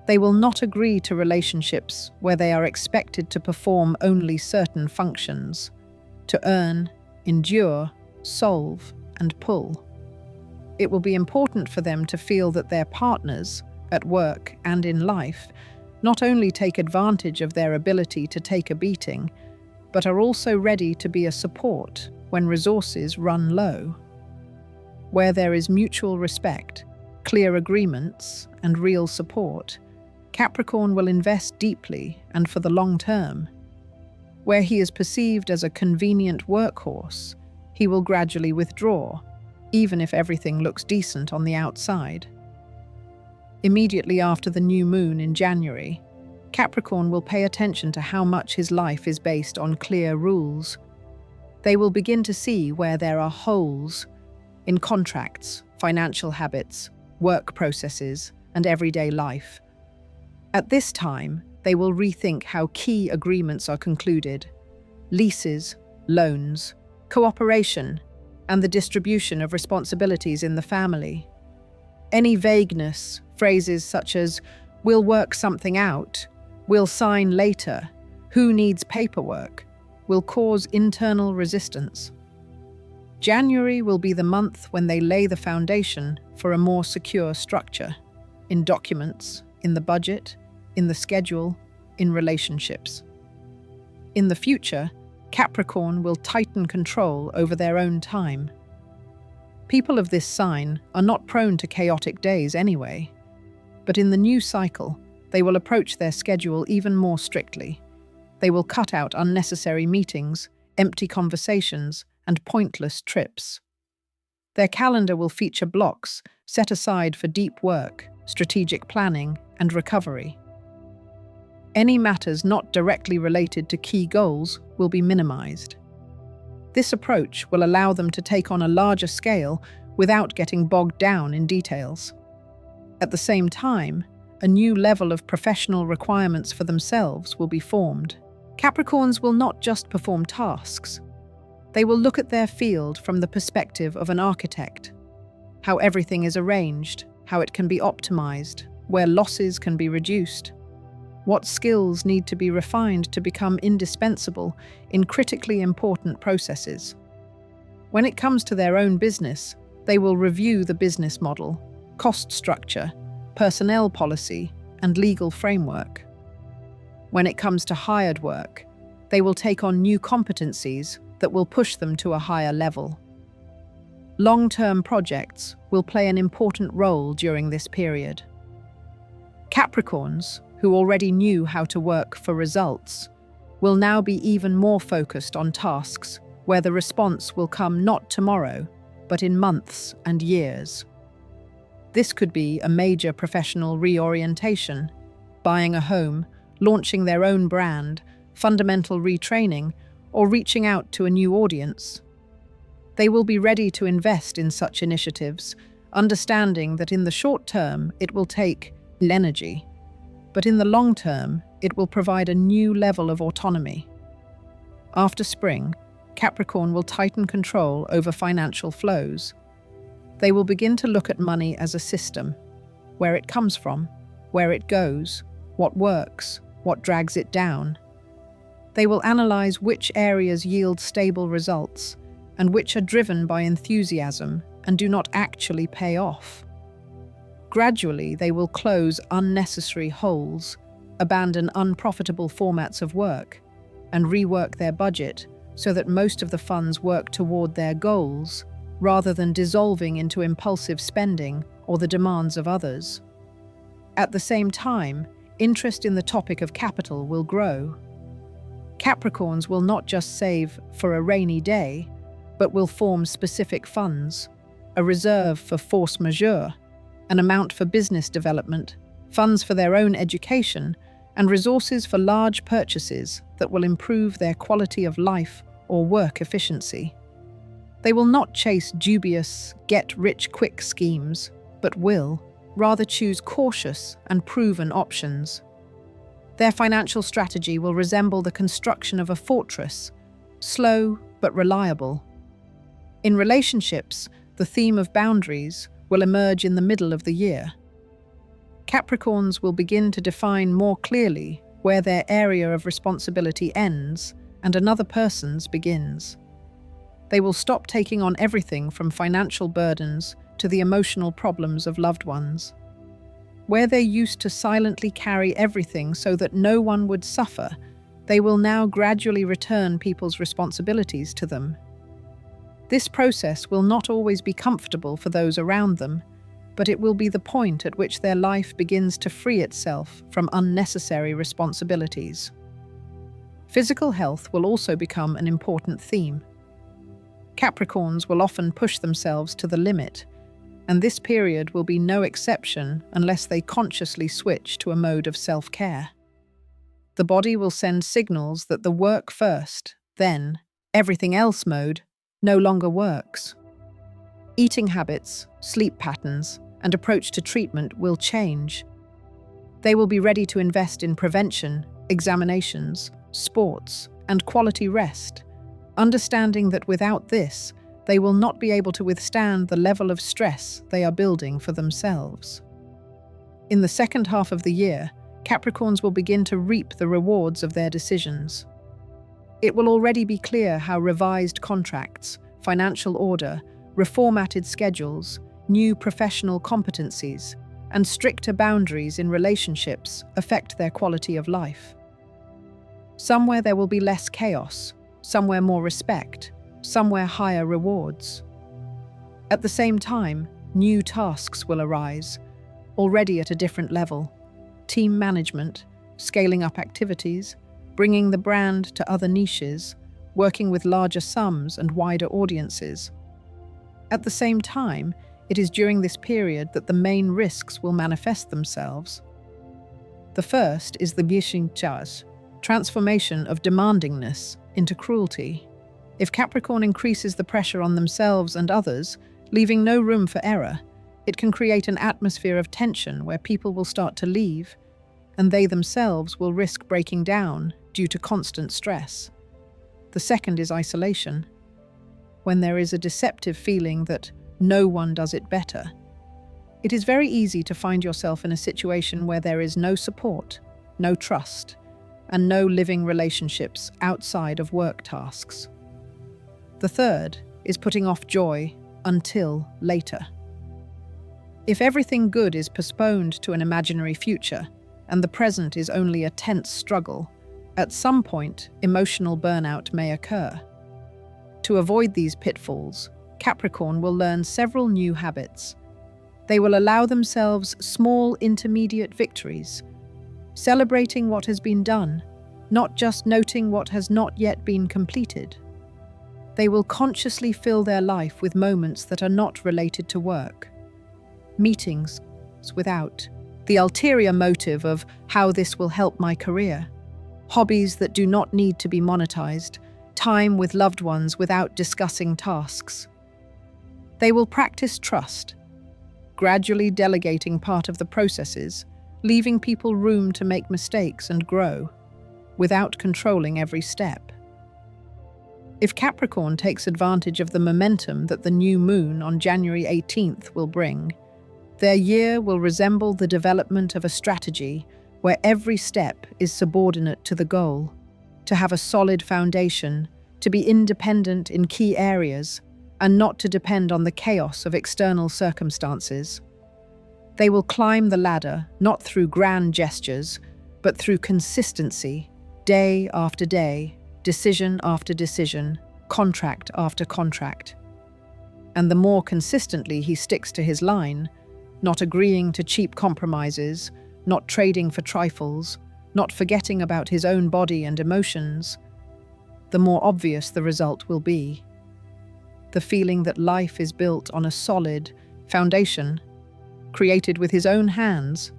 They will not agree to relationships where they are expected to perform only certain functions, to earn, endure, solve, and pull. It will be important for them to feel that their partners, at work and in life, not only take advantage of their ability to take a beating, but are also ready to be a support when resources run low. Where there is mutual respect, clear agreements, and real support, Capricorn will invest deeply and for the long term. Where he is perceived as a convenient workhorse, he will gradually withdraw, even if everything looks decent on the outside. Immediately after the new moon in January, Capricorn will pay attention to how much his life is based on clear rules. They will begin to see where there are holes in contracts, financial habits, work processes, and everyday life. At this time, they will rethink how key agreements are concluded: leases, loans, cooperation, and the distribution of responsibilities in the family. Any vagueness, phrases such as "we'll work something out," "we'll sign later," "who needs paperwork," will cause internal resistance. January will be the month when they lay the foundation for a more secure structure, in documents, in the budget, in the schedule, in relationships. In the future, Capricorn will tighten control over their own time. People of this sign are not prone to chaotic days anyway, but in the new cycle, they will approach their schedule even more strictly. They will cut out unnecessary meetings, empty conversations, and pointless trips. Their calendar will feature blocks set aside for deep work, strategic planning, and recovery. Any matters not directly related to key goals will be minimized. This approach will allow them to take on a larger scale without getting bogged down in details. At the same time, a new level of professional requirements for themselves will be formed. Capricorns will not just perform tasks. They will look at their field from the perspective of an architect. How everything is arranged, how it can be optimized, where losses can be reduced. What skills need to be refined to become indispensable in critically important processes. When it comes to their own business, they will review the business model, cost structure, personnel policy, and legal framework. When it comes to hired work, they will take on new competencies that will push them to a higher level. Long-term projects will play an important role during this period. Capricorns, who already knew how to work for results, will now be even more focused on tasks where the response will come not tomorrow, but in months and years. This could be a major professional reorientation, buying a home, launching their own brand, fundamental retraining, or reaching out to a new audience. They will be ready to invest in such initiatives, understanding that in the short term it will take energy, but in the long term it will provide a new level of autonomy. After spring, Capricorn will tighten control over financial flows. They will begin to look at money as a system, where it comes from, where it goes, what works, what drags it down. They will analyze which areas yield stable results and which are driven by enthusiasm and do not actually pay off. Gradually, they will close unnecessary holes, abandon unprofitable formats of work, and rework their budget so that most of the funds work toward their goals rather than dissolving into impulsive spending or the demands of others. At the same time, interest in the topic of capital will grow. Capricorns will not just save for a rainy day, but will form specific funds, a reserve for force majeure, an amount for business development, funds for their own education, and resources for large purchases that will improve their quality of life or work efficiency. They will not chase dubious, get-rich-quick schemes, but will rather choose cautious and proven options. Their financial strategy will resemble the construction of a fortress, slow but reliable. In relationships, the theme of boundaries will emerge in the middle of the year. Capricorns will begin to define more clearly where their area of responsibility ends and another person's begins. They will stop taking on everything from financial burdens to the emotional problems of loved ones. Where they used to silently carry everything so that no one would suffer, they will now gradually return people's responsibilities to them. This process will not always be comfortable for those around them, but it will be the point at which their life begins to free itself from unnecessary responsibilities. Physical health will also become an important theme. Capricorns will often push themselves to the limit, and this period will be no exception unless they consciously switch to a mode of self-care. The body will send signals that the work first, then everything else mode no longer works. Eating habits, sleep patterns, and approach to treatment will change. They will be ready to invest in prevention, examinations, sports, and quality rest, understanding that without this, they will not be able to withstand the level of stress they are building for themselves. In the second half of the year, Capricorns will begin to reap the rewards of their decisions. It will already be clear how revised contracts, financial order, reformatted schedules, new professional competencies, and stricter boundaries in relationships affect their quality of life. Somewhere there will be less chaos, somewhere more respect, somewhere higher rewards. At the same time, new tasks will arise, already at a different level. Team management, scaling up activities, bringing the brand to other niches, working with larger sums and wider audiences. At the same time, it is during this period that the main risks will manifest themselves. The first is the Bishingchas, transformation of demandingness into cruelty. If Capricorn increases the pressure on themselves and others, leaving no room for error, it can create an atmosphere of tension where people will start to leave, and they themselves will risk breaking down due to constant stress. The second is isolation, when there is a deceptive feeling that no one does it better. It is very easy to find yourself in a situation where there is no support, no trust, and no living relationships outside of work tasks. The third is putting off joy until later. If everything good is postponed to an imaginary future, and the present is only a tense struggle, at some point, emotional burnout may occur. To avoid these pitfalls, Capricorn will learn several new habits. They will allow themselves small intermediate victories, celebrating what has been done, not just noting what has not yet been completed. They will consciously fill their life with moments that are not related to work. Meetings without the ulterior motive of how this will help my career. Hobbies that do not need to be monetized. Time with loved ones without discussing tasks. They will practice trust, gradually delegating part of the processes, leaving people room to make mistakes and grow, without controlling every step. If Capricorn takes advantage of the momentum that the new moon on January 18th will bring, their year will resemble the development of a strategy where every step is subordinate to the goal, to have a solid foundation, to be independent in key areas, and not to depend on the chaos of external circumstances. They will climb the ladder not through grand gestures, but through consistency, day after day, decision after decision, contract after contract. And the more consistently he sticks to his line, not agreeing to cheap compromises, not trading for trifles, not forgetting about his own body and emotions, the more obvious the result will be. The feeling that life is built on a solid foundation, created with his own hands,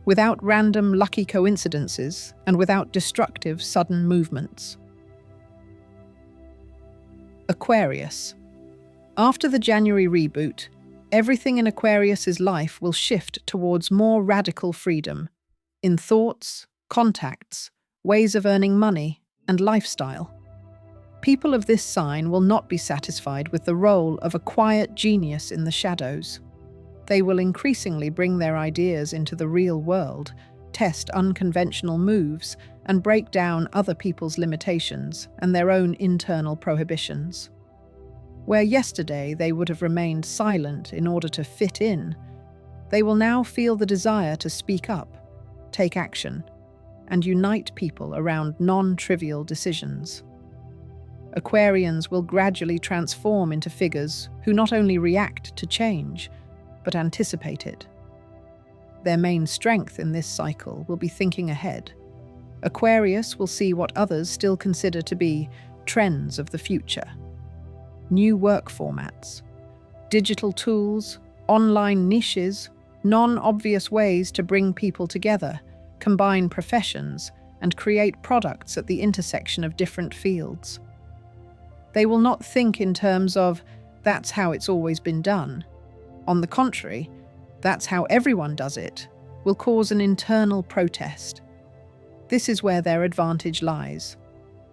without random lucky coincidences and without destructive sudden movements. Aquarius. After the January reboot, everything in Aquarius's life will shift towards more radical freedom in thoughts, contacts, ways of earning money, and lifestyle. People of this sign will not be satisfied with the role of a quiet genius in the shadows. They will increasingly bring their ideas into the real world, test unconventional moves, and break down other people's limitations and their own internal prohibitions. Where yesterday they would have remained silent in order to fit in, they will now feel the desire to speak up, take action, and unite people around non-trivial decisions. Aquarians will gradually transform into figures who not only react to change, but anticipate it. Their main strength in this cycle will be thinking ahead. Aquarius will see what others still consider to be trends of the future. New work formats, digital tools, online niches, non-obvious ways to bring people together, combine professions, and create products at the intersection of different fields. They will not think in terms of, that's how it's always been done. On the contrary, that's how everyone does it, will cause an internal protest. This is where their advantage lies.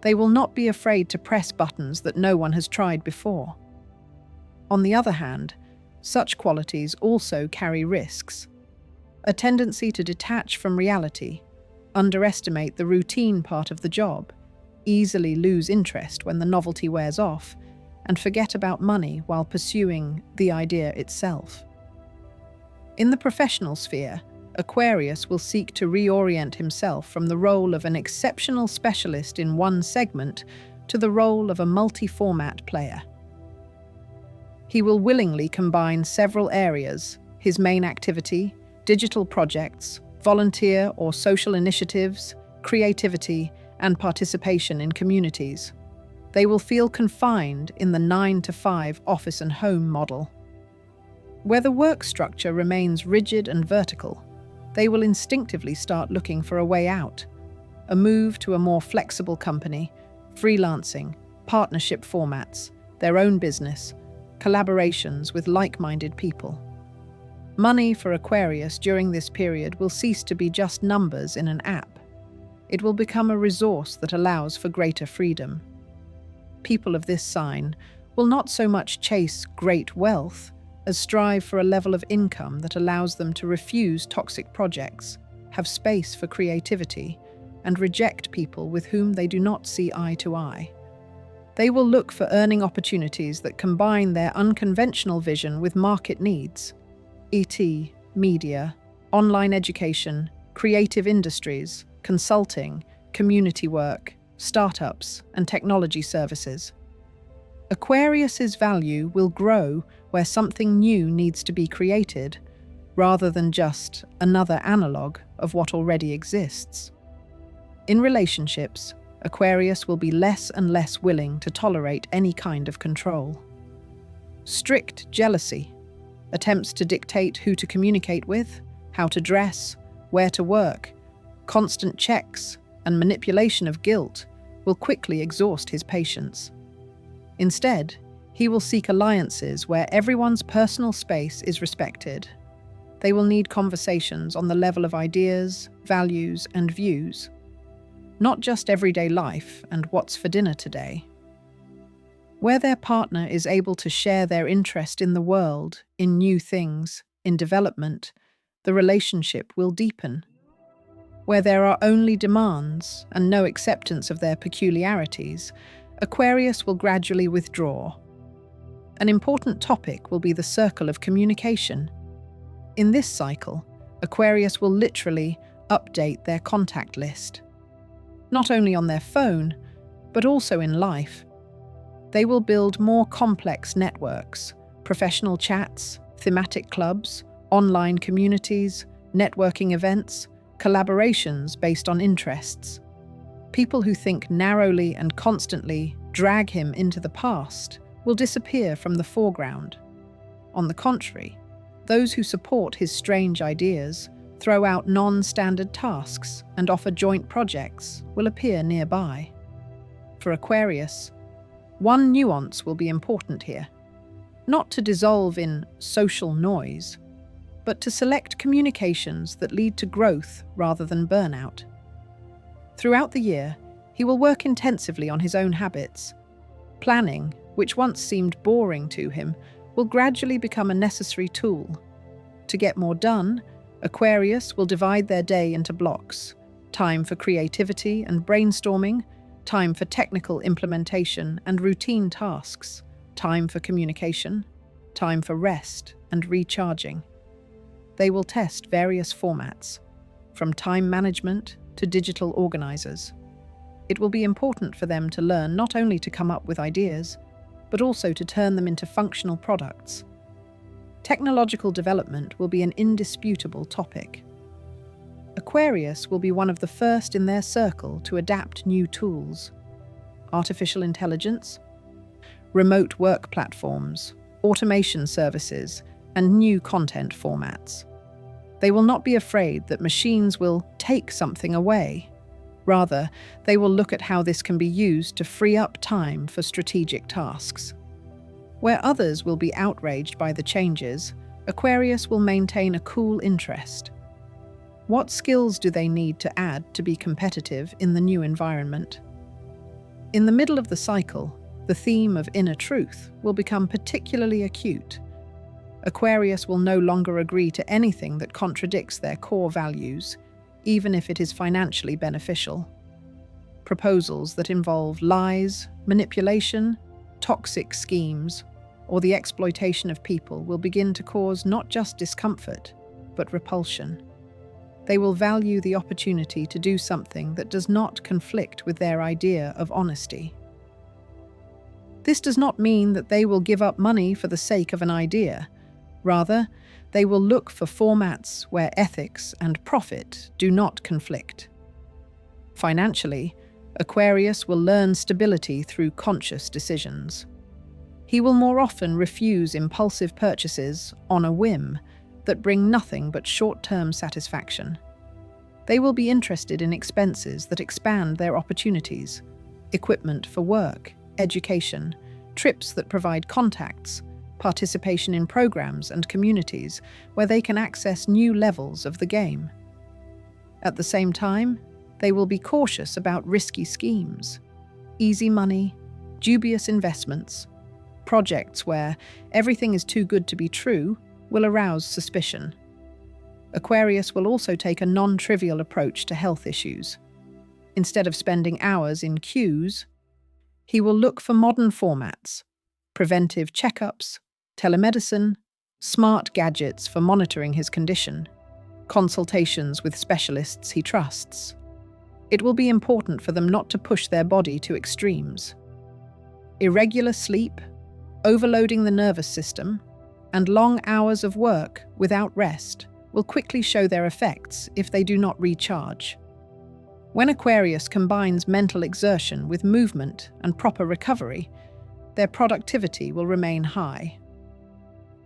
They will not be afraid to press buttons that no one has tried before. On the other hand, such qualities also carry risks. A tendency to detach from reality, underestimate the routine part of the job, easily lose interest when the novelty wears off, and forget about money while pursuing the idea itself. In the professional sphere, Aquarius will seek to reorient himself from the role of an exceptional specialist in one segment to the role of a multi-format player. He will willingly combine several areas: his main activity, digital projects, volunteer or social initiatives, creativity, and participation in communities. They will feel confined in the 9-to-5 office and home model. Where the work structure remains rigid and vertical, they will instinctively start looking for a way out, a move to a more flexible company, freelancing, partnership formats, their own business, collaborations with like-minded people. Money for Aquarius during this period will cease to be just numbers in an app. It will become a resource that allows for greater freedom. People of this sign will not so much chase great wealth as strive for a level of income that allows them to refuse toxic projects, have space for creativity, and reject people with whom they do not see eye to eye. They will look for earning opportunities that combine their unconventional vision with market needs, e.g., media, online education, creative industries, consulting, community work, startups, and technology services. Aquarius's value will grow where something new needs to be created, rather than just another analog of what already exists. In relationships, Aquarius will be less and less willing to tolerate any kind of control. Strict jealousy, attempts to dictate who to communicate with, how to dress, where to work, constant checks, and manipulation of guilt will quickly exhaust his patience. Instead, he will seek alliances where everyone's personal space is respected. They will need conversations on the level of ideas, values, and views, not just everyday life and what's for dinner today. Where their partner is able to share their interest in the world, in new things, in development, the relationship will deepen. Where there are only demands and no acceptance of their peculiarities, Aquarius will gradually withdraw. An important topic will be the circle of communication. In this cycle, Aquarius will literally update their contact list. Not only on their phone, but also in life. They will build more complex networks, professional chats, thematic clubs, online communities, networking events, collaborations based on interests. People who think narrowly and constantly drag him into the past will disappear from the foreground. On the contrary, those who support his strange ideas, throw out non-standard tasks, and offer joint projects will appear nearby. For Aquarius, one nuance will be important here. Not to dissolve in social noise, but to select communications that lead to growth rather than burnout. Throughout the year, he will work intensively on his own habits. Planning, which once seemed boring to him, will gradually become a necessary tool. To get more done, Aquarius will divide their day into blocks: time for creativity and brainstorming, time for technical implementation and routine tasks, time for communication, time for rest and recharging. They will test various formats, from time management to digital organizers. It will be important for them to learn not only to come up with ideas, but also to turn them into functional products. Technological development will be an indisputable topic. Aquarius will be one of the first in their circle to adapt new tools: artificial intelligence, remote work platforms, automation services, and new content formats. They will not be afraid that machines will take something away. Rather, they will look at how this can be used to free up time for strategic tasks. Where others will be outraged by the changes, Aquarius will maintain a cool interest. What skills do they need to add to be competitive in the new environment? In the middle of the cycle, the theme of inner truth will become particularly acute. Aquarius will no longer agree to anything that contradicts their core values, even if it is financially beneficial. Proposals that involve lies, manipulation, toxic schemes, or the exploitation of people will begin to cause not just discomfort, but repulsion. They will value the opportunity to do something that does not conflict with their idea of honesty. This does not mean that they will give up money for the sake of an idea. Rather, they will look for formats where ethics and profit do not conflict. Financially, Aquarius will learn stability through conscious decisions. He will more often refuse impulsive purchases on a whim that bring nothing but short-term satisfaction. They will be interested in expenses that expand their opportunities, equipment for work, education, trips that provide contacts, participation in programs and communities where they can access new levels of the game. At the same time, they will be cautious about risky schemes, easy money, dubious investments. Projects where everything is too good to be true will arouse suspicion. Aquarius will also take a non-trivial approach to health issues. Instead of spending hours in queues, he will look for modern formats, preventive checkups, telemedicine, smart gadgets for monitoring his condition, consultations with specialists he trusts. It will be important for them not to push their body to extremes. Irregular sleep, overloading the nervous system, and long hours of work without rest will quickly show their effects if they do not recharge. When Aquarius combines mental exertion with movement and proper recovery, their productivity will remain high.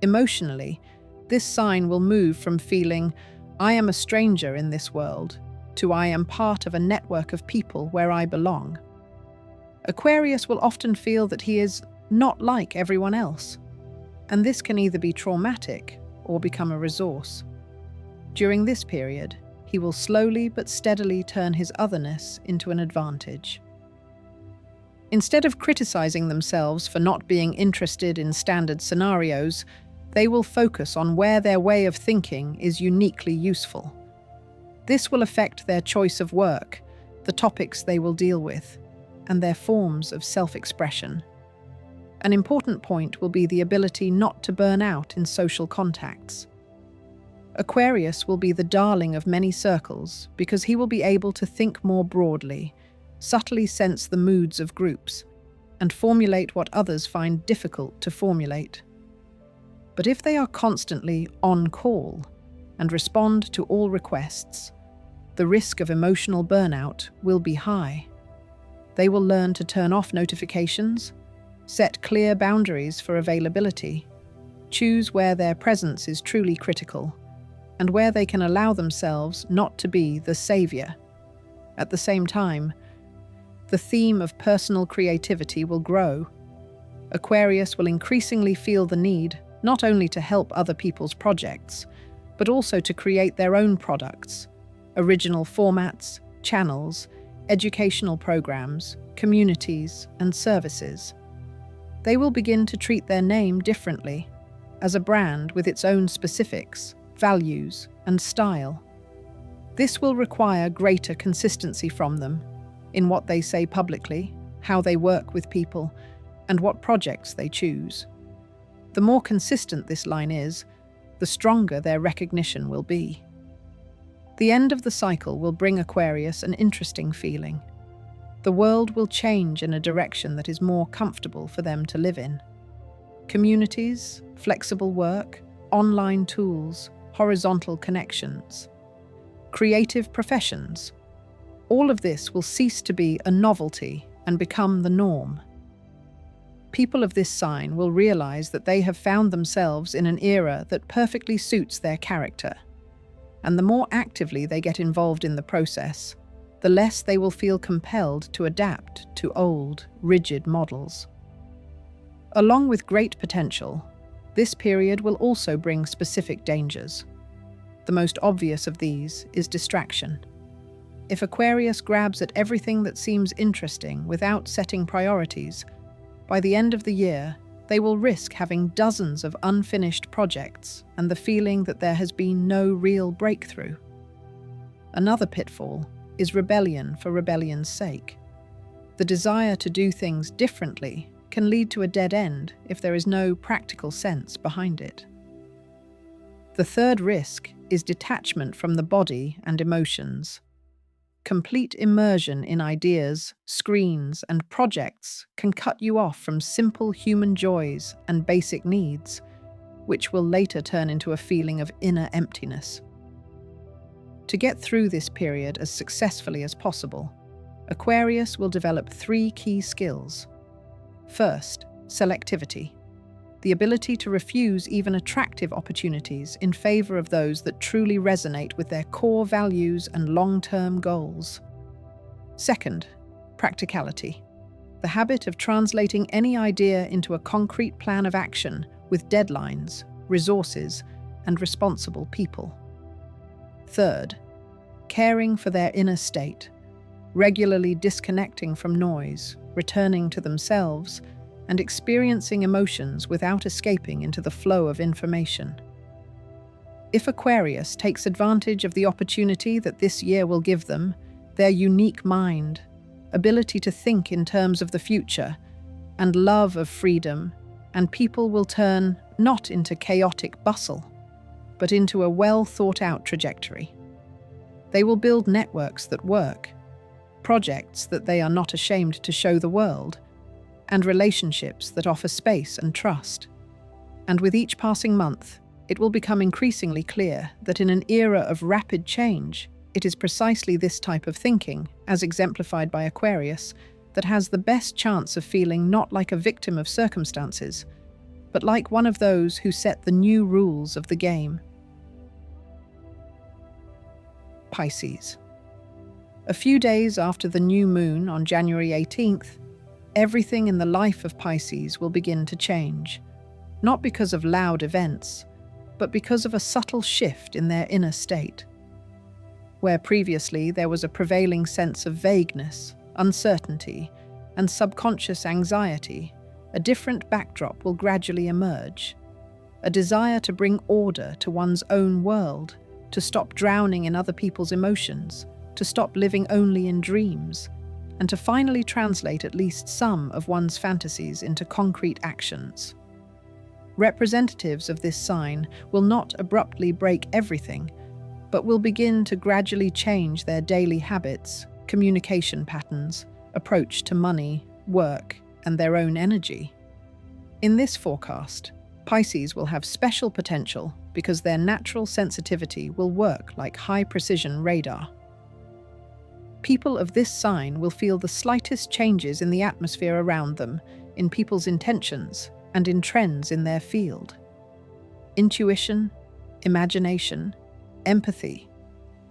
Emotionally, this sign will move from feeling, "I am a stranger in this world," to "I am part of a network of people where I belong." Aquarius will often feel that he is not like everyone else, and this can either be traumatic or become a resource. During this period, he will slowly but steadily turn his otherness into an advantage. Instead of criticizing themselves for not being interested in standard scenarios, they will focus on where their way of thinking is uniquely useful. This will affect their choice of work, the topics they will deal with, and their forms of self-expression. An important point will be the ability not to burn out in social contacts. Aquarius will be the darling of many circles because he will be able to think more broadly, subtly sense the moods of groups, and formulate what others find difficult to formulate. But if they are constantly on call and respond to all requests, the risk of emotional burnout will be high. They will learn to turn off notifications, set clear boundaries for availability, choose where their presence is truly critical, and where they can allow themselves not to be the savior. At the same time, the theme of personal creativity will grow. Aquarius will increasingly feel the need not only to help other people's projects, but also to create their own products, original formats, channels, educational programs, communities, and services. They will begin to treat their name differently, as a brand with its own specifics, values, and style. This will require greater consistency from them in what they say publicly, how they work with people, and what projects they choose. The more consistent this line is, the stronger their recognition will be. The end of the cycle will bring Aquarius an interesting feeling. The world will change in a direction that is more comfortable for them to live in. Communities, flexible work, online tools, horizontal connections, creative professions. All of this will cease to be a novelty and become the norm. People of this sign will realize that they have found themselves in an era that perfectly suits their character. And the more actively they get involved in the process, the less they will feel compelled to adapt to old, rigid models. Along with great potential, this period will also bring specific dangers. The most obvious of these is distraction. If Aquarius grabs at everything that seems interesting without setting priorities, by the end of the year, they will risk having dozens of unfinished projects and the feeling that there has been no real breakthrough. Another pitfall is rebellion for rebellion's sake. The desire to do things differently can lead to a dead end if there is no practical sense behind it. The third risk is detachment from the body and emotions. complete immersion in ideas, screens, and projects can cut you off from simple human joys and basic needs, which will later turn into a feeling of inner emptiness. To get through this period as successfully as possible, Aquarius will develop 3 key skills. First, selectivity. The ability to refuse even attractive opportunities in favor of those that truly resonate with their core values and long-term goals. Second, practicality. The habit of translating any idea into a concrete plan of action with deadlines, resources, and responsible people. Third, caring for their inner state, regularly disconnecting from noise, returning to themselves, and experiencing emotions without escaping into the flow of information. If Aquarius takes advantage of the opportunity that this year will give them, their unique mind, ability to think in terms of the future, and love of freedom, and people will turn not into chaotic bustle, but into a well-thought-out trajectory. They will build networks that work, projects that they are not ashamed to show the world, and relationships that offer space and trust. And with each passing month, it will become increasingly clear that in an era of rapid change, it is precisely this type of thinking, as exemplified by Aquarius, that has the best chance of feeling not like a victim of circumstances, but like one of those who set the new rules of the game. Pisces. A few days after the new moon on January 18th, everything in the life of Pisces will begin to change, not because of loud events, but because of a subtle shift in their inner state. Where previously there was a prevailing sense of vagueness, uncertainty, and subconscious anxiety, a different backdrop will gradually emerge. A desire to bring order to one's own world, to stop drowning in other people's emotions, to stop living only in dreams, and to finally translate at least some of one's fantasies into concrete actions. Representatives of this sign will not abruptly break everything, but will begin to gradually change their daily habits, communication patterns, approach to money, work, and their own energy. In this forecast, Pisces will have special potential because their natural sensitivity will work like high-precision radar. People of this sign will feel the slightest changes in the atmosphere around them, in people's intentions, and in trends in their field. Intuition, imagination, empathy,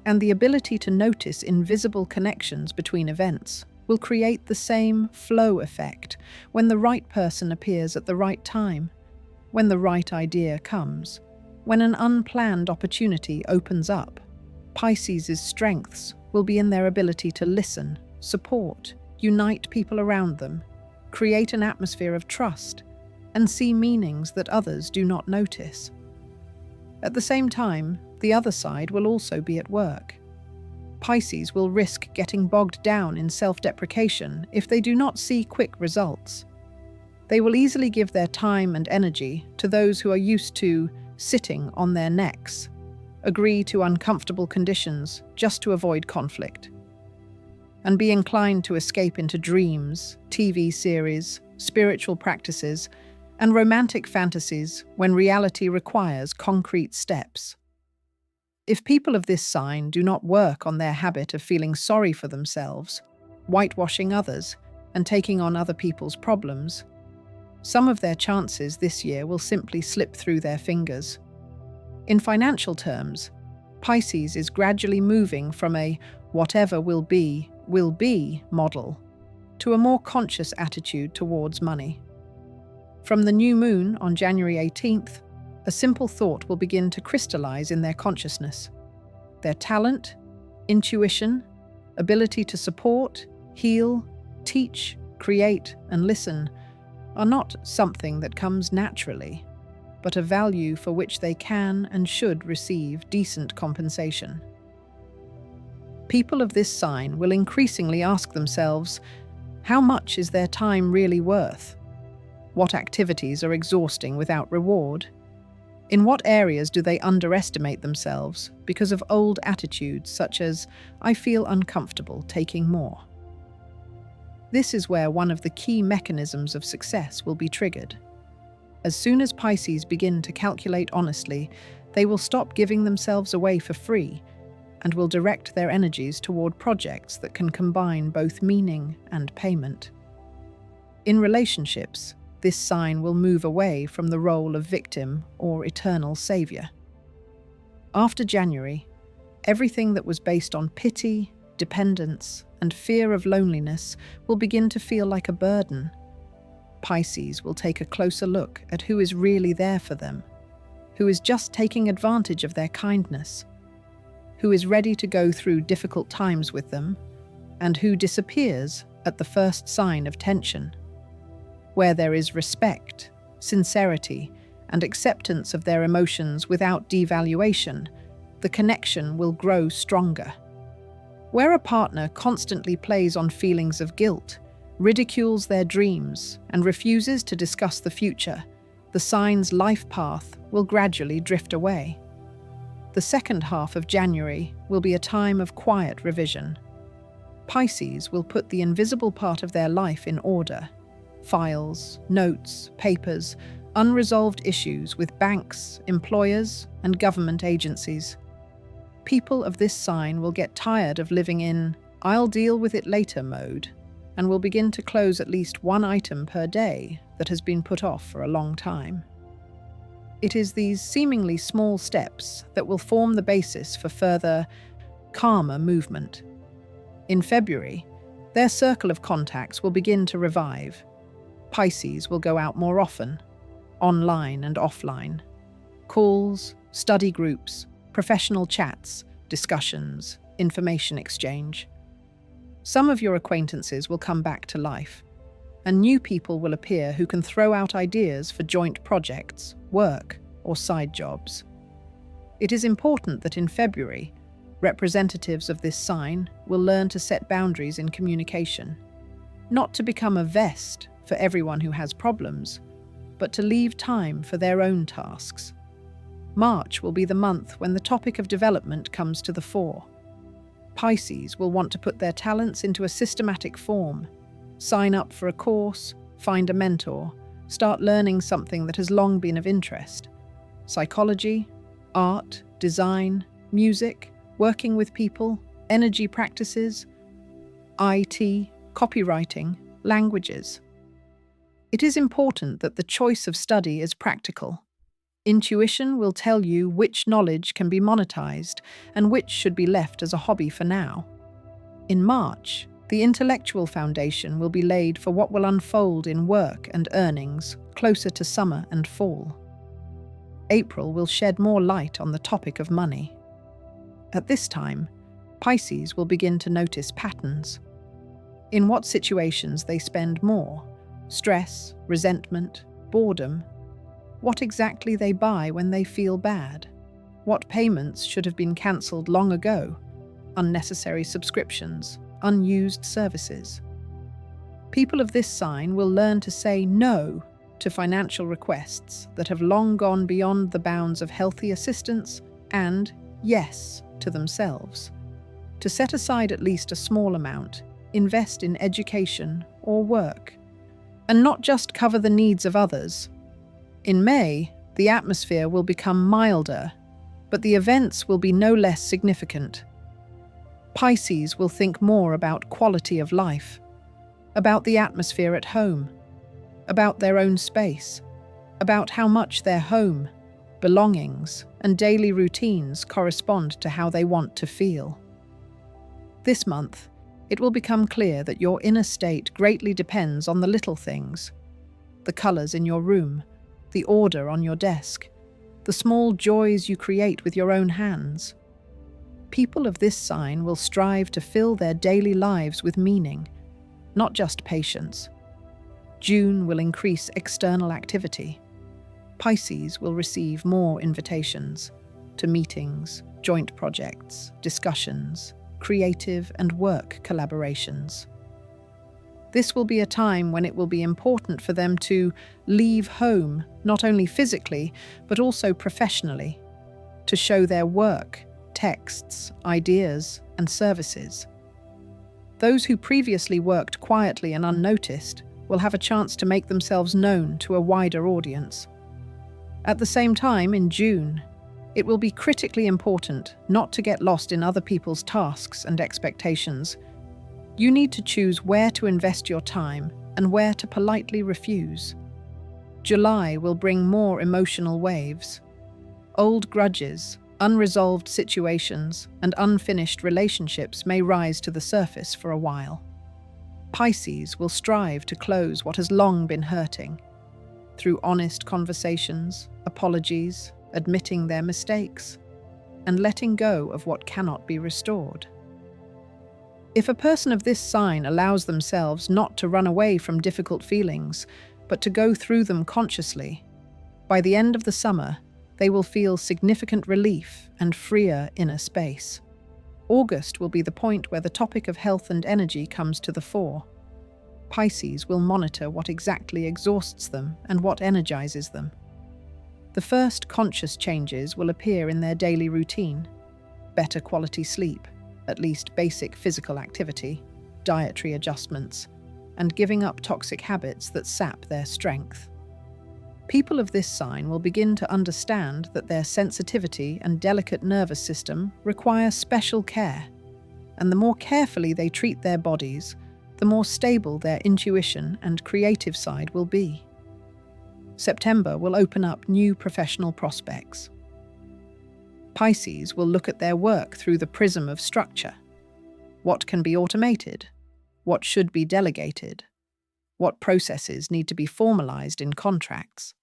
and the ability to notice invisible connections between events will create the same flow effect when the right person appears at the right time, when the right idea comes, when an unplanned opportunity opens up. Pisces' strengths will be in their ability to listen, support, unite people around them, create an atmosphere of trust, and see meanings that others do not notice. At the same time, the other side will also be at work. Pisces will risk getting bogged down in self-deprecation if they do not see quick results. They will easily give their time and energy to those who are used to sitting on their necks, agree to uncomfortable conditions just to avoid conflict, and be inclined to escape into dreams, TV series, spiritual practices, and romantic fantasies when reality requires concrete steps. If people of this sign do not work on their habit of feeling sorry for themselves, whitewashing others, and taking on other people's problems, some of their chances this year will simply slip through their fingers. In financial terms, Pisces is gradually moving from a whatever will be model to a more conscious attitude towards money. From the new moon on January 18th, a simple thought will begin to crystallize in their consciousness. Their talent, intuition, ability to support, heal, teach, create, and listen are not something that comes naturally, but a value for which they can and should receive decent compensation. People of this sign will increasingly ask themselves, how much is their time really worth? What activities are exhausting without reward? In what areas do they underestimate themselves because of old attitudes such as, "I feel uncomfortable taking more"? This is where one of the key mechanisms of success will be triggered. As soon as Pisces begin to calculate honestly, they will stop giving themselves away for free and will direct their energies toward projects that can combine both meaning and payment. In relationships, this sign will move away from the role of victim or eternal savior. After January, everything that was based on pity, dependence, and fear of loneliness will begin to feel like a burden. Pisces will take a closer look at who is really there for them, who is just taking advantage of their kindness, who is ready to go through difficult times with them, and who disappears at the first sign of tension. Where there is respect, sincerity, and acceptance of their emotions without devaluation, the connection will grow stronger. Where a partner constantly plays on feelings of guilt, ridicules their dreams, and refuses to discuss the future, the sign's life path will gradually drift away. The second half of January will be a time of quiet revision. Pisces will put the invisible part of their life in order. Files, notes, papers, unresolved issues with banks, employers, and government agencies. People of this sign will get tired of living in "I'll deal with it later" mode and will begin to close at least one item per day that has been put off for a long time. It is these seemingly small steps that will form the basis for further, calmer movement. In February, their circle of contacts will begin to revive. Pisces will go out more often, online and offline. Calls, study groups, professional chats, discussions, information exchange. Some of your acquaintances will come back to life, and new people will appear who can throw out ideas for joint projects, work, or side jobs. It is important that in February, representatives of this sign will learn to set boundaries in communication, not to become a vest for everyone who has problems, but to leave time for their own tasks. March will be the month when the topic of development comes to the fore. Pisces will want to put their talents into a systematic form, sign up for a course, find a mentor, start learning something that has long been of interest. Psychology, art, design, music, working with people, energy practices, IT, copywriting, languages. It is important that the choice of study is practical. Intuition will tell you which knowledge can be monetized and which should be left as a hobby for now. In March, the intellectual foundation will be laid for what will unfold in work and earnings closer to summer and fall. April will shed more light on the topic of money. At this time, Pisces will begin to notice patterns. In what situations they spend more, stress, resentment, boredom, what exactly they buy when they feel bad, what payments should have been cancelled long ago, unnecessary subscriptions, unused services. People of this sign will learn to say no to financial requests that have long gone beyond the bounds of healthy assistance and yes to themselves. To set aside at least a small amount, invest in education or work, and not just cover the needs of others. In May, the atmosphere will become milder, but the events will be no less significant. Pisces will think more about quality of life, about the atmosphere at home, about their own space, about how much their home, belongings, and daily routines correspond to how they want to feel. This month, it will become clear that your inner state greatly depends on the little things: the colors in your room, the order on your desk, the small joys you create with your own hands. People of this sign will strive to fill their daily lives with meaning, not just patience. June will increase external activity. Pisces will receive more invitations to meetings, joint projects, discussions, creative and work collaborations. This will be a time when it will be important for them to leave home, not only physically, but also professionally, to show their work, texts, ideas, and services. Those who previously worked quietly and unnoticed will have a chance to make themselves known to a wider audience. At the same time, in June, it will be critically important not to get lost in other people's tasks and expectations. You need to choose where to invest your time and where to politely refuse. July will bring more emotional waves. Old grudges, unresolved situations, and unfinished relationships may rise to the surface for a while. Pisces will strive to close what has long been hurting. Through honest conversations, apologies, admitting their mistakes, and letting go of what cannot be restored. If a person of this sign allows themselves not to run away from difficult feelings, but to go through them consciously, by the end of the summer, they will feel significant relief and freer inner space. August will be the point where the topic of health and energy comes to the fore. Pisces will monitor what exactly exhausts them and what energizes them. The first conscious changes will appear in their daily routine: better quality sleep, at least basic physical activity, dietary adjustments, and giving up toxic habits that sap their strength. People of this sign will begin to understand that their sensitivity and delicate nervous system require special care, and the more carefully they treat their bodies, the more stable their intuition and creative side will be. September will open up new professional prospects. Pisces will look at their work through the prism of structure. What can be automated? What should be delegated? What processes need to be formalized in contracts?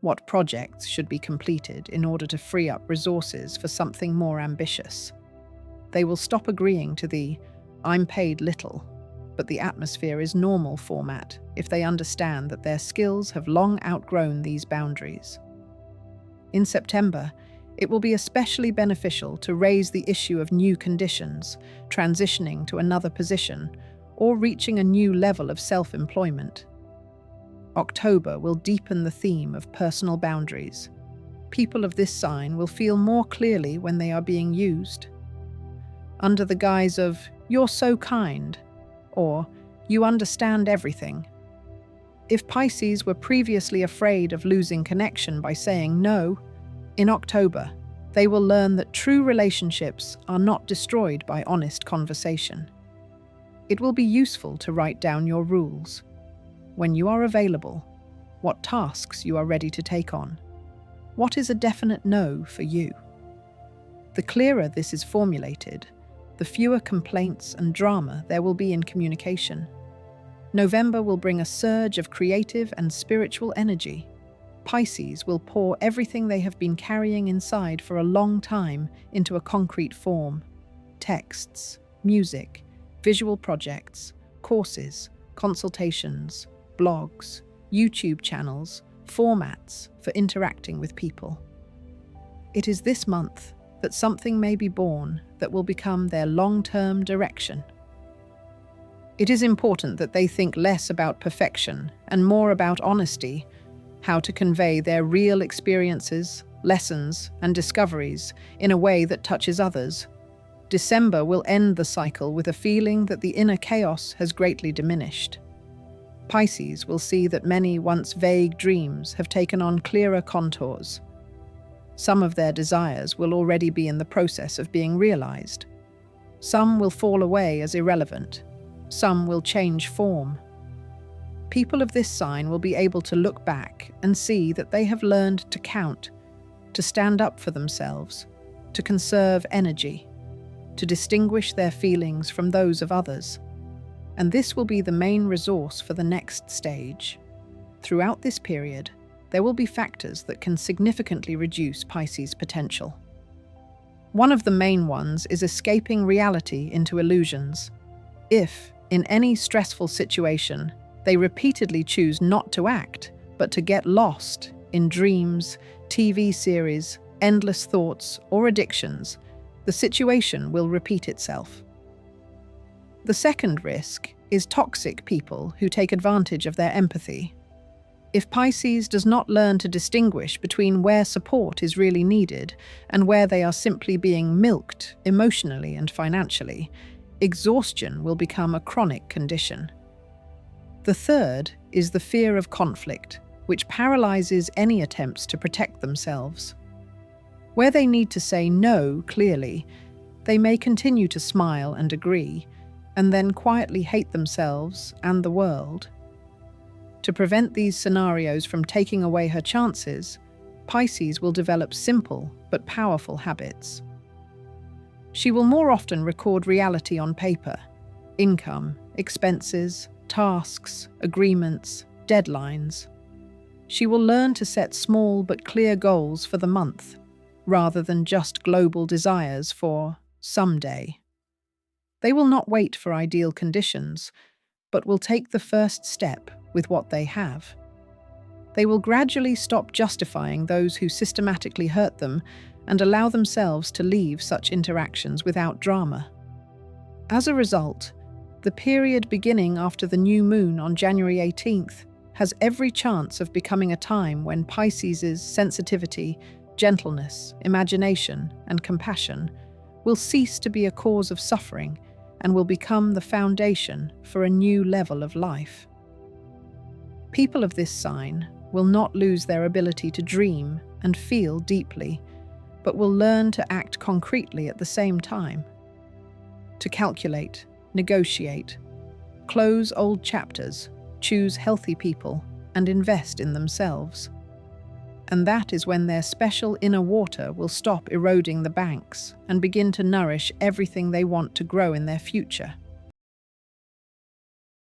What projects should be completed in order to free up resources for something more ambitious? They will stop agreeing to the "I'm paid little, but the atmosphere is normal" format if they understand that their skills have long outgrown these boundaries. In September, it will be especially beneficial to raise the issue of new conditions, transitioning to another position, or reaching a new level of self-employment. October will deepen the theme of personal boundaries. People of this sign will feel more clearly when they are being used. Under the guise of "you're so kind," or "you understand everything." If Pisces were previously afraid of losing connection by saying no, in October, they will learn that true relationships are not destroyed by honest conversation. It will be useful to write down your rules. When you are available, what tasks you are ready to take on. What is a definite no for you? The clearer this is formulated, the fewer complaints and drama there will be in communication. November will bring a surge of creative and spiritual energy. Pisces will pour everything they have been carrying inside for a long time into a concrete form. Texts, music, visual projects, courses, consultations, blogs, YouTube channels, formats for interacting with people. It is this month that something may be born that will become their long-term direction. It is important that they think less about perfection and more about honesty, how to convey their real experiences, lessons, and discoveries in a way that touches others. December will end the cycle with a feeling that the inner chaos has greatly diminished. Pisces will see that many once vague dreams have taken on clearer contours. Some of their desires will already be in the process of being realized. Some will fall away as irrelevant. Some will change form. People of this sign will be able to look back and see that they have learned to count, to stand up for themselves, to conserve energy, to distinguish their feelings from those of others. And this will be the main resource for the next stage. Throughout this period, there will be factors that can significantly reduce Pisces' potential. One of the main ones is escaping reality into illusions. If, in any stressful situation, they repeatedly choose not to act, but to get lost in dreams, TV series, endless thoughts, or addictions, the situation will repeat itself. The second risk is toxic people who take advantage of their empathy. If Pisces does not learn to distinguish between where support is really needed and where they are simply being milked emotionally and financially, exhaustion will become a chronic condition. The third is the fear of conflict, which paralyzes any attempts to protect themselves. Where they need to say no clearly, they may continue to smile and agree, and then quietly hate themselves and the world. To prevent these scenarios from taking away her chances, Pisces will develop simple but powerful habits. She will more often record reality on paper: income, expenses, tasks, agreements, deadlines. She will learn to set small but clear goals for the month, rather than just global desires for someday. They will not wait for ideal conditions, but will take the first step with what they have. They will gradually stop justifying those who systematically hurt them and allow themselves to leave such interactions without drama. As a result, the period beginning after the new moon on January 18th has every chance of becoming a time when Pisces' sensitivity, gentleness, imagination, and compassion will cease to be a cause of suffering and will become the foundation for a new level of life. People of this sign will not lose their ability to dream and feel deeply, but will learn to act concretely at the same time. To calculate, negotiate, close old chapters, choose healthy people, and invest in themselves. And that is when their special inner water will stop eroding the banks and begin to nourish everything they want to grow in their future.